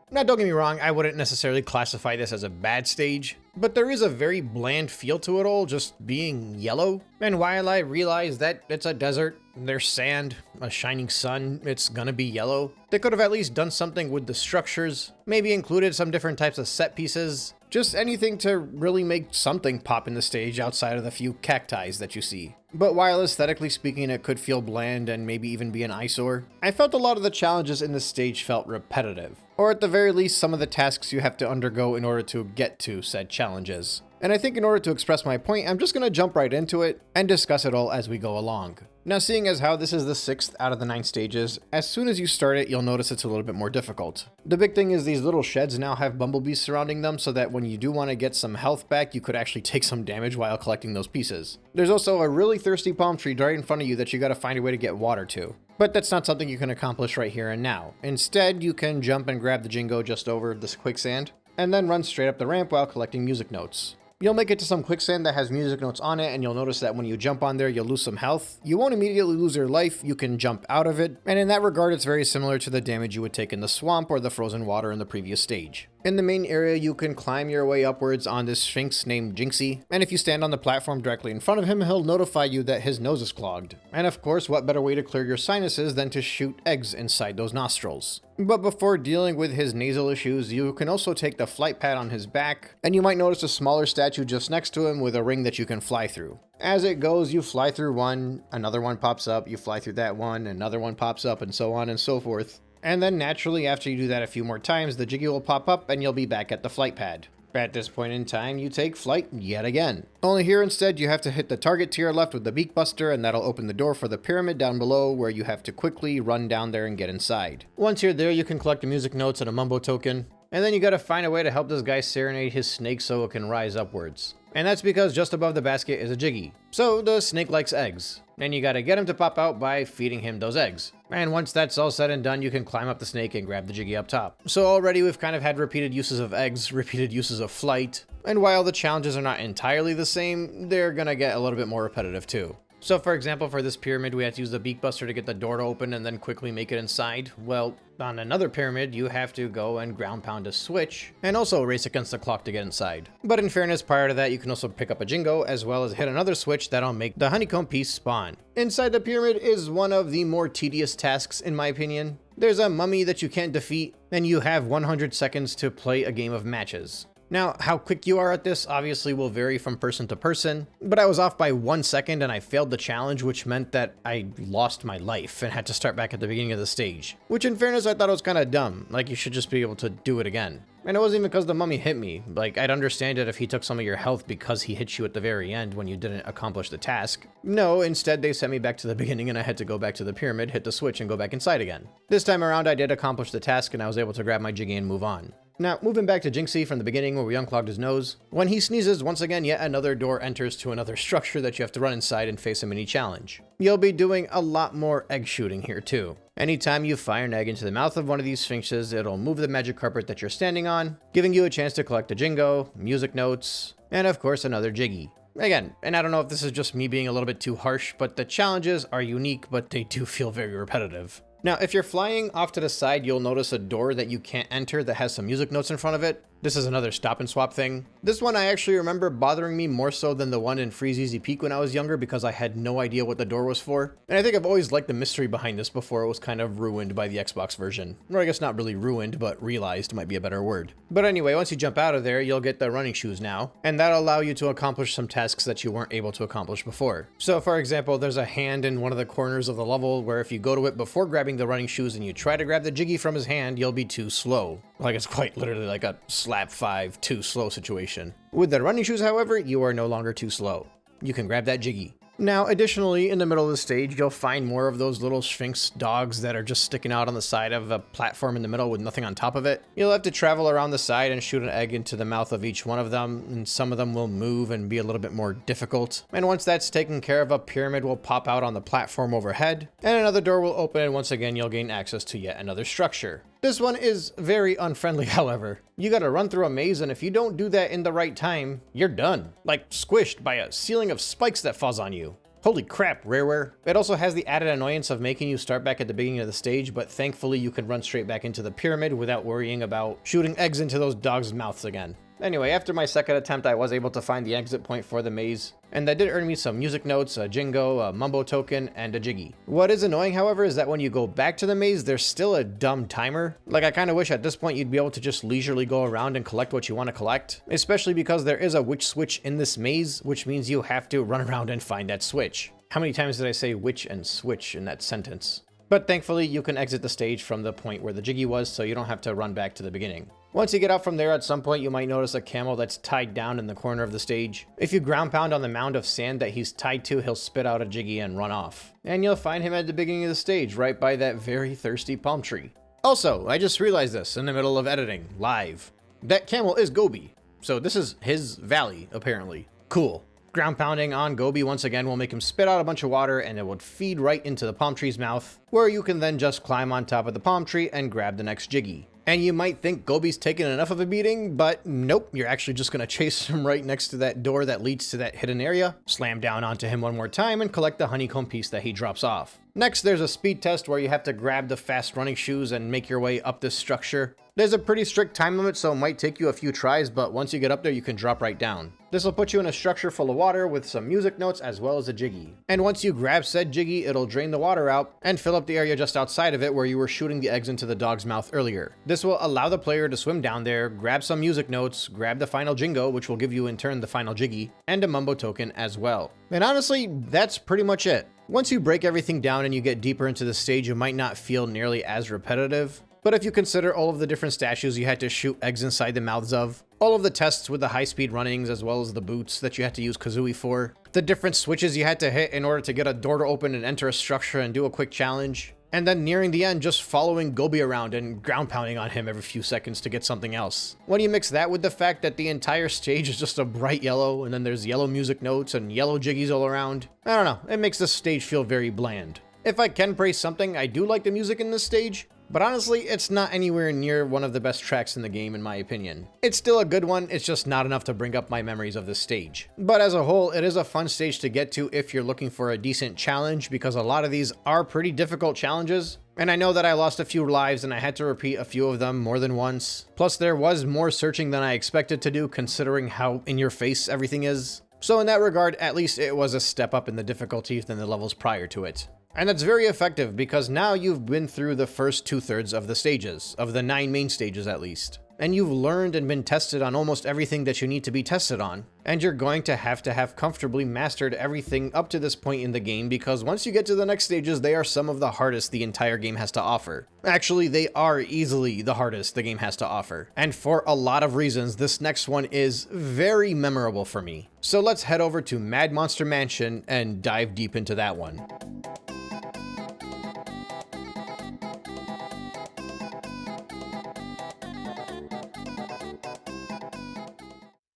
Now, don't get me wrong, I wouldn't necessarily classify this as a bad stage, but there is a very bland feel to it all, just being yellow. And while I realize that it's a desert, there's sand, a shining sun, it's gonna be yellow, they could have at least done something with the structures, maybe included some different types of set pieces, just anything to really make something pop in the stage outside of the few cacti that you see. But while aesthetically speaking it could feel bland and maybe even be an eyesore, I felt a lot of the challenges in this stage felt repetitive. Or at the very least, some of the tasks you have to undergo in order to get to said challenges. And I think in order to express my point, I'm just going to jump right into it and discuss it all as we go along. Now, seeing as how this is the 6th out of the 9 stages, as soon as you start it, you'll notice it's a little bit more difficult. The big thing is these little sheds now have bumblebees surrounding them, so that when you do want to get some health back, you could actually take some damage while collecting those pieces. There's also a really thirsty palm tree right in front of you that you got to find a way to get water to. But that's not something you can accomplish right here and now. Instead, you can jump and grab the Jingo just over this quicksand, and then run straight up the ramp while collecting music notes. You'll make it to some quicksand that has music notes on it, and you'll notice that when you jump on there, you'll lose some health. You won't immediately lose your life, you can jump out of it, and in that regard, it's very similar to the damage you would take in the swamp or the frozen water in the previous stage. In the main area, you can climb your way upwards on this Sphinx named Jinxie, and if you stand on the platform directly in front of him, he'll notify you that his nose is clogged. And of course, what better way to clear your sinuses than to shoot eggs inside those nostrils? But before dealing with his nasal issues, you can also take the flight pad on his back, and you might notice a smaller statue just next to him with a ring that you can fly through. As it goes, you fly through one, another one pops up, you fly through that one, another one pops up, and so on and so forth. And then naturally, after you do that a few more times, the Jiggy will pop up and you'll be back at the flight pad. At this point in time, you take flight yet again. Only here instead, you have to hit the target to your left with the Beak Buster, and that'll open the door for the pyramid down below, where you have to quickly run down there and get inside. Once you're there, you can collect the music notes and a Mumbo token, and then you gotta find a way to help this guy serenade his snake so it can rise upwards. And that's because just above the basket is a Jiggy. So the snake likes eggs, and you gotta get him to pop out by feeding him those eggs. And once that's all said and done, you can climb up the snake and grab the Jiggy up top. So already we've kind of had repeated uses of eggs, repeated uses of flight, and while the challenges are not entirely the same, they're gonna get a little bit more repetitive too. So for example, for this pyramid, we have to use the Beak Buster to get the door to open and then quickly make it inside. Well, on another pyramid, you have to go and ground pound a switch and also race against the clock to get inside. But in fairness, prior to that, you can also pick up a Jingo as well as hit another switch that'll make the honeycomb piece spawn. Inside the pyramid is one of the more tedious tasks in my opinion. There's a mummy that you can't defeat, and you have 100 seconds to play a game of matches. Now, how quick you are at this obviously will vary from person to person, but I was off by 1 second and I failed the challenge, which meant that I lost my life and had to start back at the beginning of the stage. Which in fairness, I thought was kind of dumb, like you should just be able to do it again. And it wasn't even because the mummy hit me. Like, I'd understand it if he took some of your health because he hit you at the very end when you didn't accomplish the task. No, instead they sent me back to the beginning and I had to go back to the pyramid, hit the switch, and go back inside again. This time around I did accomplish the task and I was able to grab my Jiggy and move on. Now, moving back to Jinxie from the beginning where we unclogged his nose, when he sneezes, once again, yet another door enters to another structure that you have to run inside and face a mini challenge. You'll be doing a lot more egg shooting here too. Anytime you fire an egg into the mouth of one of these sphinxes, it'll move the magic carpet that you're standing on, giving you a chance to collect a Jingo, music notes, and of course another Jiggy. Again, and I don't know if this is just me being a little bit too harsh, but the challenges are unique, but they do feel very repetitive. Now, if you're flying off to the side, you'll notice a door that you can't enter that has some music notes in front of it. This is another stop and swap thing. This one I actually remember bothering me more so than the one in Freezeezy Peak when I was younger because I had no idea what the door was for. And I think I've always liked the mystery behind this before it was kind of ruined by the Xbox version. Or I guess not really ruined, but realized might be a better word. But anyway, once you jump out of there, you'll get the running shoes now, and that'll allow you to accomplish some tasks that you weren't able to accomplish before. So for example, there's a hand in one of the corners of the level where if you go to it before grabbing the running shoes and you try to grab the Jiggy from his hand, you'll be too slow. Like it's quite literally like a slap 5 too slow situation. With the running shoes, however, you are no longer too slow. You can grab that Jiggy. Now, additionally, in the middle of the stage, you'll find more of those little Sphinx dogs that are just sticking out on the side of a platform in the middle with nothing on top of it. You'll have to travel around the side and shoot an egg into the mouth of each one of them, and some of them will move and be a little bit more difficult. And once that's taken care of, a pyramid will pop out on the platform overhead, and another door will open, and once again, you'll gain access to yet another structure. This one is very unfriendly, however. You gotta run through a maze, and if you don't do that in the right time, you're done. Like squished by a ceiling of spikes that falls on you. Holy crap, RareWare. It also has the added annoyance of making you start back at the beginning of the stage, but thankfully you can run straight back into the pyramid without worrying about shooting eggs into those dogs' mouths again. Anyway, after my second attempt, I was able to find the exit point for the maze, and that did earn me some music notes, a Jingo, a Mumbo token, and a Jiggy. What is annoying, however, is that when you go back to the maze, there's still a dumb timer. Like, I kind of wish at this point you'd be able to just leisurely go around and collect what you want to collect, especially because there is a witch switch in this maze, which means you have to run around and find that switch. How many times did I say witch and switch in that sentence? But thankfully, you can exit the stage from the point where the Jiggy was, so you don't have to run back to the beginning. Once you get out from there, at some point you might notice a camel that's tied down in the corner of the stage. If you ground pound on the mound of sand that he's tied to, he'll spit out a Jiggy and run off. And you'll find him at the beginning of the stage, right by that very thirsty palm tree. Also, I just realized this in the middle of editing, live. That camel is Gobi, so this is his valley, apparently. Cool. Ground pounding on Gobi once again will make him spit out a bunch of water, and it would feed right into the palm tree's mouth, where you can then just climb on top of the palm tree and grab the next Jiggy. And you might think Gobi's taken enough of a beating, but nope, you're actually just going to chase him right next to that door that leads to that hidden area, slam down onto him one more time, and collect the honeycomb piece that he drops off. Next, there's a speed test where you have to grab the fast running shoes and make your way up this structure. There's a pretty strict time limit, so it might take you a few tries, but once you get up there, you can drop right down. This will put you in a structure full of water with some music notes as well as a Jiggy. And once you grab said Jiggy, it'll drain the water out and fill up the area just outside of it where you were shooting the eggs into the dog's mouth earlier. This will allow the player to swim down there, grab some music notes, grab the final Jingo, which will give you in turn the final Jiggy, and a Mumbo token as well. And honestly, that's pretty much it. Once you break everything down and you get deeper into the stage, you might not feel nearly as repetitive. But if you consider all of the different statues you had to shoot eggs inside the mouths of, all of the tests with the high-speed runnings as well as the boots that you had to use Kazooie for, the different switches you had to hit in order to get a door to open and enter a structure and do a quick challenge, and then nearing the end just following Gobi around and ground pounding on him every few seconds to get something else. When you mix that with the fact that the entire stage is just a bright yellow and then there's yellow music notes and yellow Jiggies all around, I don't know, it makes the stage feel very bland. If I can praise something, I do like the music in this stage, but honestly, it's not anywhere near one of the best tracks in the game in my opinion. It's still a good one, it's just not enough to bring up my memories of this stage. But as a whole, it is a fun stage to get to if you're looking for a decent challenge, because a lot of these are pretty difficult challenges. And I know that I lost a few lives and I had to repeat a few of them more than once. Plus there was more searching than I expected to do considering how in your face everything is. So in that regard, at least it was a step up in the difficulty than the levels prior to it. And that's very effective because now you've been through the first 2/3 of the stages, of the 9 main stages at least. And you've learned and been tested on almost everything that you need to be tested on. And you're going to have comfortably mastered everything up to this point in the game, because once you get to the next stages, they are some of the hardest the entire game has to offer. Actually, they are easily the hardest the game has to offer. And for a lot of reasons, this next one is very memorable for me. So let's head over to Mad Monster Mansion and dive deep into that one.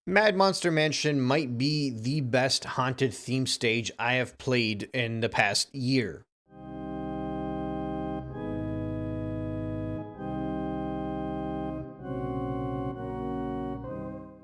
Mad Monster Mansion might be the best haunted theme stage I have played in the past year.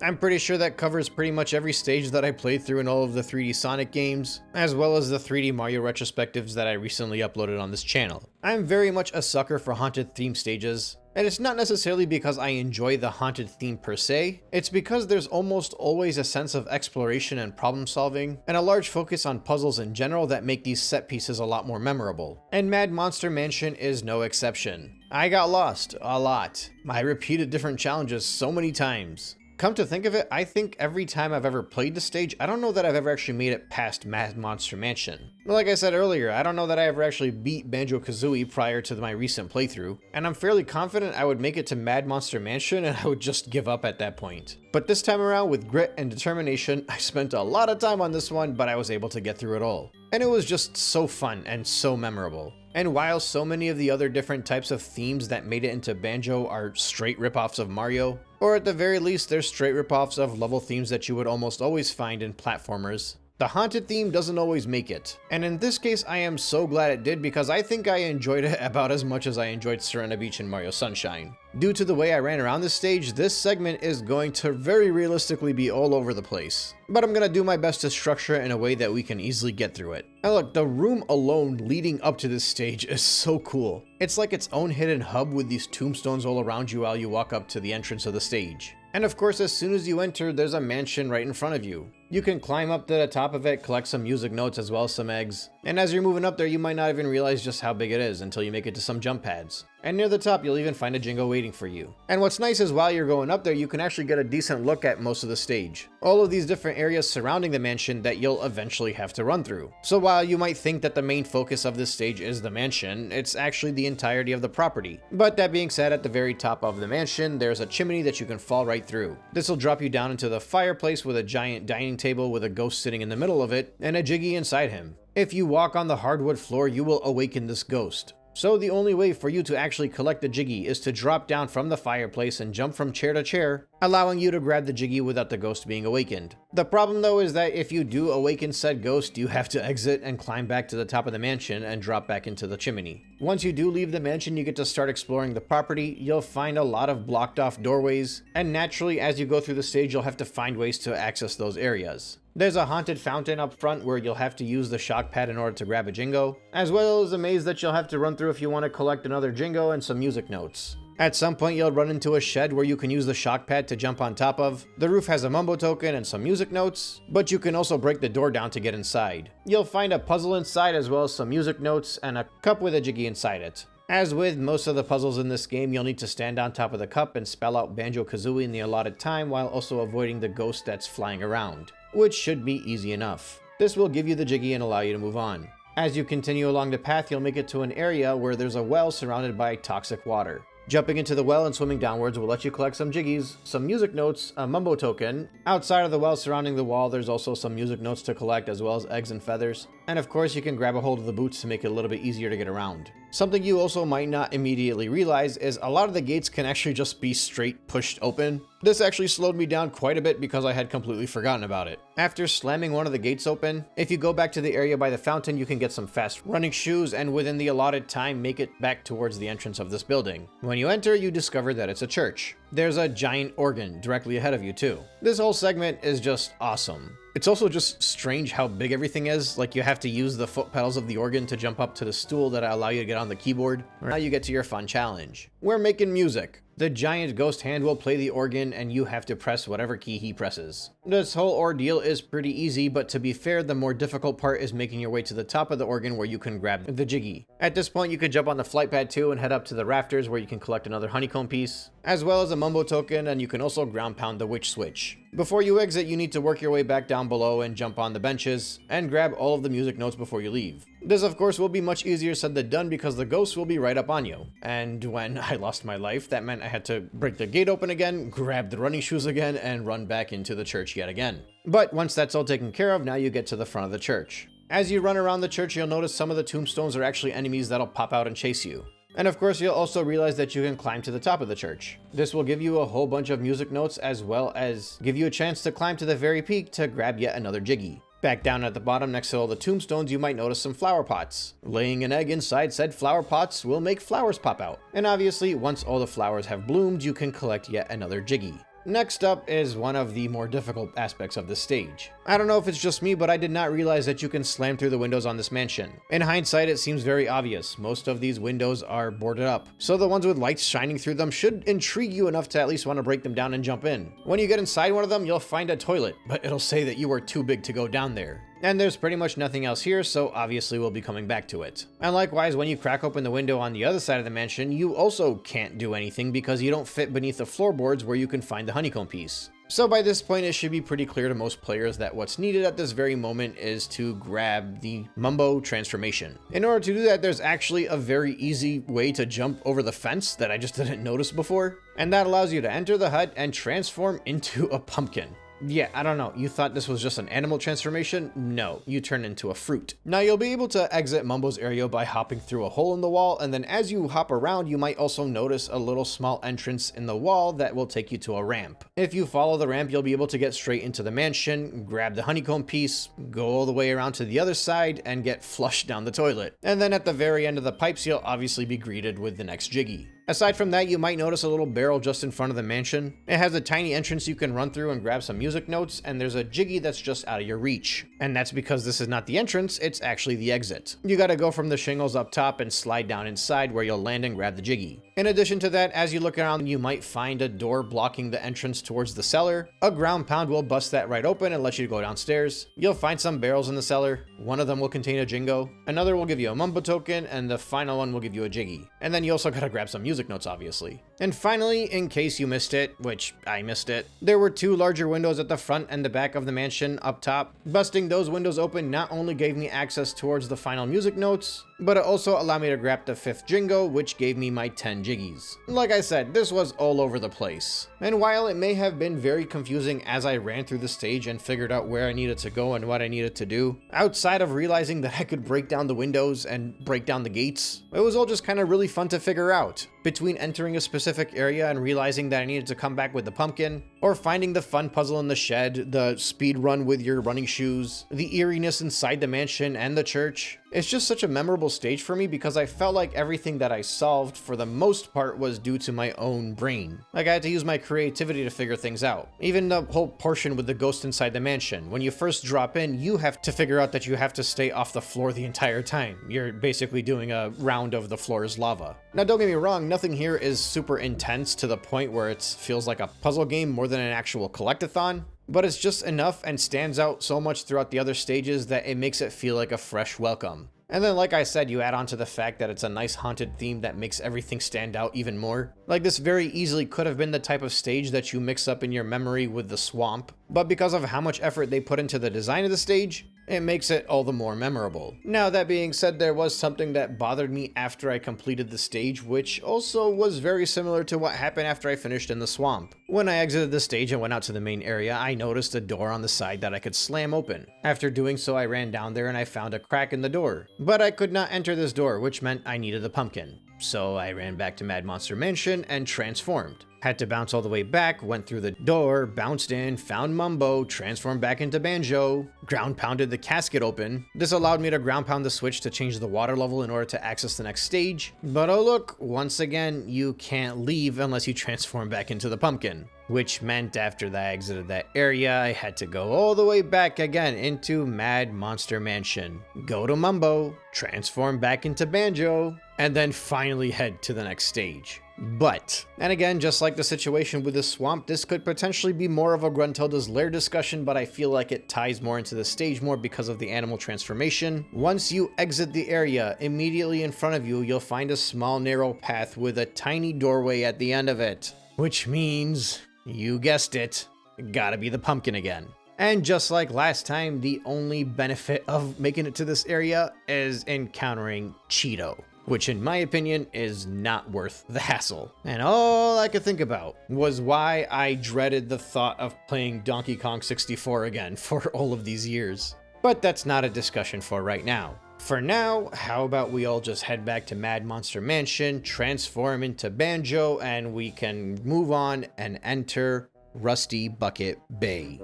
I'm pretty sure that covers pretty much every stage that I played through in all of the 3D Sonic games, as well as the 3D Mario retrospectives that I recently uploaded on this channel. I'm very much a sucker for haunted theme stages, and it's not necessarily because I enjoy the haunted theme per se, it's because there's almost always a sense of exploration and problem solving, and a large focus on puzzles in general that make these set pieces a lot more memorable. And Mad Monster Mansion is no exception. I got lost a lot. I repeated different challenges so many times. Come to think of it, I think every time I've ever played the stage, I don't know that I've ever actually made it past Mad Monster Mansion. Like I said earlier, I don't know that I ever actually beat Banjo-Kazooie prior to my recent playthrough, and I'm fairly confident I would make it to Mad Monster Mansion and I would just give up at that point. But this time around, with grit and determination, I spent a lot of time on this one, but I was able to get through it all. And it was just so fun and so memorable. And while so many of the other different types of themes that made it into Banjo are straight ripoffs of Mario, or at the very least they're straight ripoffs of level themes that you would almost always find in platformers, the haunted theme doesn't always make it. And in this case, I am so glad it did, because I think I enjoyed it about as much as I enjoyed Serena Beach and Mario Sunshine. Due to the way I ran around this stage, this segment is going to very realistically be all over the place. But I'm gonna do my best to structure it in a way that we can easily get through it. And look, the room alone leading up to this stage is so cool. It's like its own hidden hub with these tombstones all around you while you walk up to the entrance of the stage. And of course, as soon as you enter, there's a mansion right in front of you. You can climb up to the top of it, collect some music notes as well as some eggs. And as you're moving up there, you might not even realize just how big it is until you make it to some jump pads. And near the top, you'll even find a Jingo waiting for you. And what's nice is while you're going up there, you can actually get a decent look at most of the stage. All of these different areas surrounding the mansion that you'll eventually have to run through. So while you might think that the main focus of this stage is the mansion, it's actually the entirety of the property. But that being said, at the very top of the mansion, there's a chimney that you can fall right through. This will drop you down into the fireplace with a giant dining table with a ghost sitting in the middle of it and a Jiggy inside him. If you walk on the hardwood floor, you will awaken this ghost. So the only way for you to actually collect the Jiggy is to drop down from the fireplace and jump from chair to chair, allowing you to grab the Jiggy without the ghost being awakened. The problem though is that if you do awaken said ghost, you have to exit and climb back to the top of the mansion and drop back into the chimney. Once you do leave the mansion, you get to start exploring the property. You'll find a lot of blocked off doorways, and naturally as you go through the stage, you'll have to find ways to access those areas. There's a haunted fountain up front where you'll have to use the shock pad in order to grab a Jingo, as well as a maze that you'll have to run through if you want to collect another Jingo and some music notes. At some point you'll run into a shed where you can use the shock pad to jump on top of. The roof has a Mumbo token and some music notes, but you can also break the door down to get inside. You'll find a puzzle inside as well as some music notes and a cup with a Jiggy inside it. As with most of the puzzles in this game, you'll need to stand on top of the cup and spell out Banjo-Kazooie in the allotted time while also avoiding the ghost that's flying around, which should be easy enough. This will give you the Jiggy and allow you to move on. As you continue along the path, you'll make it to an area where there's a well surrounded by toxic water. Jumping into the well and swimming downwards will let you collect some Jiggies, some music notes, a Mumbo token. Outside of the well surrounding the wall, there's also some music notes to collect as well as eggs and feathers. And of course, you can grab a hold of the boots to make it a little bit easier to get around. Something you also might not immediately realize is a lot of the gates can actually just be straight pushed open. This actually slowed me down quite a bit because I had completely forgotten about it. After slamming one of the gates open, if you go back to the area by the fountain, you can get some fast running shoes and within the allotted time make it back towards the entrance of this building. When you enter, you discover that it's a church. There's a giant organ directly ahead of you too. This whole segment is just awesome. It's also just strange how big everything is, like you have to use the foot pedals of the organ to jump up to the stool that allow you to get on the keyboard. Now you get to your fun challenge. We're making music. The giant ghost hand will play the organ and you have to press whatever key he presses. This whole ordeal is pretty easy, but to be fair, the more difficult part is making your way to the top of the organ where you can grab the Jiggy. At this point, you can jump on the flight pad too and head up to the rafters where you can collect another honeycomb piece, as well as a Mumbo token, and you can also ground pound the witch switch. Before you exit, you need to work your way back down below and jump on the benches and grab all of the music notes before you leave. This of course will be much easier said than done because the ghost will be right up on you. And when I lost my life, that meant I had to break the gate open again, grab the running shoes again, and run back into the church yet again. But once that's all taken care of, now you get to the front of the church. As you run around the church, you'll notice some of the tombstones are actually enemies that'll pop out and chase you. And of course, you'll also realize that you can climb to the top of the church. This will give you a whole bunch of music notes as well as give you a chance to climb to the very peak to grab yet another Jiggy. Back down at the bottom next to all the tombstones, you might notice some flower pots. Laying an egg inside said flower pots will make flowers pop out. And obviously, once all the flowers have bloomed, you can collect yet another Jiggy. Next up is one of the more difficult aspects of this stage. I don't know if it's just me, but I did not realize that you can slam through the windows on this mansion. In hindsight, it seems very obvious. Most of these windows are boarded up, so the ones with lights shining through them should intrigue you enough to at least want to break them down and jump in. When you get inside one of them, you'll find a toilet, but it'll say that you are too big to go down there. And there's pretty much nothing else here, so obviously we'll be coming back to it. And likewise, when you crack open the window on the other side of the mansion, you also can't do anything because you don't fit beneath the floorboards where you can find the honeycomb piece. So by this point, it should be pretty clear to most players that what's needed at this very moment is to grab the Mumbo transformation. In order to do that, there's actually a very easy way to jump over the fence that I just didn't notice before. And that allows you to enter the hut and transform into a pumpkin. Yeah, I don't know. You thought this was just an animal transformation? No, you turn into a fruit. Now you'll be able to exit Mumbo's area by hopping through a hole in the wall, and then as you hop around, you might also notice a little small entrance in the wall that will take you to a ramp. If you follow the ramp, you'll be able to get straight into the mansion, grab the honeycomb piece, go all the way around to the other side, and get flushed down the toilet. And then at the very end of the pipes, you'll obviously be greeted with the next Jiggy. Aside from that, you might notice a little barrel just in front of the mansion. It has a tiny entrance you can run through and grab some music notes, and there's a Jiggy that's just out of your reach. And that's because this is not the entrance, it's actually the exit. You gotta go from the shingles up top and slide down inside where you'll land and grab the Jiggy. In addition to that, as you look around, you might find a door blocking the entrance towards the cellar. A ground pound will bust that right open and let you go downstairs. You'll find some barrels in the cellar. One of them will contain a Jingo, another will give you a Mumbo token, and the final one will give you a Jiggy. And then you also gotta grab some music notes, obviously. And finally, in case you missed it, which I missed it, there were 2 larger windows at the front and the back of the mansion up top. Busting those windows open not only gave me access towards the final music notes, but it also allowed me to grab the 5th Jingo, which gave me my 10 Jiggies. Like I said, this was all over the place. And while it may have been very confusing as I ran through the stage and figured out where I needed to go and what I needed to do, outside of realizing that I could break down the windows and break down the gates, it was all just kind of really fun to figure out. Between entering a specific area and realizing that I needed to come back with the pumpkin, or finding the fun puzzle in the shed, the speed run with your running shoes, the eeriness inside the mansion and the church. It's just such a memorable stage for me because I felt like everything that I solved for the most part was due to my own brain. Like I had to use my creativity to figure things out. Even the whole portion with the ghost inside the mansion. When you first drop in, you have to figure out that you have to stay off the floor the entire time. You're basically doing a round of the floor is lava. Now don't get me wrong, nothing here is super intense to the point where it feels like a puzzle game more than an actual collectathon. But it's just enough and stands out so much throughout the other stages that it makes it feel like a fresh welcome. And then like I said, you add on to the fact that it's a nice haunted theme that makes everything stand out even more. Like this very easily could have been the type of stage that you mix up in your memory with the swamp, but because of how much effort they put into the design of the stage, it makes it all the more memorable. Now that being said, there was something that bothered me after I completed the stage, which also was very similar to what happened after I finished in the swamp. When I exited the stage and went out to the main area, I noticed a door on the side that I could slam open. After doing so, I ran down there and I found a crack in the door. But I could not enter this door, which meant I needed a pumpkin. So I ran back to Mad Monster Mansion and transformed. Had to bounce all the way back, went through the door, bounced in, found Mumbo, transformed back into Banjo, ground pounded the casket open. This allowed me to ground pound the switch to change the water level in order to access the next stage. But oh look, once again, you can't leave unless you transform back into the pumpkin. Which meant after I exited that area, I had to go all the way back again into Mad Monster Mansion. Go to Mumbo, transform back into Banjo, and then finally head to the next stage. But, and again, just like the situation with the swamp, this could potentially be more of a Gruntilda's Lair discussion, but I feel like it ties more into the stage more because of the animal transformation. Once you exit the area, immediately in front of you, you'll find a small narrow path with a tiny doorway at the end of it. Which means, you guessed it, gotta be the pumpkin again. And just like last time, the only benefit of making it to this area is encountering Cheeto, which in my opinion is not worth the hassle. And all I could think about was why I dreaded the thought of playing Donkey Kong 64 again for all of these years. But that's not a discussion for right now. For now, how about we all just head back to Mad Monster Mansion, transform into Banjo, and we can move on and enter Rusty Bucket Bay.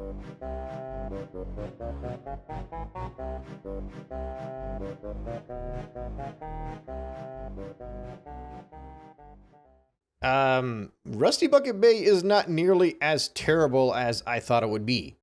Rusty Bucket Bay is not nearly as terrible as I thought it would be.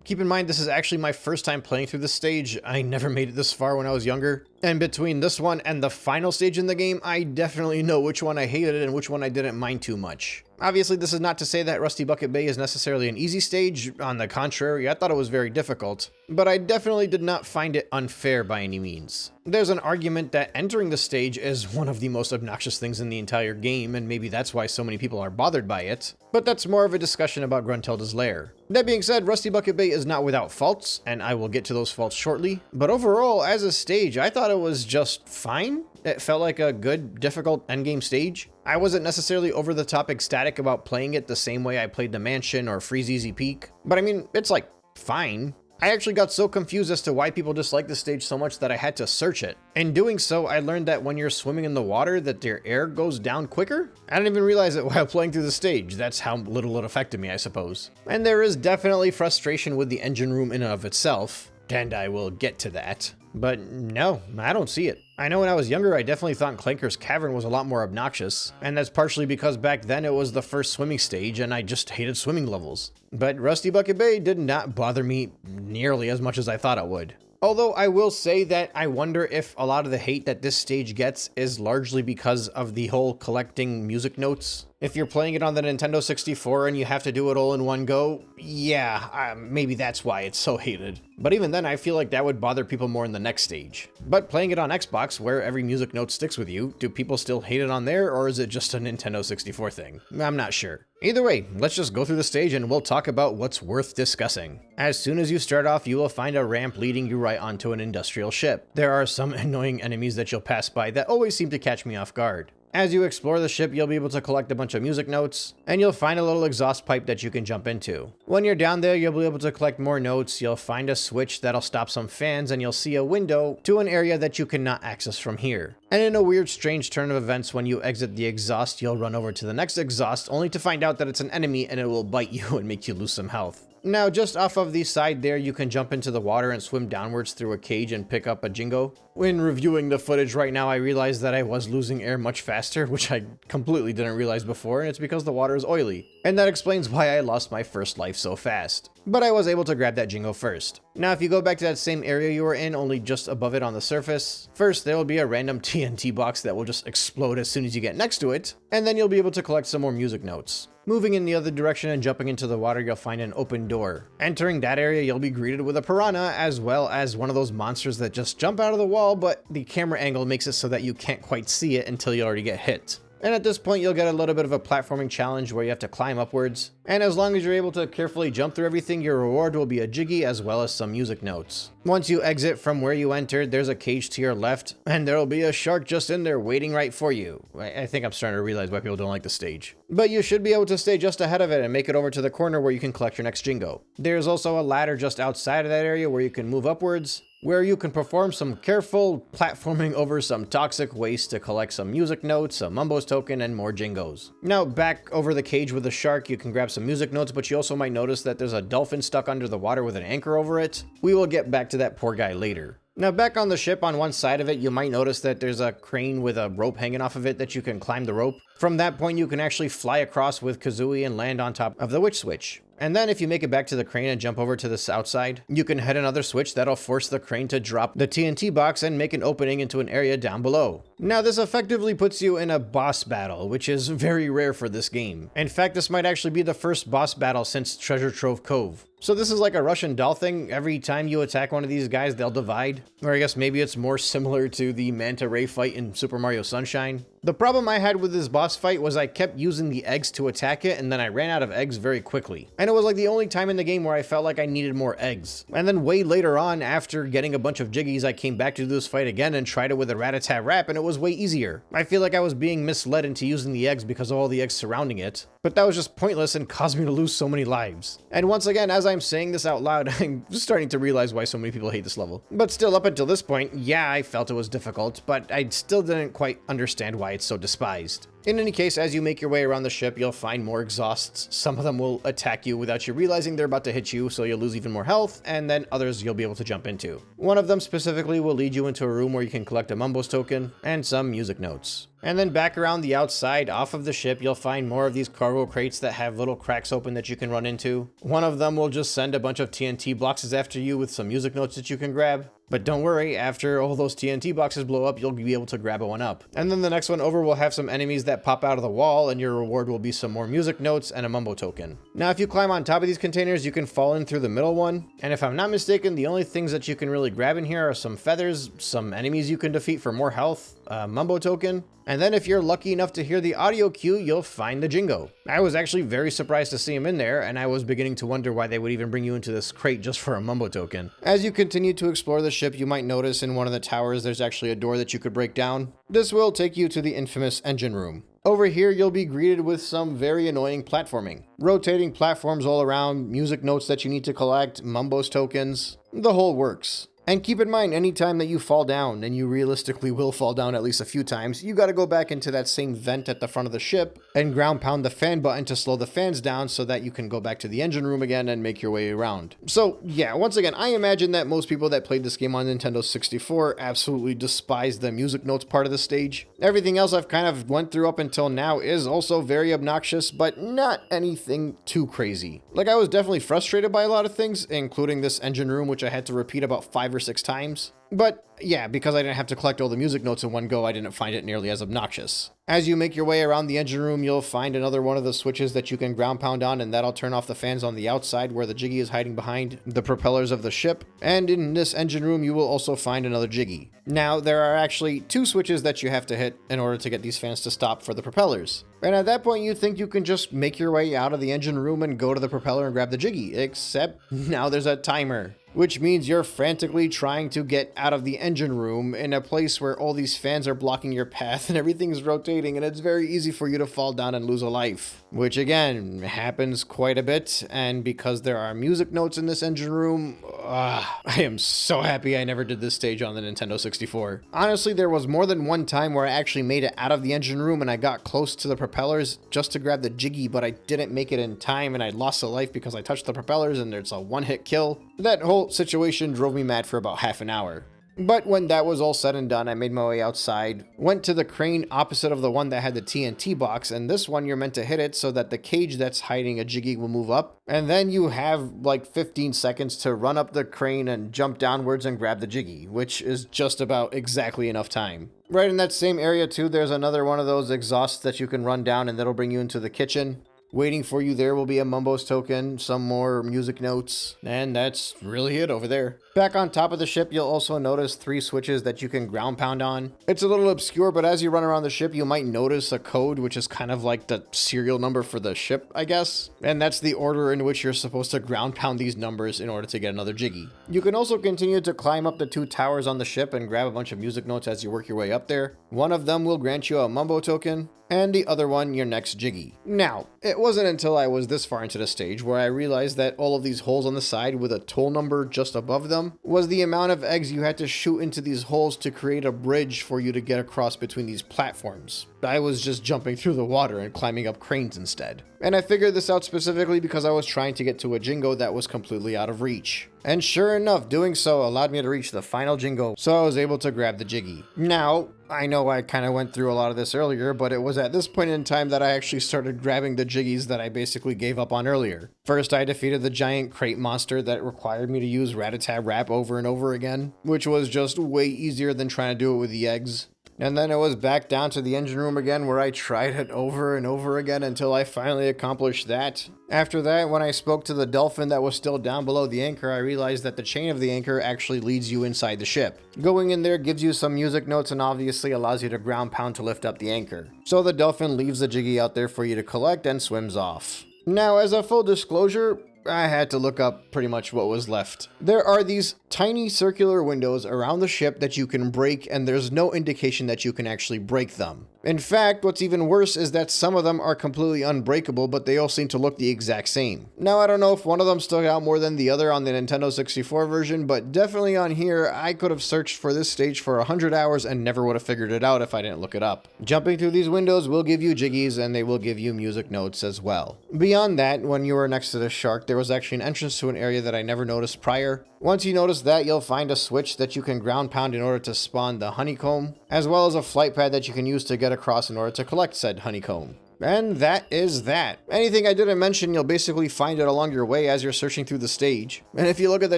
Keep in mind, this is actually my first time playing through this stage. I never made it this far when I was younger. And between this one and the final stage in the game, I definitely know which one I hated and which one I didn't mind too much. Obviously, this is not to say that Rusty Bucket Bay is necessarily an easy stage. On the contrary, I thought it was very difficult, but I definitely did not find it unfair by any means. There's an argument that entering the stage is one of the most obnoxious things in the entire game, and maybe that's why so many people are bothered by it, but that's more of a discussion about Gruntilda's Lair. That being said, Rusty Bucket Bay is not without faults, and I will get to those faults shortly, but overall, as a stage, I thought it was just fine. It felt like a good, difficult endgame stage. I wasn't necessarily over the top ecstatic about playing it the same way I played the Mansion or Freezeezy Peak, but I mean, it's like, fine. I actually got so confused as to why people dislike this stage so much that I had to search it. In doing so, I learned that when you're swimming in the water, that your air goes down quicker. I didn't even realize it while playing through the stage. That's how little it affected me, I suppose. And there is definitely frustration with the engine room in and of itself. and I will get to that. But no, I don't see it. I know when I was younger, I definitely thought Clanker's Cavern was a lot more obnoxious, and that's partially because back then it was the first swimming stage and I just hated swimming levels. But Rusty Bucket Bay did not bother me nearly as much as I thought it would. Although I will say that I wonder if a lot of the hate that this stage gets is largely because of the whole collecting music notes. If you're playing it on the Nintendo 64 and you have to do it all in one go, yeah, maybe that's why it's so hated. But even then, I feel like that would bother people more in the next stage. But playing it on Xbox, where every music note sticks with you, do people still hate it on there, or is it just a Nintendo 64 thing? I'm not sure. Either way, let's just go through the stage and we'll talk about what's worth discussing. As soon as you start off, you will find a ramp leading you right onto an industrial ship. There are some annoying enemies that you'll pass by that always seem to catch me off guard. As you explore the ship, you'll be able to collect a bunch of music notes, and you'll find a little exhaust pipe that you can jump into. When you're down there, you'll be able to collect more notes, you'll find a switch that'll stop some fans, and you'll see a window to an area that you cannot access from here. And in a weird, strange turn of events, when you exit the exhaust, you'll run over to the next exhaust, only to find out that it's an enemy and it will bite you and make you lose some health. Now, just off of the side there, you can jump into the water and swim downwards through a cage and pick up a Jingo. When reviewing the footage right now, I realized that I was losing air much faster, which I completely didn't realize before, and it's because the water is oily. And that explains why I lost my first life so fast. But I was able to grab that Jingo first. Now, if you go back to that same area you were in, only just above it on the surface, first there will be a random TNT box that will just explode as soon as you get next to it, and then you'll be able to collect some more music notes. Moving in the other direction and jumping into the water, you'll find an open door. Entering that area, you'll be greeted with a piranha, as well as one of those monsters that just jump out of the wall, but the camera angle makes it so that you can't quite see it until you already get hit. And at this point, you'll get a little bit of a platforming challenge where you have to climb upwards. And as long as you're able to carefully jump through everything, your reward will be a Jiggy as well as some music notes. Once you exit from where you entered, there's a cage to your left, and there'll be a shark just in there waiting right for you. I think I'm starting to realize why people don't like the stage. But you should be able to stay just ahead of it and make it over to the corner where you can collect your next Jingo. There's also a ladder just outside of that area where you can move upwards, where you can perform some careful platforming over some toxic waste to collect some music notes, a Mumbo's token, and more Jingos. Now, back over the cage with the shark, you can grab some music notes, but you also might notice that there's a dolphin stuck under the water with an anchor over it. We will get back to that poor guy later. Now, back on the ship, on one side of it, you might notice that there's a crane with a rope hanging off of it that you can climb the rope. From that point, you can actually fly across with Kazooie and land on top of the witch switch. And then if you make it back to the crane and jump over to the outside, you can hit another switch that'll force the crane to drop the TNT box and make an opening into an area down below. Now, this effectively puts you in a boss battle, which is very rare for this game. In fact, this might actually be the first boss battle since Treasure Trove Cove. So this is like a Russian doll thing. Every time you attack one of these guys, they'll divide. Or I guess maybe it's more similar to the Manta Ray fight in Super Mario Sunshine. The problem I had with this boss fight was I kept using the eggs to attack it, and then I ran out of eggs very quickly. And it was like the only time in the game where I felt like I needed more eggs. And then way later on, after getting a bunch of Jiggies, I came back to do this fight again and tried it with a Rat-a-tat-rap, and it was way easier. I feel like I was being misled into using the eggs because of all the eggs surrounding it. But that was just pointless and caused me to lose so many lives. And once again, as I'm saying this out loud, I'm starting to realize why so many people hate this level. But still, up until this point, yeah, I felt it was difficult, but I still didn't quite understand why it's so despised. In any case, as you make your way around the ship, you'll find more exhausts. Some of them will attack you without you realizing they're about to hit you, so you'll lose even more health, and then others you'll be able to jump into. One of them specifically will lead you into a room where you can collect a Mumbo's token and some music notes. And then back around the outside, off of the ship, you'll find more of these cargo crates that have little cracks open that you can run into. One of them will just send a bunch of TNT boxes after you with some music notes that you can grab. But don't worry, after all those TNT boxes blow up, you'll be able to grab one up. And then the next one over will have some enemies that pop out of the wall, and your reward will be some more music notes and a Mumbo token. Now, if you climb on top of these containers, you can fall in through the middle one. And if I'm not mistaken, the only things that you can really grab in here are some feathers, some enemies you can defeat for more health, a Mumbo token, and then if you're lucky enough to hear the audio cue, you'll find the Jingo. I was actually very surprised to see him in there, and I was beginning to wonder why they would even bring you into this crate just for a Mumbo token. As you continue to explore the ship, you might notice in one of the towers there's actually a door that you could break down. This will take you to the infamous engine room. Over here, you'll be greeted with some very annoying platforming. Rotating platforms all around, music notes that you need to collect, Mumbo's tokens, the whole works. And keep in mind, anytime that you fall down, and you realistically will fall down at least a few times, you gotta go back into that same vent at the front of the ship and ground pound the fan button to slow the fans down so that you can go back to the engine room again and make your way around. So yeah, once again, I imagine that most people that played this game on Nintendo 64 absolutely despise the music notes part of the stage. Everything else I've kind of went through up until now is also very obnoxious, but not anything too crazy. Like, I was definitely frustrated by a lot of things, including this engine room, which I had to repeat about 5 or 6 times. But yeah, because I didn't have to collect all the music notes in one go, I didn't find it nearly as obnoxious. As you make your way around the engine room, you'll find another one of the switches that you can ground pound on, and that'll turn off the fans on the outside where the Jiggy is hiding behind the propellers of the ship. And in this engine room, you will also find another Jiggy. Now, there are actually 2 switches that you have to hit in order to get these fans to stop for the propellers. And at that point, you think you can just make your way out of the engine room and go to the propeller and grab the Jiggy, except now there's a timer. Which means you're frantically trying to get out of the engine room in a place where all these fans are blocking your path and everything's rotating, and it's very easy for you to fall down and lose a life. Which again, happens quite a bit, and because there are music notes in this engine room, I am so happy I never did this stage on the Nintendo 64. Honestly, there was more than one time where I actually made it out of the engine room and I got close to the propellers just to grab the Jiggy, but I didn't make it in time and I lost a life because I touched the propellers and there's a one-hit kill. That whole situation drove me mad for about half an hour. But when that was all said and done, I made my way outside, went to the crane opposite of the one that had the TNT box, and this one you're meant to hit it so that the cage that's hiding a Jiggy will move up, and then you have like 15 seconds to run up the crane and jump downwards and grab the Jiggy, which is just about exactly enough time. Right in that same area too, there's another one of those exhausts that you can run down and that'll bring you into the kitchen. Waiting for you there will be a Mumbo's token, some more music notes, and that's really it over there. Back on top of the ship, you'll also notice 3 switches that you can ground pound on. It's a little obscure, but as you run around the ship, you might notice a code, which is kind of like the serial number for the ship, I guess. And that's the order in which you're supposed to ground pound these numbers in order to get another Jiggy. You can also continue to climb up the 2 towers on the ship and grab a bunch of music notes as you work your way up there. One of them will grant you a Mumbo token, and the other one your next Jiggy. Now, it wasn't until I was this far into the stage where I realized that all of these holes on the side with a toll number just above them was the amount of eggs you had to shoot into these holes to create a bridge for you to get across between these platforms. I was just jumping through the water and climbing up cranes instead. And I figured this out specifically because I was trying to get to a Jingo that was completely out of reach. And sure enough, doing so allowed me to reach the final Jingo, so I was able to grab the Jiggy. Now, I know I kind of went through a lot of this earlier, but it was at this point in time that I actually started grabbing the Jiggies that I basically gave up on earlier. First, I defeated the giant crate monster that required me to use Rat-a-tat-rap over and over again, which was just way easier than trying to do it with the eggs. And then it was back down to the engine room again where I tried it over and over again until I finally accomplished that. After that, when I spoke to the dolphin that was still down below the anchor, I realized that the chain of the anchor actually leads you inside the ship. Going in there gives you some music notes and obviously allows you to ground pound to lift up the anchor. So the dolphin leaves the Jiggy out there for you to collect and swims off. Now, as a full disclosure, I had to look up pretty much what was left. There are these tiny circular windows around the ship that you can break, and there's no indication that you can actually break them. In fact, what's even worse is that some of them are completely unbreakable, but they all seem to look the exact same. Now, I don't know if one of them stuck out more than the other on the Nintendo 64 version, but definitely on here, I could have searched for this stage for 100 hours and never would have figured it out if I didn't look it up. Jumping through these windows will give you Jiggies, and they will give you music notes as well. Beyond that, when you were next to the shark, there was actually an entrance to an area that I never noticed prior. Once you notice that, you'll find a switch that you can ground pound in order to spawn the honeycomb, as well as a flight pad that you can use to get across in order to collect said honeycomb. And that is that. Anything I didn't mention, you'll basically find it along your way as you're searching through the stage. And if you look at the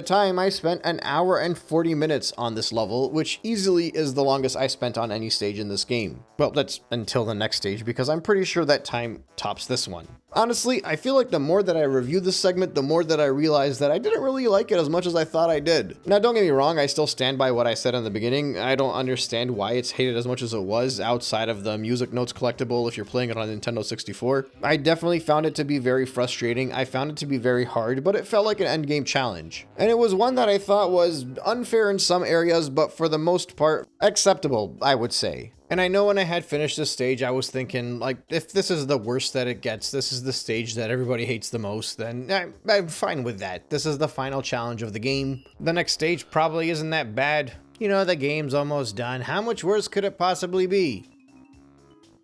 time, I spent an hour and 40 minutes on this level, which easily is the longest I spent on any stage in this game. Well, that's until the next stage, because I'm pretty sure that time tops this one. Honestly, I feel like the more that I review this segment, the more that I realize that I didn't really like it as much as I thought I did. Now, don't get me wrong, I still stand by what I said in the beginning. I don't understand why it's hated as much as it was outside of the music notes collectible if you're playing it on Nintendo 64. I definitely found it to be very frustrating. I found it to be very hard, but it felt like an endgame challenge. And it was one that I thought was unfair in some areas, but for the most part, acceptable, I would say. And I know when I had finished this stage, I was thinking, like, if this is the worst that it gets, this is the stage that everybody hates the most, then I'm fine with that. This is the final challenge of the game. The next stage probably isn't that bad. You know, the game's almost done. How much worse could it possibly be?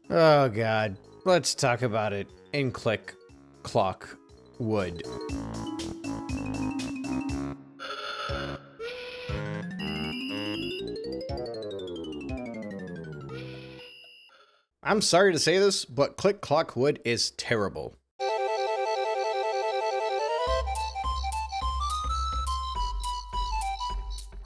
Oh god. Let's talk about it in Click, Clock, Wood. I'm sorry to say this, but Click Clock Wood is terrible.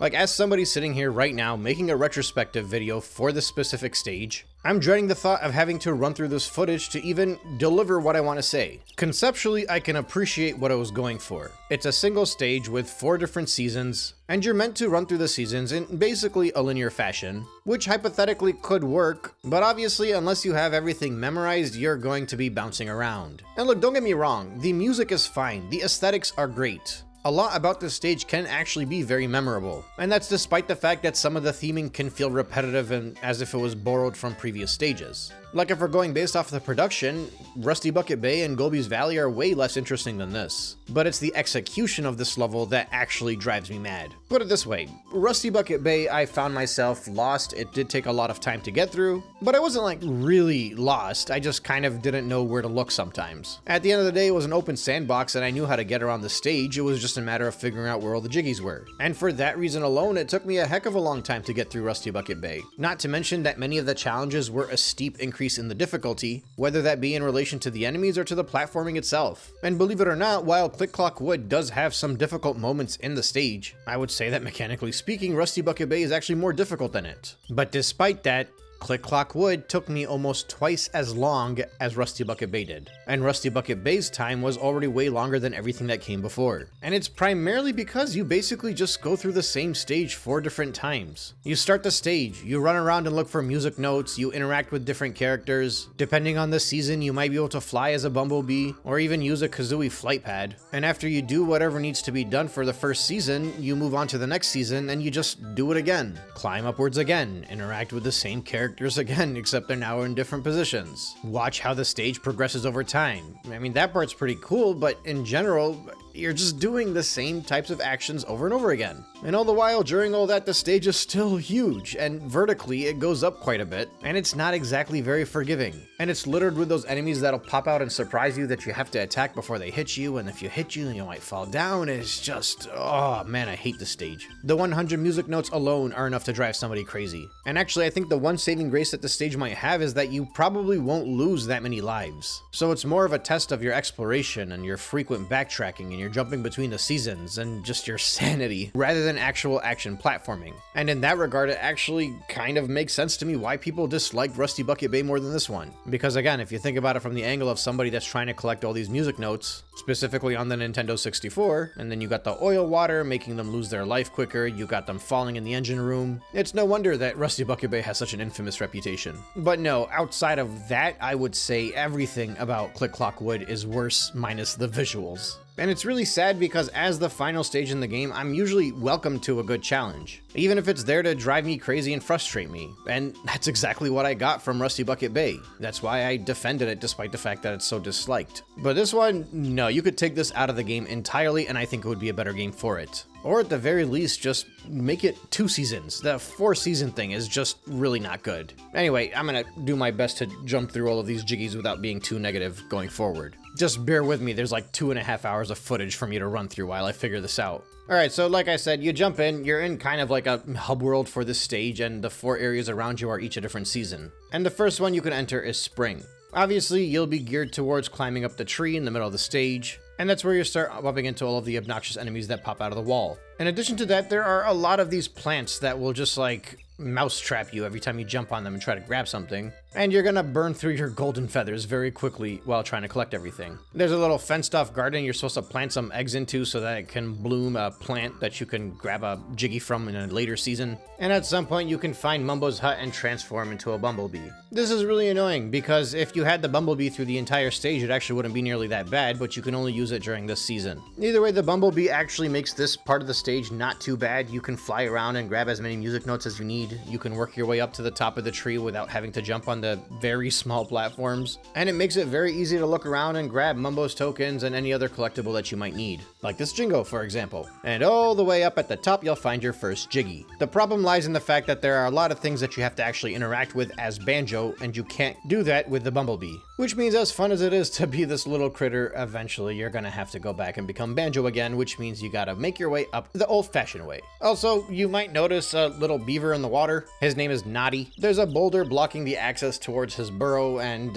Like, as somebody sitting here right now making a retrospective video for this specific stage, I'm dreading the thought of having to run through this footage to even deliver what I want to say. Conceptually, I can appreciate what I was going for. It's a single stage with 4 different seasons, and you're meant to run through the seasons in basically a linear fashion, which hypothetically could work, but obviously unless you have everything memorized, you're going to be bouncing around. And look, don't get me wrong, the music is fine, the aesthetics are great. A lot about this stage can actually be very memorable, and that's despite the fact that some of the theming can feel repetitive and as if it was borrowed from previous stages. Like, if we're going based off of the production, Rusty Bucket Bay and Gobi's Valley are way less interesting than this. But it's the execution of this level that actually drives me mad. Put it this way, Rusty Bucket Bay, I found myself lost. It did take a lot of time to get through, but I wasn't like really lost. I just kind of didn't know where to look sometimes. At the end of the day, it was an open sandbox and I knew how to get around the stage. It was just a matter of figuring out where all the jiggies were. And for that reason alone, it took me a heck of a long time to get through Rusty Bucket Bay. Not to mention that many of the challenges were a steep increase in the difficulty, whether that be in relation to the enemies or to the platforming itself. And believe it or not, while Click Clock Wood does have some difficult moments in the stage, I would say that mechanically speaking, Rusty Bucket Bay is actually more difficult than it. But despite that, Click Clock Wood took me almost twice as long as Rusty Bucket Bay did. And Rusty Bucket Bay's time was already way longer than everything that came before. And it's primarily because you basically just go through the same stage 4 different times. You start the stage, you run around and look for music notes, you interact with different characters. Depending on the season, you might be able to fly as a bumblebee, or even use a Kazooie flight pad. And after you do whatever needs to be done for the first season, you move on to the next season and you just do it again. Climb upwards again, interact with the same characters again, except they're now in different positions. Watch how the stage progresses over time. I mean, that part's pretty cool, but in general, you're just doing the same types of actions over and over again. And all the while, during all that, the stage is still huge, and vertically it goes up quite a bit, and it's not exactly very forgiving. And it's littered with those enemies that'll pop out and surprise you that you have to attack before they hit you, and if you hit you, you might fall down. It's just, oh man, I hate this stage. The 100 music notes alone are enough to drive somebody crazy. And actually, I think the one saving grace that the stage might have is that you probably won't lose that many lives. So it's more of a test of your exploration and your frequent backtracking and your jumping between the seasons and just your sanity, rather than actual action platforming. And in that regard, it actually kind of makes sense to me why people disliked Rusty Bucket Bay more than this one. Because again, if you think about it from the angle of somebody that's trying to collect all these music notes, specifically on the Nintendo 64, and then you got the oil water making them lose their life quicker, you got them falling in the engine room, it's no wonder that Rusty Bucket Bay has such an infamous reputation. But no, outside of that, I would say everything about Click Clock Wood is worse minus the visuals. And it's really sad because as the final stage in the game, I'm usually welcome to a good challenge, even if it's there to drive me crazy and frustrate me. And that's exactly what I got from Rusty Bucket Bay. That's why I defended it despite the fact that it's so disliked. But this one, no, you could take this out of the game entirely and I think it would be a better game for it. Or at the very least, just make it 2 seasons. The 4-season thing is just really not good. Anyway, I'm gonna do my best to jump through all of these jiggies without being too negative going forward. Just bear with me, there's like 2.5 hours of footage for me to run through while I figure this out. Alright, so like I said, you jump in, you're in kind of like a hub world for this stage, and the 4 areas around you are each a different season. And the first one you can enter is Spring. Obviously, you'll be geared towards climbing up the tree in the middle of the stage, and that's where you start bumping into all of the obnoxious enemies that pop out of the wall. In addition to that, there are a lot of these plants that will just like mousetrap you every time you jump on them and try to grab something, and you're gonna burn through your golden feathers very quickly while trying to collect everything. There's a little fenced off garden you're supposed to plant some eggs into so that it can bloom a plant that you can grab a jiggy from in a later season, and at some point you can find Mumbo's hut and transform into a bumblebee. This is really annoying because if you had the bumblebee through the entire stage, it actually wouldn't be nearly that bad, but you can only use it during this season. Either way, the bumblebee actually makes this part of the stage not too bad. You can fly around and grab as many music notes as you need. You can work your way up to the top of the tree without having to jump on the very small platforms. And it makes it very easy to look around and grab Mumbo's tokens and any other collectible that you might need. Like this Jingo, for example. And all the way up at the top, you'll find your first Jiggy. The problem lies in the fact that there are a lot of things that you have to actually interact with as Banjo, and you can't do that with the Bumblebee. Which means as fun as it is to be this little critter, eventually you're gonna have to go back and become Banjo again, which means you gotta make your way up the old-fashioned way. Also, you might notice a little beaver in the water. His name is Noddy. There's a boulder blocking the access towards his burrow, and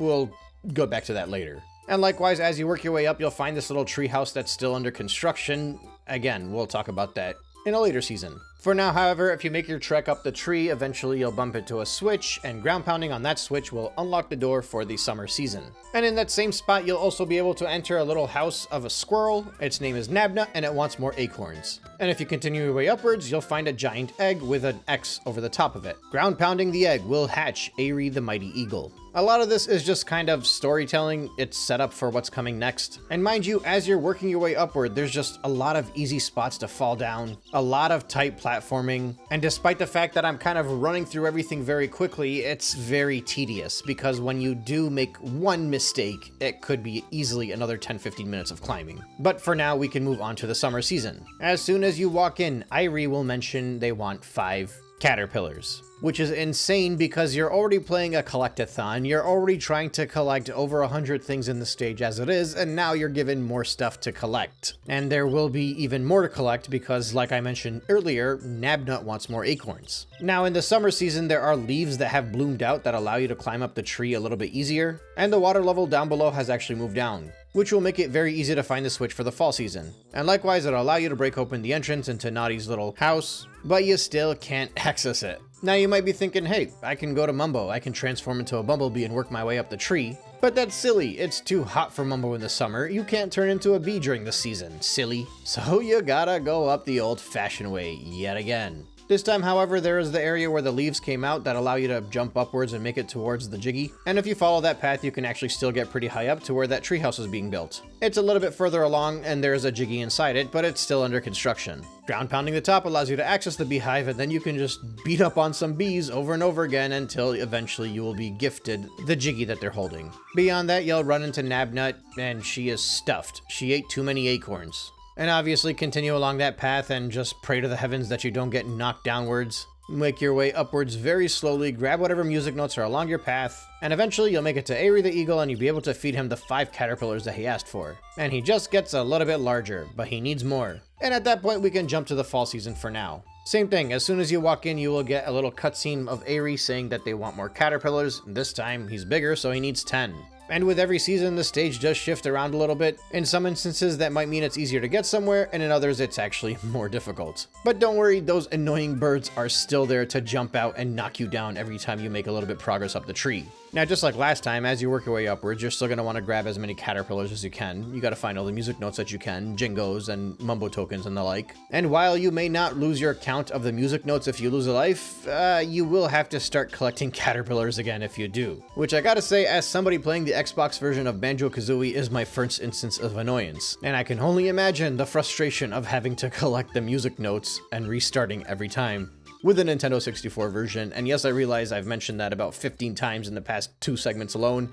we'll go back to that later. And likewise, as you work your way up, you'll find this little treehouse that's still under construction. Again, we'll talk about that in a later season. For now, however, if you make your trek up the tree, eventually you'll bump into a switch, and ground pounding on that switch will unlock the door for the summer season. And in that same spot, you'll also be able to enter a little house of a squirrel. Its name is Nabnut, and it wants more acorns. And if you continue your way upwards, you'll find a giant egg with an X over the top of it. Ground pounding the egg will hatch Aerie the Mighty Eagle. A lot of this is just kind of storytelling. It's set up for what's coming next. And mind you, as you're working your way upward, there's just a lot of easy spots to fall down, a lot of tight platforming. And despite the fact that I'm kind of running through everything very quickly, it's very tedious because when you do make one mistake, it could be easily another 10-15 minutes of climbing. But for now, we can move on to the summer season. As soon as you walk in, Aerie will mention they want 5 caterpillars, which is insane because you're already playing a collect-a-thon, you're already trying to collect over 100 things in the stage as it is, and now you're given more stuff to collect. And there will be even more to collect because, like I mentioned earlier, Nabnut wants more acorns. Now in the summer season, there are leaves that have bloomed out that allow you to climb up the tree a little bit easier, and the water level down below has actually moved down, which will make it very easy to find the switch for the fall season. And likewise, it'll allow you to break open the entrance into Noddy's little house, but you still can't access it. Now you might be thinking, hey, I can go to Mumbo, I can transform into a bumblebee and work my way up the tree. But that's silly, it's too hot for Mumbo in the summer, you can't turn into a bee during the season, silly. So you gotta go up the old-fashioned way yet again. This time, however, there is the area where the leaves came out that allow you to jump upwards and make it towards the Jiggy. And if you follow that path, you can actually still get pretty high up to where that treehouse is being built. It's a little bit further along, and there's a Jiggy inside it, but it's still under construction. Ground pounding the top allows you to access the beehive, and then you can just beat up on some bees over and over again until eventually you will be gifted the Jiggy that they're holding. Beyond that, you'll run into Nabnut, and she is stuffed. She ate too many acorns. And obviously continue along that path and just pray to the heavens that you don't get knocked downwards. Make your way upwards very slowly, grab whatever music notes are along your path, and eventually you'll make it to Aerie the Eagle and you'll be able to feed him the 5 caterpillars that he asked for. And he just gets a little bit larger, but he needs more. And at that point we can jump to the fall season for now. Same thing, as soon as you walk in you will get a little cutscene of Aerie saying that they want more caterpillars. This time he's bigger, so he needs 10. And with every season, the stage does shift around a little bit. In some instances, that might mean it's easier to get somewhere, and in others, it's actually more difficult. But don't worry, those annoying birds are still there to jump out and knock you down every time you make a little bit progress up the tree. Now, just like last time, as you work your way upwards, you're still going to want to grab as many caterpillars as you can. You got to find all the music notes that you can, jingos and mumbo tokens and the like. And while you may not lose your count of the music notes if you lose a life, you will have to start collecting caterpillars again if you do. Which I gotta say, as somebody playing the Xbox version of Banjo-Kazooie, is my first instance of annoyance. And I can only imagine the frustration of having to collect the music notes and restarting every time with the Nintendo 64 version. And yes, I realize I've mentioned that about 15 times in the past 2 segments alone,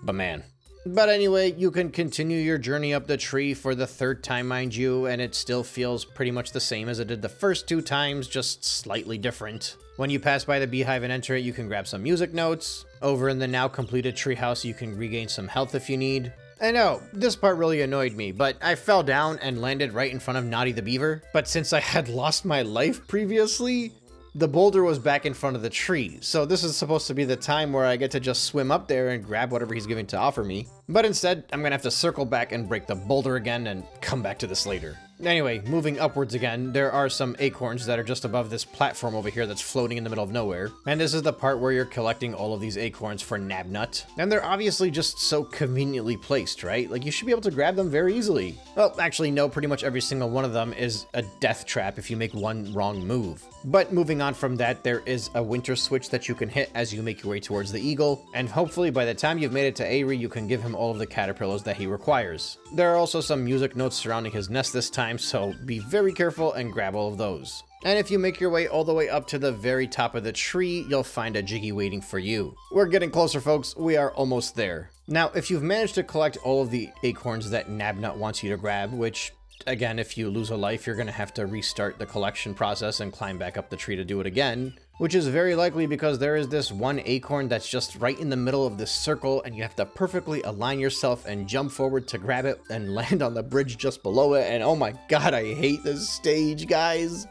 but man. But anyway, you can continue your journey up the tree for the 3rd time, mind you, and it still feels pretty much the same as it did the first 2 times, just slightly different. When you pass by the beehive and enter it, you can grab some music notes. Over in the now completed treehouse, you can regain some health if you need. I know, this part really annoyed me, but I fell down and landed right in front of Noddy the Beaver. But since I had lost my life previously, the boulder was back in front of the tree. So this is supposed to be the time where I get to just swim up there and grab whatever he's going to offer me. But instead, I'm gonna have to circle back and break the boulder again and come back to this later. Anyway, moving upwards again, there are some acorns that are just above this platform over here that's floating in the middle of nowhere. And this is the part where you're collecting all of these acorns for Nabnut. And they're obviously just so conveniently placed, right? Like, you should be able to grab them very easily. Well, actually, no, pretty much every single one of them is a death trap if you make one wrong move. But moving on from that, there is a winter switch that you can hit as you make your way towards the eagle. And hopefully by the time you've made it to Aerie, you can give him all of the caterpillars that he requires. There are also some music notes surrounding his nest this time, time, so be very careful and grab all of those. And if you make your way all the way up to the very top of the tree, you'll find a Jiggy waiting for you. We're getting closer, folks. We are almost there. Now, if you've managed to collect all of the acorns that Nabnut wants you to grab, which, again, if you lose a life, you're going to have to restart the collection process and climb back up the tree to do it again, which is very likely because there is this one acorn that's just right in the middle of this circle, and you have to perfectly align yourself and jump forward to grab it and land on the bridge just below it. And oh my god, I hate this stage, guys.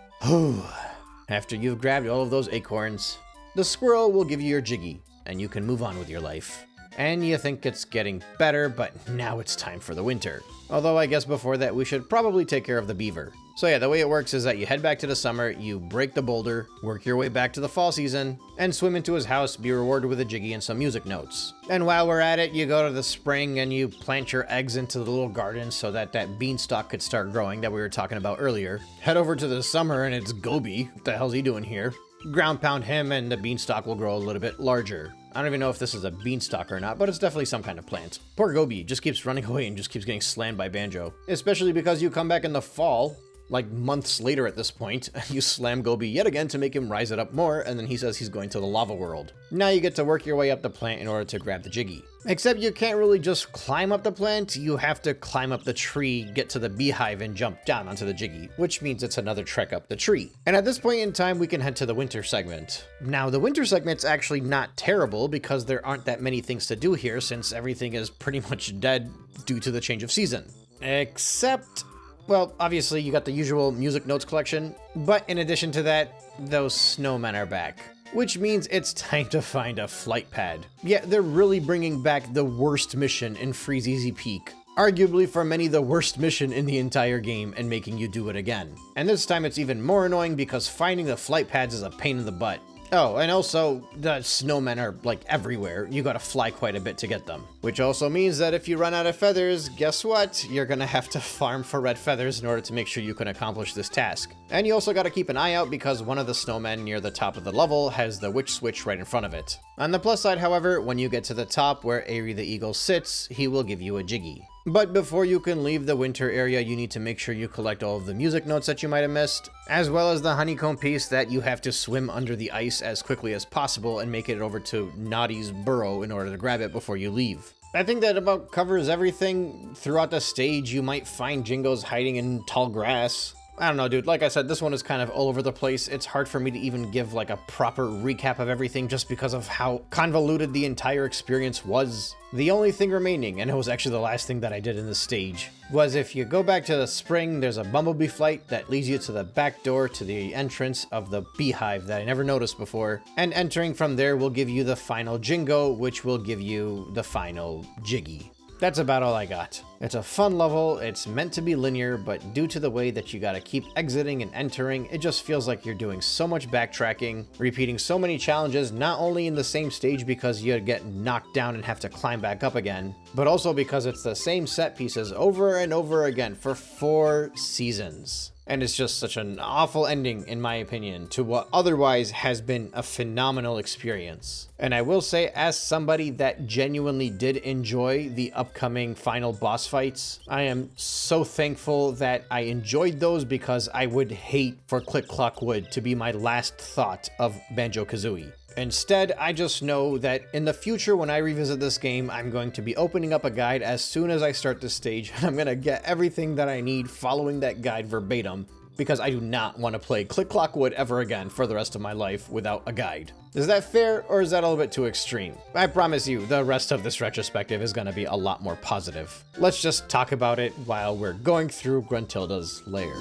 After you've grabbed all of those acorns, the squirrel will give you your Jiggy, and you can move on with your life. And you think it's getting better, but now it's time for the winter. Although I guess before that we should probably take care of the beaver. So yeah, the way it works is that you head back to the summer, you break the boulder, work your way back to the fall season, and swim into his house, be rewarded with a Jiggy and some music notes. And while we're at it, you go to the spring and you plant your eggs into the little garden so that that beanstalk could start growing that we were talking about earlier. Head over to the summer and it's Gobi. What the hell's he doing here? Ground pound him and the beanstalk will grow a little bit larger. I don't even know if this is a beanstalk or not, but it's definitely some kind of plant. Poor Gobi just keeps running away and just keeps getting slammed by Banjo. Especially because you come back in the fall, like months later at this point, and you slam Gobi yet again to make him rise it up more, and then he says he's going to the lava world. Now you get to work your way up the plant in order to grab the Jiggy. Except you can't really just climb up the plant, you have to climb up the tree, get to the beehive, and jump down onto the Jiggy, which means it's another trek up the tree. And at this point in time, we can head to the winter segment. Now, the winter segment's actually not terrible because there aren't that many things to do here since everything is pretty much dead due to the change of season. Except, well, obviously you got the usual music notes collection, but in addition to that, those snowmen are back. Which means it's time to find a flight pad. Yeah, they're really bringing back the worst mission in Freezeezy Peak. Arguably for many the worst mission in the entire game and making you do it again. And this time it's even more annoying because finding the flight pads is a pain in the butt. Oh, and also, the snowmen are, like, everywhere. You gotta fly quite a bit to get them. Which also means that if you run out of feathers, guess what? You're gonna have to farm for red feathers in order to make sure you can accomplish this task. And you also gotta keep an eye out because one of the snowmen near the top of the level has the witch switch right in front of it. On the plus side, however, when you get to the top where Airy the Eagle sits, he will give you a Jiggy. But before you can leave the winter area, you need to make sure you collect all of the music notes that you might have missed, as well as the honeycomb piece that you have to swim under the ice as quickly as possible and make it over to Naughty's burrow in order to grab it before you leave. I think that about covers everything. Throughout the stage, you might find Jingos hiding in tall grass. I don't know, dude. Like I said, this one is kind of all over the place. It's hard for me to even give like a proper recap of everything just because of how convoluted the entire experience was. The only thing remaining, and it was actually the last thing that I did in this stage, was if you go back to the spring, there's a bumblebee flight that leads you to the back door to the entrance of the beehive that I never noticed before. And entering from there will give you the final Jingo, which will give you the final Jiggy. That's about all I got. It's a fun level, it's meant to be linear, but due to the way that you gotta keep exiting and entering, it just feels like you're doing so much backtracking, repeating so many challenges, not only in the same stage because you get knocked down and have to climb back up again, but also because it's the same set pieces over and over again for 4 seasons. And it's just such an awful ending, in my opinion, to what otherwise has been a phenomenal experience. And I will say, as somebody that genuinely did enjoy the upcoming final boss fights, I am so thankful that I enjoyed those because I would hate for Click Clock Wood to be my last thought of Banjo-Kazooie. Instead, I just know that in the future when I revisit this game, I'm going to be opening up a guide as soon as I start this stage, and I'm going to get everything that I need following that guide verbatim, because I do not want to play Click Clock Wood ever again for the rest of my life without a guide. Is that fair, or is that a little bit too extreme? I promise you, the rest of this retrospective is going to be a lot more positive. Let's just talk about it while we're going through Gruntilda's lair.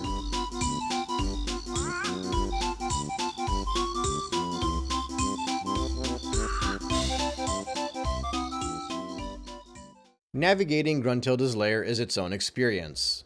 Navigating Gruntilda's lair is its own experience.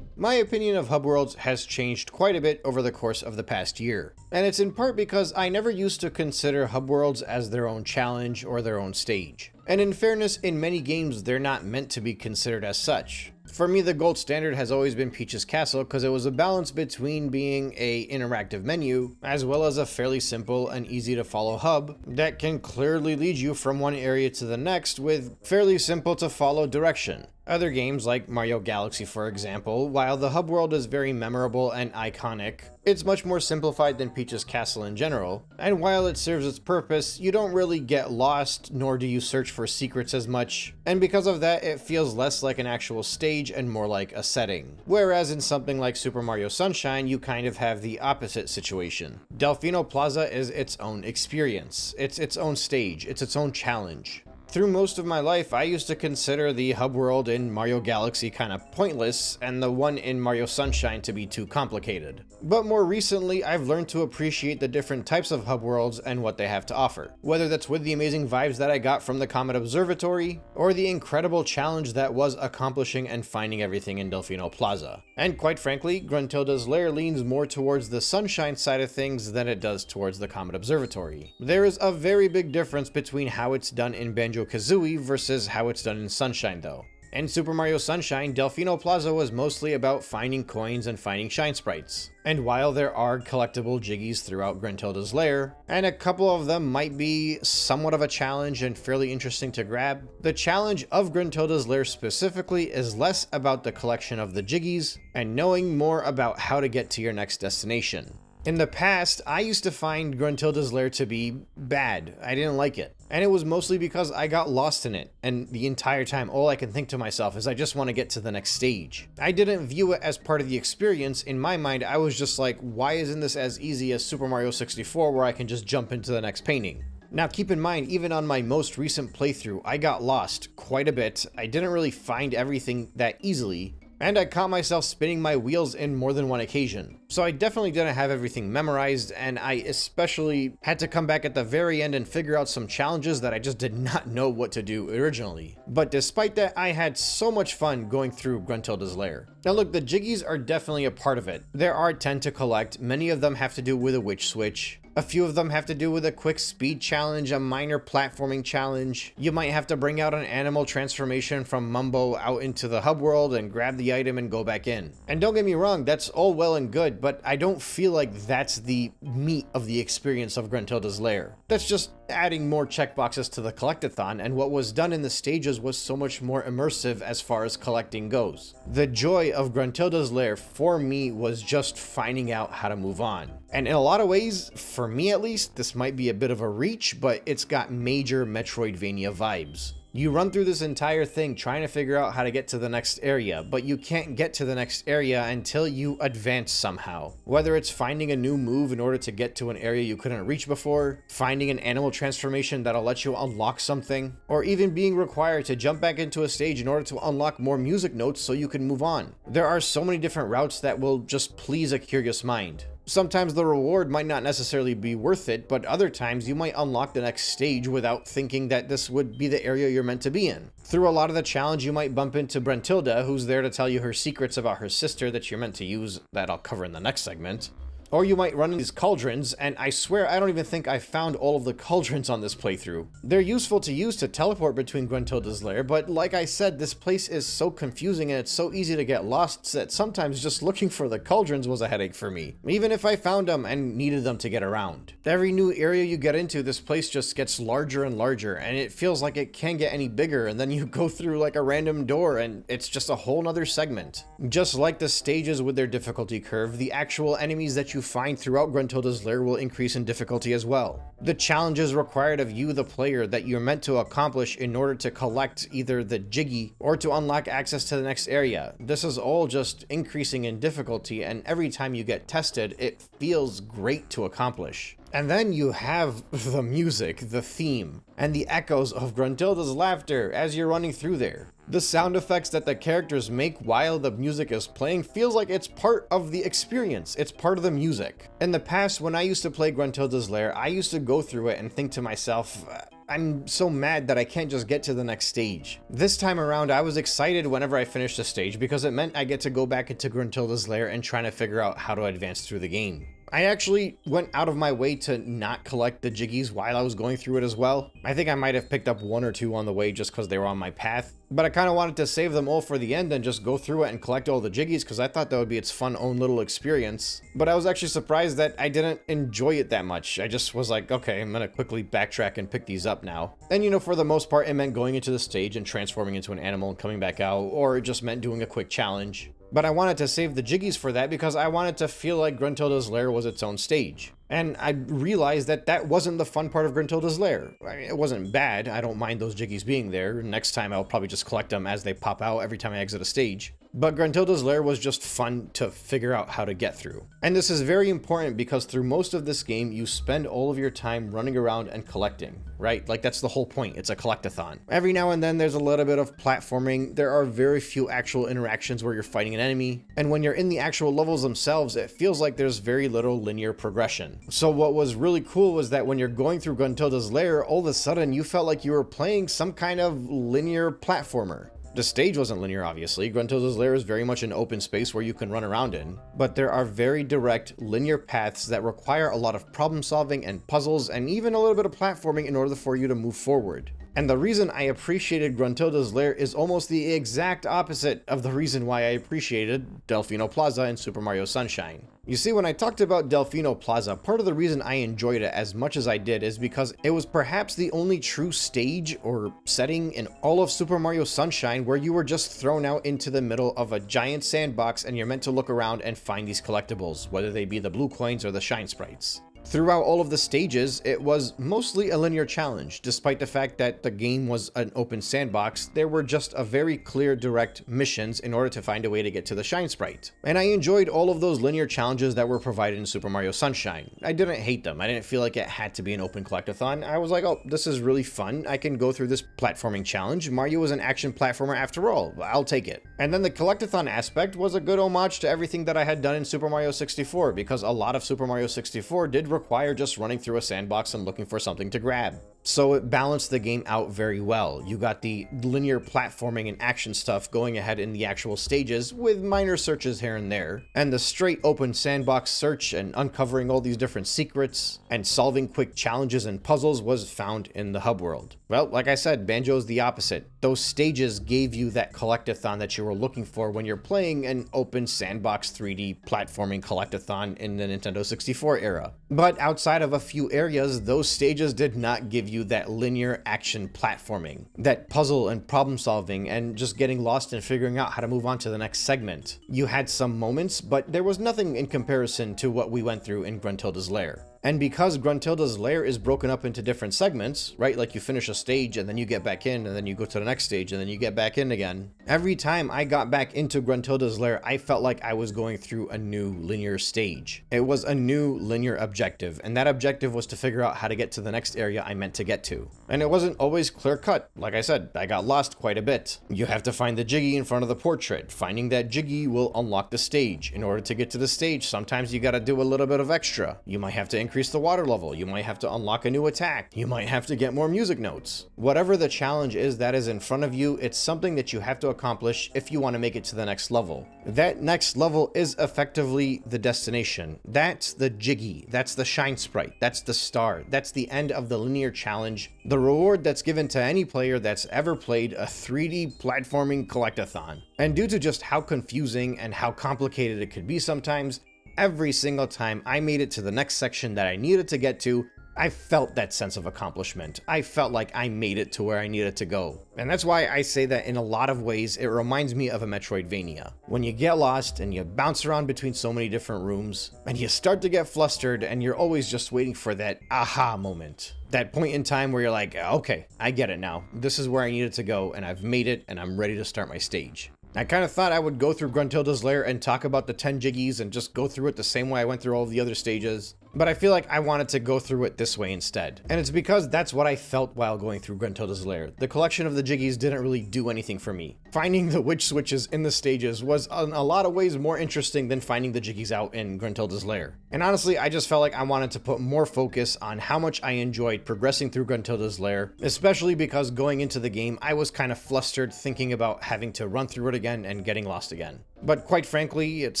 My opinion of hub worlds has changed quite a bit over the course of the past year, and it's in part because I never used to consider hub worlds as their own challenge or their own stage. And in fairness, in many games they're not meant to be considered as such. For me, the gold standard has always been Peach's Castle because it was a balance between being an interactive menu as well as a fairly simple and easy to follow hub that can clearly lead you from one area to the next with fairly simple to follow direction. Other games like Mario Galaxy, for example, while the hub world is very memorable and iconic, it's much more simplified than Peach's Castle in general, and while it serves its purpose, you don't really get lost, nor do you search for secrets as much, and because of that, it feels less like an actual stage and more like a setting. Whereas in something like Super Mario Sunshine, you kind of have the opposite situation. Delfino Plaza is its own experience, it's its own stage, it's its own challenge. Through most of my life, I used to consider the hub world in Mario Galaxy kind of pointless, and the one in Mario Sunshine to be too complicated. But more recently, I've learned to appreciate the different types of hub worlds and what they have to offer. Whether that's with the amazing vibes that I got from the Comet Observatory, or the incredible challenge that was accomplishing and finding everything in Delfino Plaza. And quite frankly, Gruntilda's Lair leans more towards the Sunshine side of things than it does towards the Comet Observatory. There is a very big difference between how it's done in Banjo-Kazooie versus how it's done in Sunshine though. In Super Mario Sunshine, Delfino Plaza was mostly about finding coins and finding shine sprites. And while there are collectible jiggies throughout Gruntilda's Lair, and a couple of them might be somewhat of a challenge and fairly interesting to grab, the challenge of Gruntilda's Lair specifically is less about the collection of the jiggies and knowing more about how to get to your next destination. In the past, I used to find Gruntilda's Lair to be bad. I didn't like it. And it was mostly because I got lost in it, and the entire time all I can think to myself is I just want to get to the next stage. I didn't view it as part of the experience. In my mind, I was just like, why isn't this as easy as Super Mario 64 where I can just jump into the next painting? Now keep in mind, even on my most recent playthrough, I got lost quite a bit. I didn't really find everything that easily, and I caught myself spinning my wheels in more than one occasion. So I definitely didn't have everything memorized, and I especially had to come back at the very end and figure out some challenges that I just did not know what to do originally. But despite that, I had so much fun going through Gruntilda's Lair. Now look, the jiggies are definitely a part of it. There are 10 to collect, many of them have to do with a witch switch. A few of them have to do with a quick speed challenge, a minor platforming challenge. You might have to bring out an animal transformation from Mumbo out into the hub world and grab the item and go back in. And don't get me wrong, that's all well and good, but I don't feel like that's the meat of the experience of Gruntilda's Lair. That's just adding more checkboxes to the collectathon, and what was done in the stages was so much more immersive as far as collecting goes. The joy of Gruntilda's Lair for me was just finding out how to move on. And in a lot of ways, for me at least, this might be a bit of a reach, but it's got major Metroidvania vibes. You run through this entire thing trying to figure out how to get to the next area, but you can't get to the next area until you advance somehow. Whether it's finding a new move in order to get to an area you couldn't reach before, finding an animal transformation that'll let you unlock something, or even being required to jump back into a stage in order to unlock more music notes so you can move on. There are so many different routes that will just please a curious mind. Sometimes the reward might not necessarily be worth it, but other times you might unlock the next stage without thinking that this would be the area you're meant to be in. Through a lot of the challenge, you might bump into Gruntilda, who's there to tell you her secrets about her sister that you're meant to use, that I'll cover in the next segment. Or you might run into these cauldrons, and I swear I don't even think I found all of the cauldrons on this playthrough. They're useful to use to teleport between Gruntilda's Lair, but like I said, this place is so confusing and it's so easy to get lost that sometimes just looking for the cauldrons was a headache for me, even if I found them and needed them to get around. Every new area you get into, this place just gets larger and larger, and it feels like it can't get any bigger, and then you go through like a random door and it's just a whole nother segment. Just like the stages with their difficulty curve, the actual enemies that you find throughout Gruntilda's Lair will increase in difficulty as well. The challenges required of you, the player, that you're meant to accomplish in order to collect either the jiggy or to unlock access to the next area. This is all just increasing in difficulty, and every time you get tested, it feels great to accomplish. And then you have the music, the theme, and the echoes of Gruntilda's laughter as you're running through there. The sound effects that the characters make while the music is playing feels like it's part of the experience, it's part of the music. In the past, when I used to play Gruntilda's Lair, I used to go through it and think to myself, I'm so mad that I can't just get to the next stage. This time around, I was excited whenever I finished a stage because it meant I get to go back into Gruntilda's Lair and trying to figure out how to advance through the game. I actually went out of my way to not collect the Jiggies while I was going through it as well. I think I might have picked up 1 or 2 on the way just because they were on my path, but I kind of wanted to save them all for the end and just go through it and collect all the Jiggies because I thought that would be its fun own little experience. But I was actually surprised that I didn't enjoy it that much. I just was like, okay, I'm gonna quickly backtrack and pick these up now. And you know, for the most part, it meant going into the stage and transforming into an animal and coming back out, or it just meant doing a quick challenge. But I wanted to save the Jiggies for that because I wanted to feel like Gruntilda's Lair was its own stage. And I realized that that wasn't the fun part of Gruntilda's Lair. I mean, it wasn't bad. I don't mind those Jiggies being there. Next time I'll probably just collect them as they pop out every time I exit a stage. But Gruntilda's Lair was just fun to figure out how to get through. And this is very important because through most of this game, you spend all of your time running around and collecting, right? Like that's the whole point. It's a collectathon. Every now and then there's a little bit of platforming. There are very few actual interactions where you're fighting an enemy. And when you're in the actual levels themselves, it feels like there's very little linear progression. So what was really cool was that when you're going through Gruntilda's Lair, all of a sudden you felt like you were playing some kind of linear platformer. The stage wasn't linear, obviously. Gruntilda's Lair is very much an open space where you can run around in, but there are very direct linear paths that require a lot of problem solving and puzzles and even a little bit of platforming in order for you to move forward. And the reason I appreciated Gruntilda's Lair is almost the exact opposite of the reason why I appreciated Delfino Plaza in Super Mario Sunshine. You see, when I talked about Delfino Plaza, part of the reason I enjoyed it as much as I did is because it was perhaps the only true stage or setting in all of Super Mario Sunshine where you were just thrown out into the middle of a giant sandbox and you're meant to look around and find these collectibles, whether they be the blue coins or the shine sprites. Throughout all of the stages, it was mostly a linear challenge. Despite the fact that the game was an open sandbox, there were just a very clear, direct missions in order to find a way to get to the shine sprite. And I enjoyed all of those linear challenges that were provided in Super Mario Sunshine. I didn't hate them. I didn't feel like it had to be an open collectathon. I was like, oh, this is really fun. I can go through this platforming challenge. Mario was an action platformer after all. I'll take it. And then the collectathon aspect was a good homage to everything that I had done in Super Mario 64, because a lot of Super Mario 64 did require just running through a sandbox and looking for something to grab. So it balanced the game out very well. You got the linear platforming and action stuff going ahead in the actual stages with minor searches here and there, and the straight open sandbox search and uncovering all these different secrets and solving quick challenges and puzzles was found in the hub world. Well, like I said, Banjo's the opposite. Those stages gave you that collectathon that you were looking for when you're playing an open sandbox 3D platforming collectathon in the Nintendo 64 era. But outside of a few areas, those stages did not give you that linear action platforming, that puzzle and problem solving and just getting lost and figuring out how to move on to the next segment. You had some moments, but there was nothing in comparison to what we went through in Gruntilda's Lair. And because Gruntilda's Lair is broken up into different segments, right? Like you finish a stage and then you get back in and then you go to the next stage and then you get back in again. Every time I got back into Gruntilda's Lair, I felt like I was going through a new linear stage. It was a new linear objective, and that objective was to figure out how to get to the next area I meant to get to. And it wasn't always clear cut. Like I said, I got lost quite a bit. You have to find the Jiggy in front of the portrait. Finding that Jiggy will unlock the stage. In order to get to the stage, sometimes you gotta do a little bit of extra. You might have to increase the water level, you might have to unlock a new attack, you might have to get more music notes. Whatever the challenge is that is in front of you, it's something that you have to accomplish if you want to make it to the next level. That next level is effectively the destination. That's the Jiggy, that's the shine sprite, that's the star, that's the end of the linear challenge, the reward that's given to any player that's ever played a 3D platforming collectathon. And due to just how confusing and how complicated it could be sometimes, every single time I made it to the next section that I needed to get to, I felt that sense of accomplishment. I felt like I made it to where I needed to go. And that's why I say that in a lot of ways, it reminds me of a Metroidvania. When you get lost and you bounce around between so many different rooms, and you start to get flustered and you're always just waiting for that aha moment. That point in time where you're like, okay, I get it now. This is where I needed to go and I've made it and I'm ready to start my stage. I kind of thought I would go through Gruntilda's Lair and talk about the 10 Jiggies and just go through it the same way I went through all of the other stages, but I feel like I wanted to go through it this way instead. And it's because that's what I felt while going through Gruntilda's Lair. The collection of the Jiggies didn't really do anything for me. Finding the witch switches in the stages was in a lot of ways more interesting than finding the Jiggies out in Gruntilda's Lair. And honestly, I just felt like I wanted to put more focus on how much I enjoyed progressing through Gruntilda's Lair, especially because going into the game, I was kind of flustered thinking about having to run through it again and getting lost again. But quite frankly, it's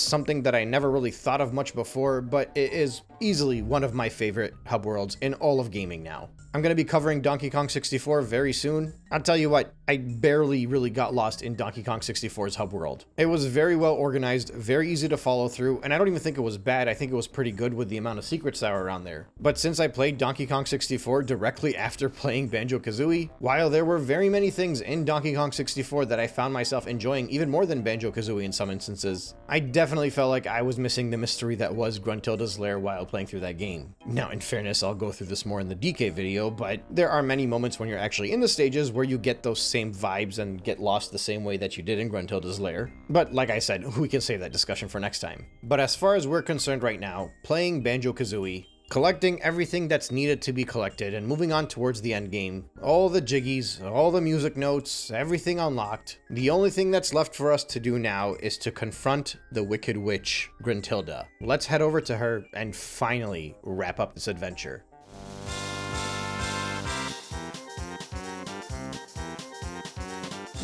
something that I never really thought of much before, but it is easily one of my favorite hub worlds in all of gaming now. I'm going to be covering Donkey Kong 64 very soon. I'll tell you what, I barely really got lost in Donkey Kong 64's hub world. It was very well organized, very easy to follow through, and I don't even think it was bad. I think it was pretty good with the amount of secrets that were around there. But since I played Donkey Kong 64 directly after playing Banjo-Kazooie, while there were very many things in Donkey Kong 64 that I found myself enjoying even more than Banjo-Kazooie in some instances, I definitely felt like I was missing the mystery that was Gruntilda's lair while playing through that game. Now, in fairness, I'll go through this more in the DK video, but there are many moments when you're actually in the stages where you get those same vibes and get lost the same way that you did in Gruntilda's lair. But like I said, we can save that discussion for next time. But as far as we're concerned right now, playing Banjo-Kazooie, collecting everything that's needed to be collected, and moving on towards the end game, all the jiggies, all the music notes, everything unlocked, the only thing that's left for us to do now is to confront the Wicked Witch, Gruntilda. Let's head over to her and finally wrap up this adventure.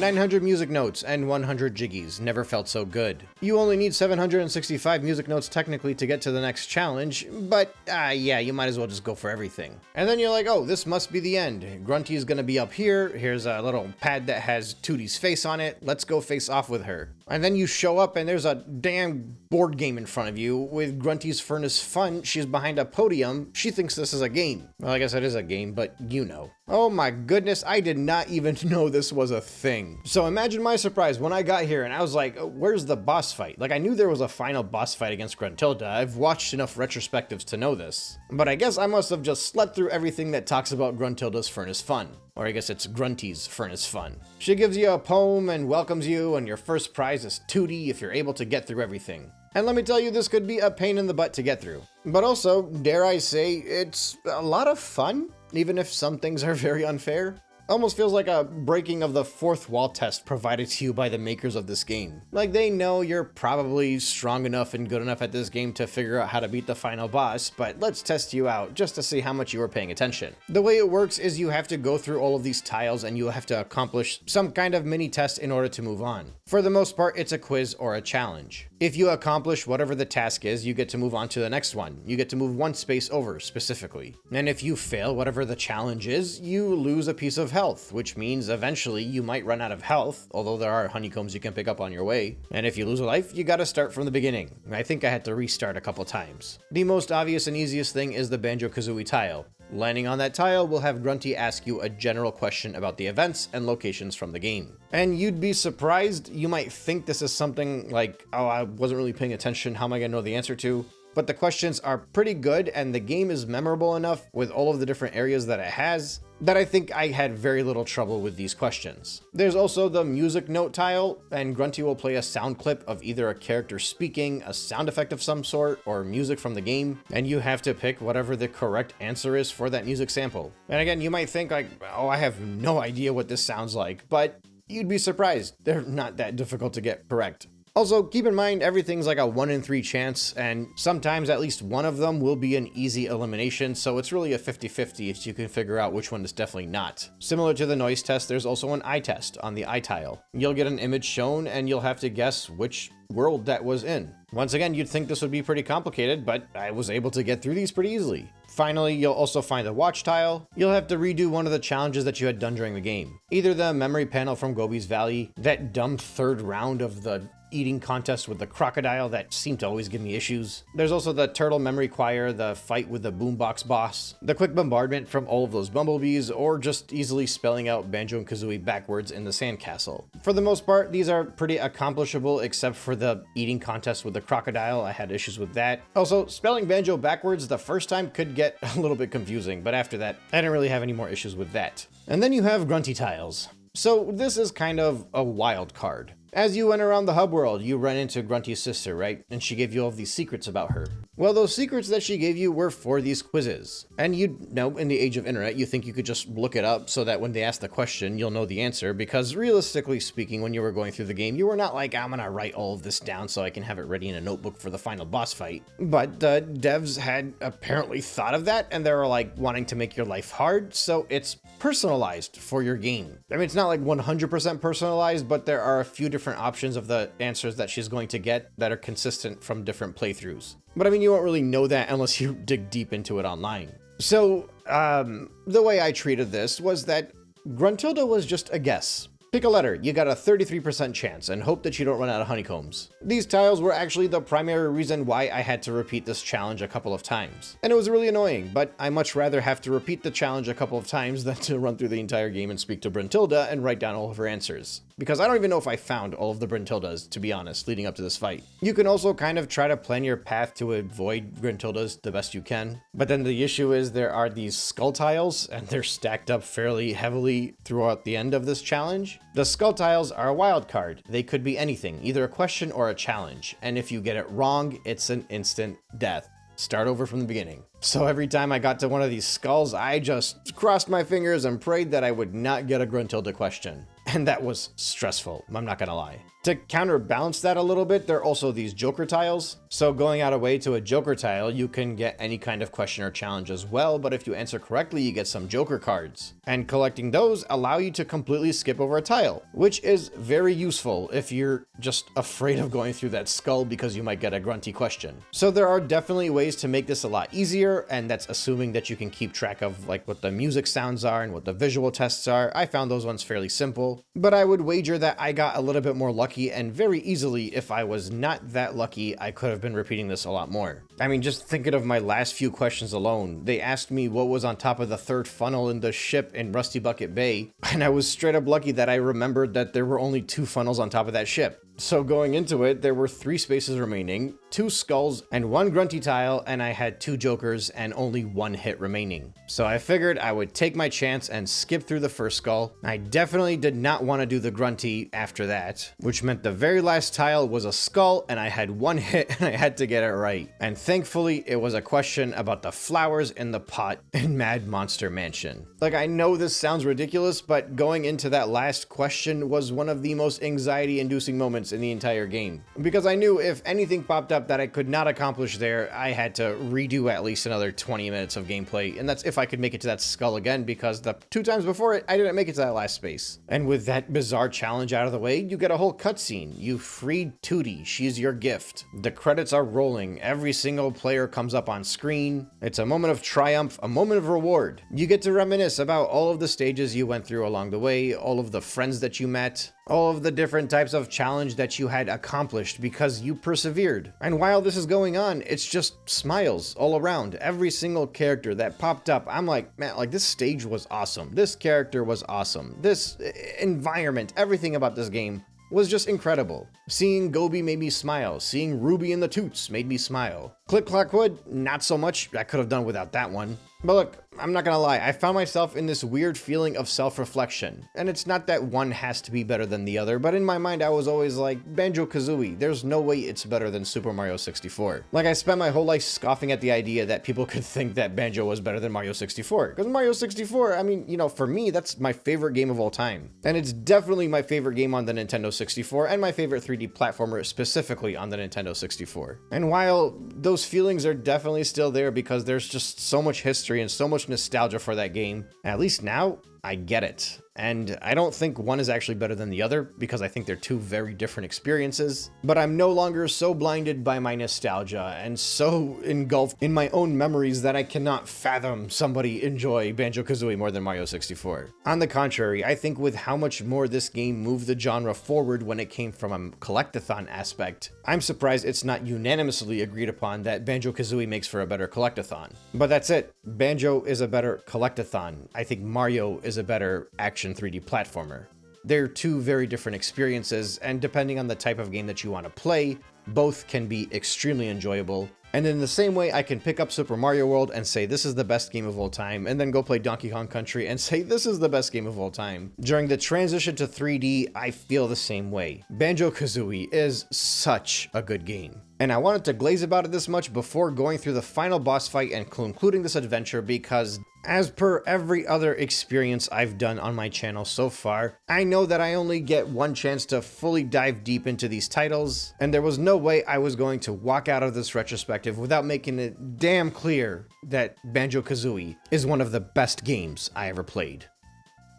900 music notes and 100 jiggies. Never felt so good. You only need 765 music notes technically to get to the next challenge, but yeah, you might as well just go for everything. And then you're like, oh, this must be the end. Grunty's gonna be up here. Here's a little pad that has Tootie's face on it. Let's go face off with her. And then you show up and there's a damn board game in front of you with Grunty's Furnace Fun. She's behind a podium. She thinks this is a game. Well, I guess it is a game, but you know. Oh my goodness, I did not even know this was a thing. So imagine my surprise when I got here and I was like, where's the boss fight? Like, I knew there was a final boss fight against Gruntilda. I've watched enough retrospectives to know this. But I guess I must have just slept through everything that talks about Gruntilda's Furnace Fun. Or I guess it's Grunty's Furnace Fun. She gives you a poem and welcomes you, and your first prize is Tootie if you're able to get through everything. And let me tell you, this could be a pain in the butt to get through. But also, dare I say, it's a lot of fun, even if some things are very unfair. Almost feels like a breaking of the fourth wall test provided to you by the makers of this game. Like, they know you're probably strong enough and good enough at this game to figure out how to beat the final boss, but let's test you out just to see how much you are paying attention. The way it works is you have to go through all of these tiles and you have to accomplish some kind of mini test in order to move on. For the most part, it's a quiz or a challenge. If you accomplish whatever the task is, you get to move on to the next one. You get to move one space over, specifically. And if you fail whatever the challenge is, you lose a piece of health, which means eventually you might run out of health, although there are honeycombs you can pick up on your way. And if you lose a life, you gotta start from the beginning. I think I had to restart a couple times. The most obvious and easiest thing is the Banjo-Kazooie tile. Landing on that tile will have Grunty ask you a general question about the events and locations from the game. And you'd be surprised, you might think this is something like, oh, I wasn't really paying attention, how am I gonna know the answer to? But the questions are pretty good and the game is memorable enough with all of the different areas that it has that I think I had very little trouble with these questions. There's also the music note tile, and Grunty will play a sound clip of either a character speaking, a sound effect of some sort, or music from the game, and you have to pick whatever the correct answer is for that music sample. And again, you might think like, oh, I have no idea what this sounds like, but you'd be surprised. They're not that difficult to get correct. Also, keep in mind everything's like a 1 in 3 chance, and sometimes at least one of them will be an easy elimination, so it's really a 50-50 if you can figure out which one is definitely not. Similar to the noise test, there's also an eye test on the eye tile. You'll get an image shown and you'll have to guess which world that was in. Once again, you'd think this would be pretty complicated, but I was able to get through these pretty easily. Finally, you'll also find a watch tile. You'll have to redo one of the challenges that you had done during the game. Either the memory panel from Gobi's Valley, that dumb third round of the eating contest with the crocodile that seemed to always give me issues. There's also the turtle memory choir, the fight with the boombox boss, the quick bombardment from all of those bumblebees, or just easily spelling out Banjo and Kazooie backwards in the sandcastle. For the most part, these are pretty accomplishable except for the eating contest with the crocodile. I had issues with that. Also, spelling Banjo backwards the first time could get a little bit confusing, but after that, I didn't really have any more issues with that. And then you have Grunty tiles. So this is kind of a wild card. As you went around the hub world, you ran into Grunty's sister, right? And she gave you all of these secrets about her. Well, those secrets that she gave you were for these quizzes. And you'd know, in the age of internet, you think you could just look it up so that when they ask the question, you'll know the answer. Because realistically speaking, when you were going through the game, you were not like, I'm gonna write all of this down so I can have it ready in a notebook for the final boss fight. But the devs had apparently thought of that, and they were like wanting to make your life hard, so it's personalized for your game. I mean, it's not like 100% personalized, but there are a few different different options of the answers that she's going to get that are consistent from different playthroughs. But I mean, you won't really know that unless you dig deep into it online. So, the way I treated this was that Gruntilda was just a guess. Pick a letter, you got a 33% chance, and hope that you don't run out of honeycombs. These tiles were actually the primary reason why I had to repeat this challenge a couple of times. And it was really annoying, but I much rather have to repeat the challenge a couple of times than to run through the entire game and speak to Gruntilda and write down all of her answers. Because I don't even know if I found all of the Gruntildas, to be honest, leading up to this fight. You can also kind of try to plan your path to avoid Gruntildas the best you can. But then the issue is there are these skull tiles, and they're stacked up fairly heavily throughout the end of this challenge. The skull tiles are a wild card. They could be anything, either a question or a challenge. And if you get it wrong, it's an instant death. Start over from the beginning. So every time I got to one of these skulls, I just crossed my fingers and prayed that I would not get a Gruntilda question. And that was stressful, I'm not gonna lie. To counterbalance that a little bit, there are also these Joker tiles. So going out of way to a Joker tile, you can get any kind of question or challenge as well, but if you answer correctly, you get some Joker cards. And collecting those allow you to completely skip over a tile, which is very useful if you're just afraid of going through that skull because you might get a grunty question. So there are definitely ways to make this a lot easier, and that's assuming that you can keep track of like what the music sounds are and what the visual tests are. I found those ones fairly simple, but I would wager that I got a little bit more lucky, and very easily, if I was not that lucky, I could have been repeating this a lot more. I mean, just thinking of my last few questions alone, they asked me what was on top of the third funnel in the ship in Rusty Bucket Bay, and I was straight up lucky that I remembered that there were only 2 funnels on top of that ship. So going into it, there were 3 spaces remaining, 2 skulls and 1 grunty tile, and I had 2 jokers and only 1 hit remaining. So I figured I would take my chance and skip through the first skull. I definitely did not want to do the grunty after that, which meant the very last tile was a skull and I had 1 hit and I had to get it right. And thankfully, it was a question about the flowers in the pot in Mad Monster Mansion. Like, I know this sounds ridiculous, but going into that last question was one of the most anxiety-inducing moments in the entire game. Because I knew if anything popped up that I could not accomplish there, I had to redo at least another 20 minutes of gameplay, and that's if I could make it to that skull again, because the 2 times before it, I didn't make it to that last space. And with that bizarre challenge out of the way, you get a whole cutscene. You freed Tootie, she's your gift. The credits are rolling, every single player comes up on screen. It's a moment of triumph, a moment of reward. You get to reminisce about all of the stages you went through along the way, all of the friends that you met, all of the different types of challenge that you had accomplished because you persevered. And while this is going on, it's just smiles all around. Every single character that popped up, I'm like, man, like this stage was awesome. This character was awesome. This environment, everything about this game was just incredible. Seeing Gobi made me smile. Seeing Ruby and the Toots made me smile. Click Clack Wood, not so much. I could have done without that one. But look, I'm not gonna lie, I found myself in this weird feeling of self-reflection. And it's not that one has to be better than the other, but in my mind I was always like, Banjo-Kazooie, there's no way it's better than Super Mario 64. Like, I spent my whole life scoffing at the idea that people could think that Banjo was better than Mario 64. Because Mario 64, I mean, you know, for me, that's my favorite game of all time. And it's definitely my favorite game on the Nintendo 64, and my favorite 3D platformer specifically on the Nintendo 64. And while those feelings are definitely still there because there's just so much history and so much nostalgia for that game, at least now I get it. And I don't think one is actually better than the other because I think they're 2 very different experiences, but I'm no longer so blinded by my nostalgia and so engulfed in my own memories that I cannot fathom somebody enjoy Banjo-Kazooie more than Mario 64. On the contrary, I think with how much more this game moved the genre forward when it came from a collectathon aspect, I'm surprised it's not unanimously agreed upon that Banjo-Kazooie makes for a better collectathon. But that's it. Banjo is a better collectathon. I think Mario is a better action 3D platformer. They're 2 very different experiences, and depending on the type of game that you want to play, both can be extremely enjoyable. And in the same way, I can pick up Super Mario World and say this is the best game of all time, and then go play Donkey Kong Country and say this is the best game of all time. During the transition to 3D, I feel the same way. Banjo-Kazooie is such a good game. And I wanted to glaze about it this much before going through the final boss fight and concluding this adventure because, as per every other experience I've done on my channel so far, I know that I only get one chance to fully dive deep into these titles, and there was no way I was going to walk out of this retrospective without making it damn clear that Banjo-Kazooie is one of the best games I ever played.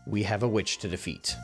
We have a witch to defeat.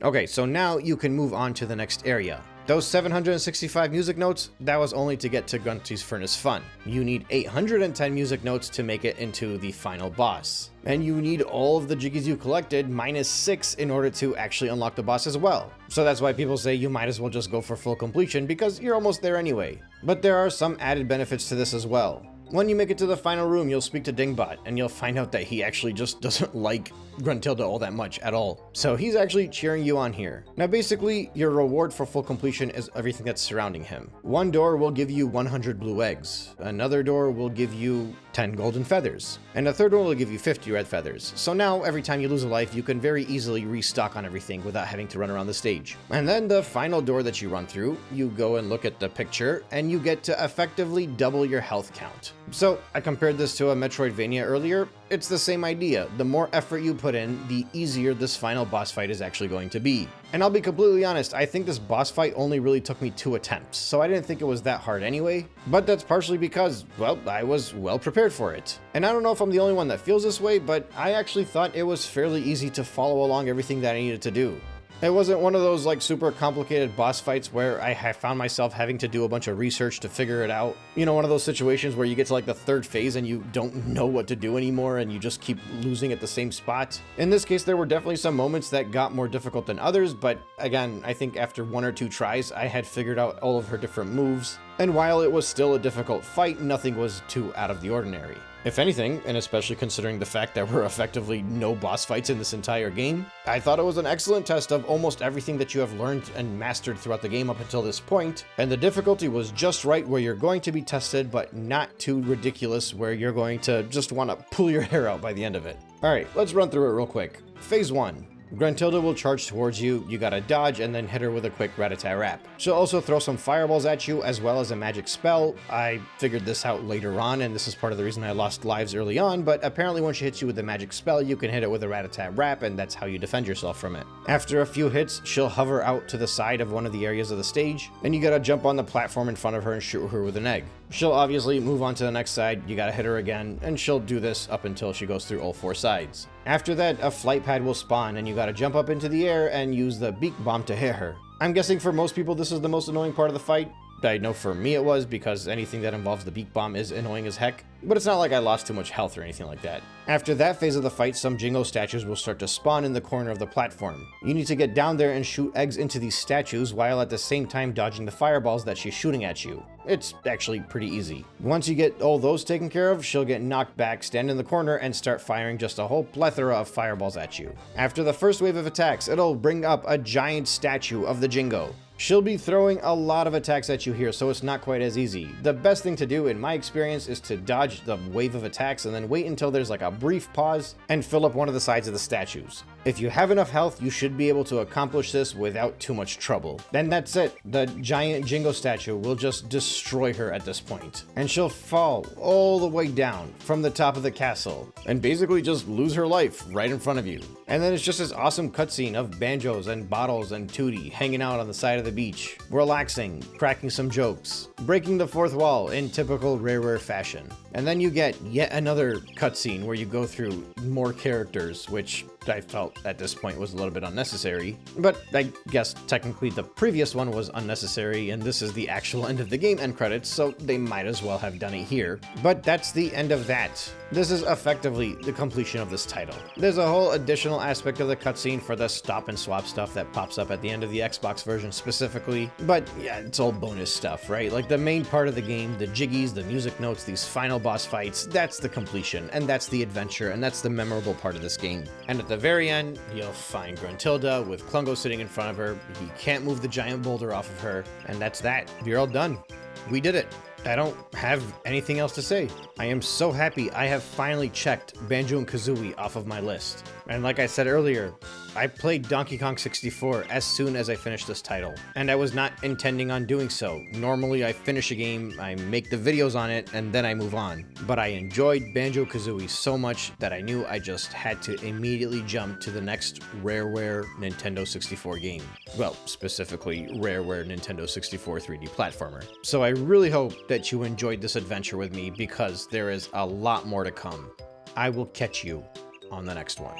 Okay, so now you can move on to the next area. Those 765 music notes, that was only to get to Grunty's Furnace Fun. You need 810 music notes to make it into the final boss. And you need all of the Jiggies you collected minus 6 in order to actually unlock the boss as well. So that's why people say you might as well just go for full completion because you're almost there anyway. But there are some added benefits to this as well. When you make it to the final room, you'll speak to Dingbot, and you'll find out that he actually just doesn't like Gruntilda all that much at all. So he's actually cheering you on here. Now basically, your reward for full completion is everything that's surrounding him. One door will give you 100 blue eggs, another door will give you 10 golden feathers, and a third one will give you 50 red feathers. So now, every time you lose a life, you can very easily restock on everything without having to run around the stage. And then the final door that you run through, you go and look at the picture, and you get to effectively double your health count. So I compared this to a Metroidvania earlier. It's the same idea. The more effort you put in, the easier this final boss fight is actually going to be. And I'll be completely honest, I think this boss fight only really took me 2 attempts, so I didn't think it was that hard anyway. But that's partially because, well, I was well prepared for it. And I don't know if I'm the only one that feels this way, but I actually thought it was fairly easy to follow along everything that I needed to do. It wasn't one of those like super complicated boss fights where I found myself having to do a bunch of research to figure it out. You know, one of those situations where you get to like the 3rd phase and you don't know what to do anymore and you just keep losing at the same spot. In this case, there were definitely some moments that got more difficult than others, but again, I think after 1 or 2 tries, I had figured out all of her different moves. And while it was still a difficult fight, nothing was too out of the ordinary. If anything, and especially considering the fact that there were effectively no boss fights in this entire game, I thought it was an excellent test of almost everything that you have learned and mastered throughout the game up until this point, and the difficulty was just right where you're going to be tested, but not too ridiculous where you're going to just want to pull your hair out by the end of it. Alright, let's run through it real quick. Phase 1. Gruntilda will charge towards you, you gotta dodge and then hit her with a quick rat-a-tat-rap. She'll also throw some fireballs at you as well as a magic spell. I figured this out later on and this is part of the reason I lost lives early on, but apparently when she hits you with a magic spell, you can hit it with a rat-a-tat-rap and that's how you defend yourself from it. After a few hits, she'll hover out to the side of one of the areas of the stage, and you gotta jump on the platform in front of her and shoot her with an egg. She'll obviously move on to the next side, you gotta hit her again, and she'll do this up until she goes through all 4 sides. After that, a flight pad will spawn and you gotta jump up into the air and use the beak bomb to hit her. I'm guessing for most people this is the most annoying part of the fight. I know for me it was, because anything that involves the beak bomb is annoying as heck, but it's not like I lost too much health or anything like that. After that phase of the fight, some Jingo statues will start to spawn in the corner of the platform. You need to get down there and shoot eggs into these statues while at the same time dodging the fireballs that she's shooting at you. It's actually pretty easy. Once you get all those taken care of, she'll get knocked back, stand in the corner, and start firing just a whole plethora of fireballs at you. After the first wave of attacks, it'll bring up a giant statue of the Jingo. She'll be throwing a lot of attacks at you here, so it's not quite as easy. The best thing to do, in my experience, is to dodge the wave of attacks and then wait until there's like a brief pause and fill up one of the sides of the statues. If you have enough health, you should be able to accomplish this without too much trouble. Then that's it. The giant Jingo statue will just destroy her at this point, and she'll fall all the way down from the top of the castle and basically just lose her life right in front of you. And then it's just this awesome cutscene of banjos and bottles and Tootie hanging out on the side of the beach, relaxing, cracking some jokes, breaking the 4th wall in typical RareWare fashion. And then you get yet another cutscene where you go through more characters, which I felt at this point was a little bit unnecessary, but I guess technically the previous one was unnecessary and this is the actual end of the game end credits, so they might as well have done it here. But that's the end of that. This is effectively the completion of this title. There's a whole additional aspect of the cutscene for the stop and swap stuff that pops up at the end of the Xbox version specifically, but yeah, it's all bonus stuff, right? Like the main part of the game, the jiggies, the music notes, these final boss fights, that's the completion, and that's the adventure, and that's the memorable part of this game. And at the very end, you'll find Gruntilda with Klungo sitting in front of her. He can't move the giant boulder off of her, and that's that. You're all done. We did it. I don't have anything else to say. I am so happy I have finally checked Banjo and Kazooie off of my list. And like I said earlier, I played Donkey Kong 64 as soon as I finished this title, and I was not intending on doing so. Normally I finish a game, I make the videos on it, and then I move on. But I enjoyed Banjo-Kazooie so much that I knew I just had to immediately jump to the next RareWare Nintendo 64 game. Well, specifically RareWare Nintendo 64 3D platformer. So I really hope that you enjoyed this adventure with me, because there is a lot more to come. I will catch you on the next one.